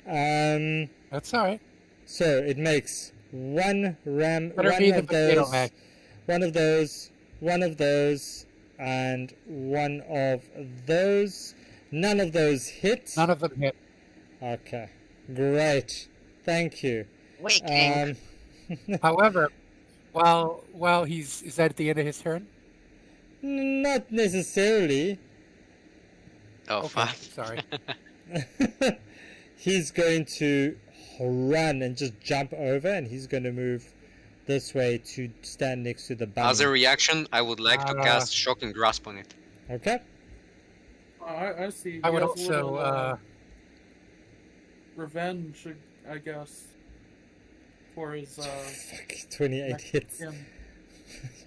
That's all right. So it makes one ram, Better be the potato bag. one of those, and one of those. None of those hit. None of them hit. Okay, great. Thank you. However, while is that at the end of his turn? Not necessarily. Oh, Okay, fuck. sorry. He's going to run and just jump over, and he's going to move this way to stand next to the bound. As a reaction, I would like to cast Shocking Grasp on it. Okay. I see. I would He has a little, also. revenge, I guess, for his Fuck, 28 hits. him.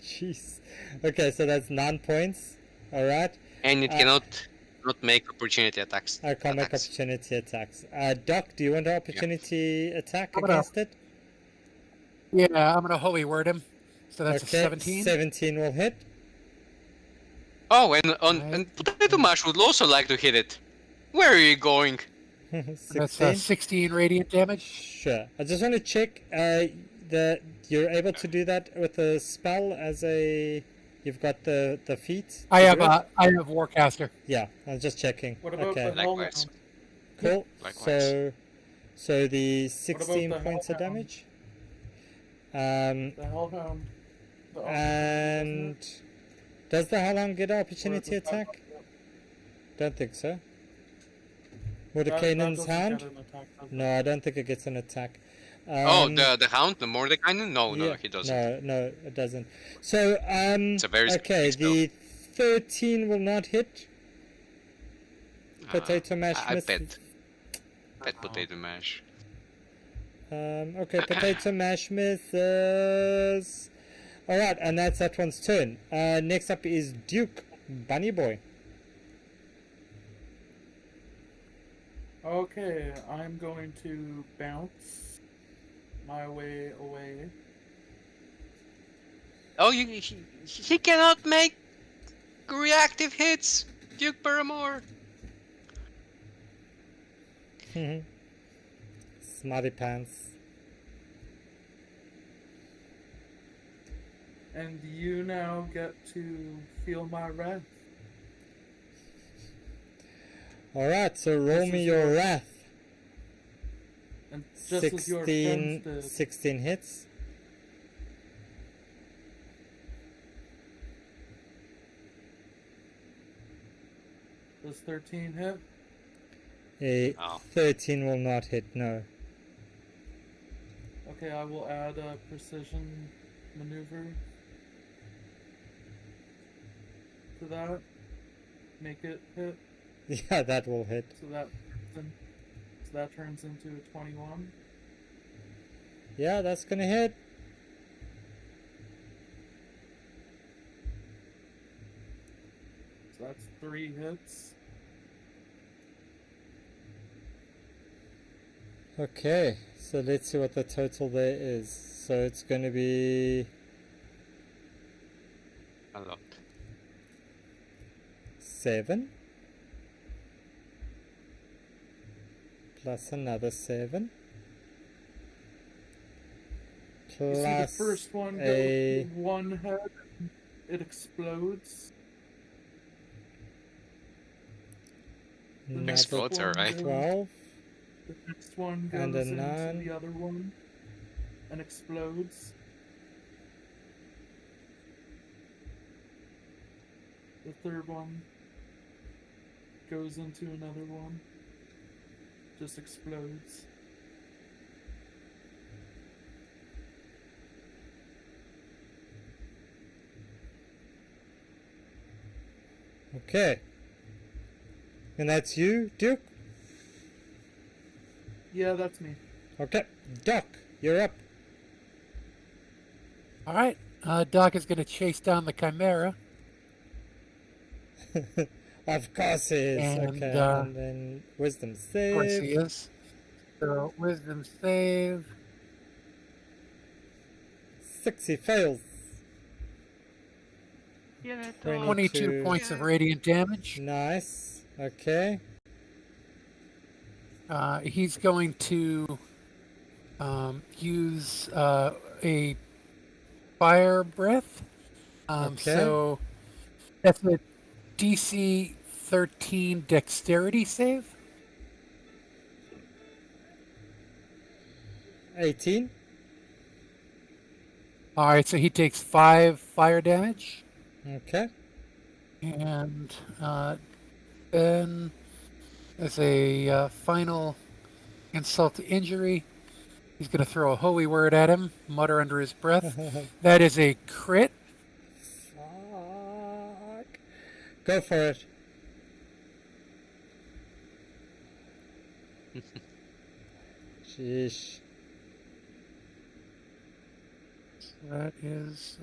Jeez. Okay, so that's 9 points. Alright. And it cannot not make opportunity attacks. I can't make opportunity attacks. Doc, do you want an opportunity attack I'm gonna- against it? Yeah, I'm gonna holy word him. So that's a 17. 17 will hit. Oh, and Potato Mash would also like to hit it. Where are you going? 16. That's 16 radiant damage. Sure. I just want to check that you're able to do that with a spell as a... You've got the feat? I have to do it? I have Warcaster. Yeah, I was just checking. What about Okay, the helmet? Likewise. cool. Likewise. So the 16 the points of helmet? damage? The Hellhound. And does the Hellhound get an opportunity attack? Don't think so. Mordekainen's Hound? No, I don't think it gets an attack. The Hound, the Mordekainen? No, he doesn't. No, it doesn't. So, It's a very okay, the 13 will not hit. Potato mash I misses. bet potato mash. Okay, potato mash misses. Alright, and that's that one's turn. Next up is Duke, Bunny Boy. Okay, I'm going to bounce my way away. Oh, he cannot make reactive hits, Duke Paramore. Smarty pants. And you now get to feel my wrath. Alright, so roll me your wrath. And just as your friends did. 16 hits. Does 13 hit? A 13 will not hit, no. Okay, I will add a precision maneuver to that. Make it hit. Yeah, that will hit. So that turns into a 21. Yeah, that's gonna hit. So that's 3 hits. Okay, so let's see what the total there is. So it's gonna be A lot. 7 plus another 7 You see the plus first one goes a to one head, it explodes. another Explodes, alright. 12 The next one And goes a into 9. the other one and explodes. The third one goes into another one. Just explodes. Okay. And that's you, Duke? Yeah, that's me. Okay. Doc, you're up. All right. Doc is going to chase down the Chimera. Of course he is. And, okay, and then wisdom Of course he save. is. So wisdom save. 6, he fails. 22 points of radiant damage. Nice. Okay. He's going to use a fire breath. Okay. So that's a DC 13 dexterity save. 18. All right, so he takes 5 fire damage. Okay. And then as a final insult to injury, he's going to throw a holy word at him, mutter under his breath. That is a crit. Fuck. Go for it. Sheesh. That is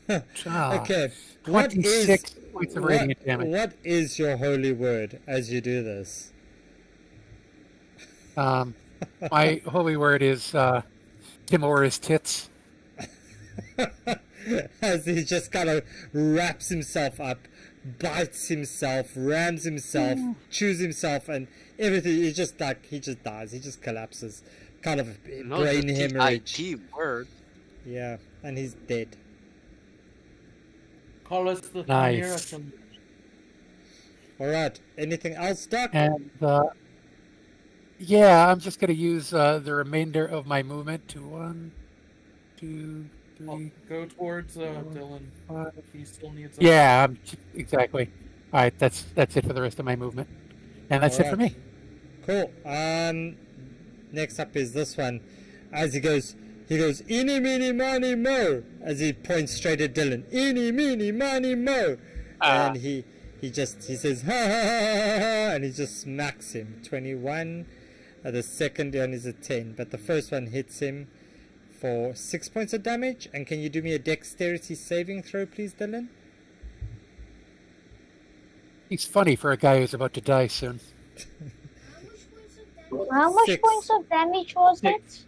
Okay. What 26 points of radiant damage. What is your holy word as you do this? My holy word is Tim over his tits. As he just kind of wraps himself up, bites himself, rams himself, chews himself, and everything. He just dies. He just collapses. Kind of brain hemorrhage. IT word. Yeah, and he's dead. Call us the Nice. Chimera. All right. Anything else, Doc? And yeah, I'm just going to use the remainder of my movement to 1, 2, I'll 3, go towards 4, Dylan. 5. He still needs. Yeah, exactly. All right, that's it for the rest of my movement, and that's it for me. Cool. Next up is this one. As he goes, eeny, meeny, miny, mo, as he points straight at Dylan. Eeny, meeny, miny, mo. And he says, ha, ha, ha, ha, ha, and he just smacks him. 21. The second one is a 10, but the first one hits him for 6 points of damage. And can you do me a dexterity saving throw, please, Dylan? He's funny for a guy who's about to die soon. How much points of damage was it?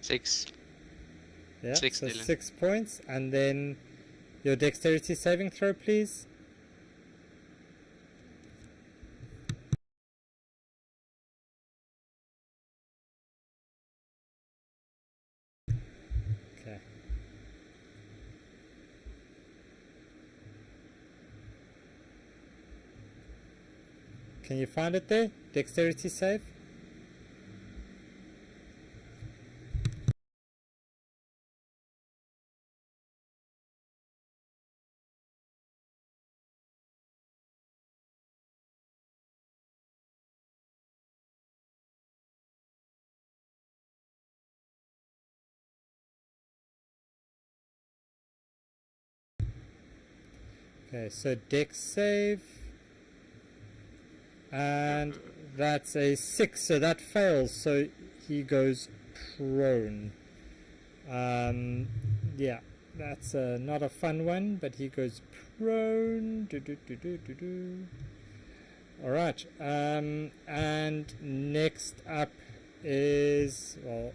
6. Yeah, 6, so Dylan. 6 points. And then your dexterity saving throw, please. Okay. Can you find it there? Dexterity save? Okay, so dex save. And that's a 6, so that fails, so he goes prone. Yeah, that's not a fun one, but he goes prone. Alright, and next up is, well,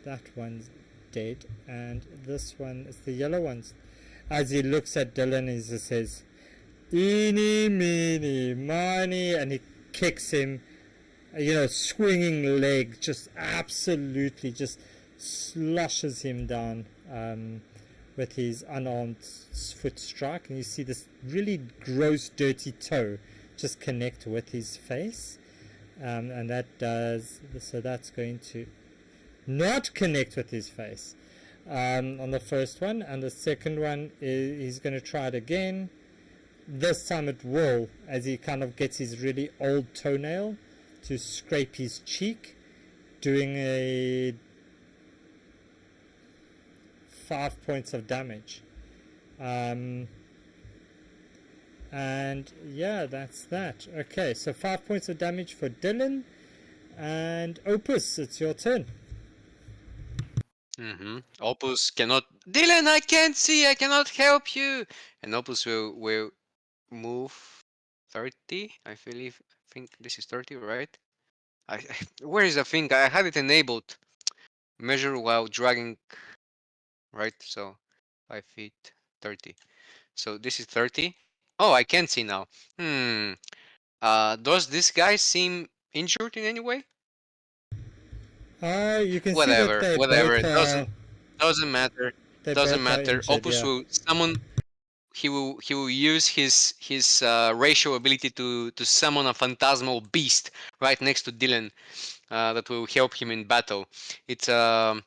that one's dead, and this one is the yellow one's. As he looks at Dylan, he just says, eeny, meeny, miny, and he kicks him, swinging leg, just absolutely just sloshes him down with his unarmed foot strike. And you see this really gross, dirty toe just connect with his face. And that does, so that's going to not connect with his face on the first one. And the second one is he's going to try it again. This time it will, as he kind of gets his really old toenail to scrape his cheek, doing a 5 points of damage. And yeah, that's that. Okay, so 5 points of damage for Dylan. And Opus, it's your turn. Opus cannot. Dylan, I can't see. I cannot help you. And Opus will move 30. I think this is 30, right? Where is the thing? I had it enabled. Measure while dragging. Right. So 5 feet 30. So this is 30. Oh, I can see now. Does this guy seem injured in any way? You can Whatever, see that whatever. It doesn't matter. Doesn't matter. Injured, Opus will summon. He will use his racial ability to summon a phantasmal beast right next to Dylan, that will help him in battle. It's a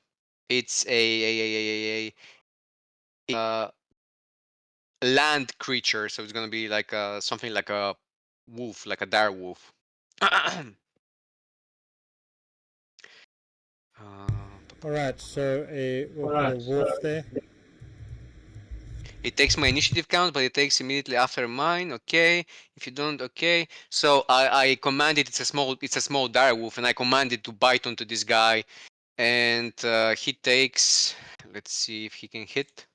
land creature, so it's gonna be like something like a wolf, like a dire wolf. Alright, so we'll put a wolf there. It takes my initiative count, but it takes immediately after mine. Okay, if you don't, okay. So I commanded. It's a small dire wolf, and I commanded to bite onto this guy, and he takes. Let's see if he can hit.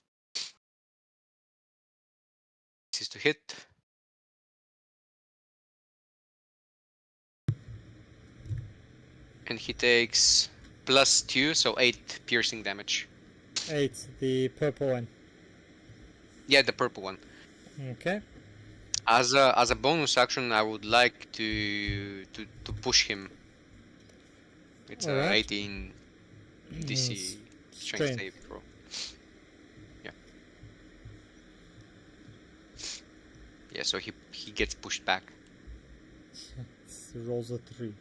This is to hit. And he takes +2, so 8 piercing damage. 8, the purple one. Yeah, the purple one. Okay. As a bonus action, I would like to push him. It's a 18 DC strength save throw. Yeah. Yeah, so he gets pushed back. he rolls a 3.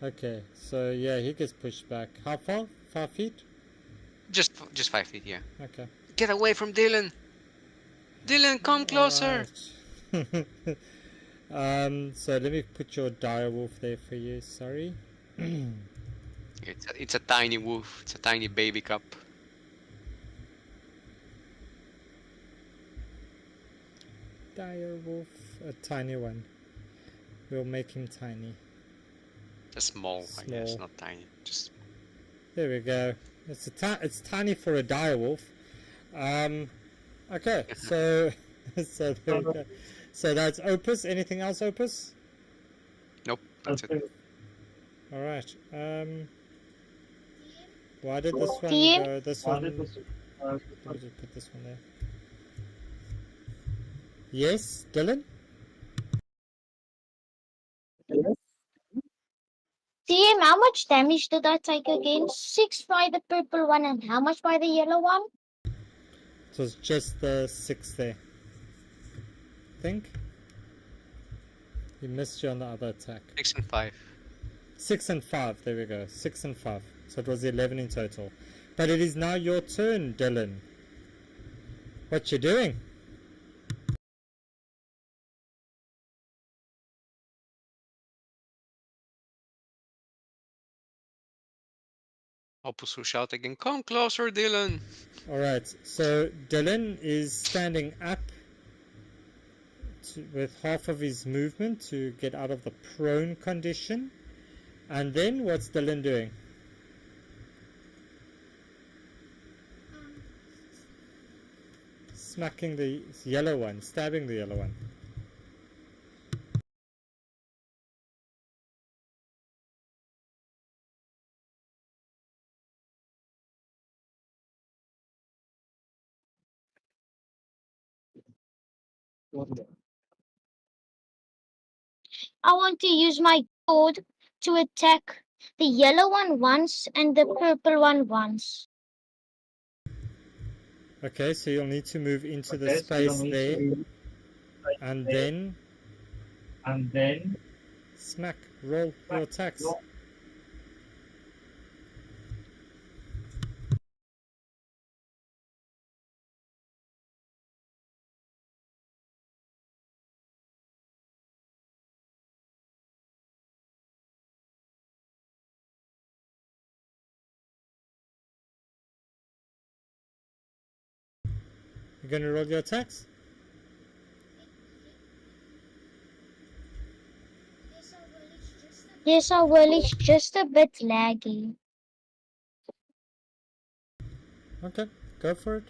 Okay, so yeah, he gets pushed back. How far? 5 feet? Just 5 feet, yeah. Okay. Get away from Dylan! Dylan, come closer! Alright. So let me put your dire wolf there for you, sorry. It's a tiny wolf. It's a tiny baby cup. Dire wolf, a tiny one. We'll make him tiny. Just small, I guess, not tiny. Just there we go. It's tiny for a dire wolf. Okay, so so there we go. So that's Opus. Anything else, Opus? nope, that's it. All right. Why did this one DM? go? This one. Let me just put this one there. Yes, Dylan. DM, how much damage did I take again? 6 by the purple one and how much by the yellow one? It was just the 6 there. Think. He missed you on the other attack. 6 and 5. 6 and 5. There we go. 6 and 5. So it was 11 in total. But it is now your turn, Dylan. What you doing? Opus will shout again, come closer, Dylan! Alright, so Dylan is standing up with half of his movement to get out of the prone condition. And then what's Dylan doing? Smacking the yellow one, stabbing the yellow one. I want to use my sword to attack the yellow one once and the purple one once. Okay, so you'll need to move into the space there. And then smack, roll your attacks. You're going to roll your attacks? Yes, I will. It's just a bit laggy. Okay, go for it.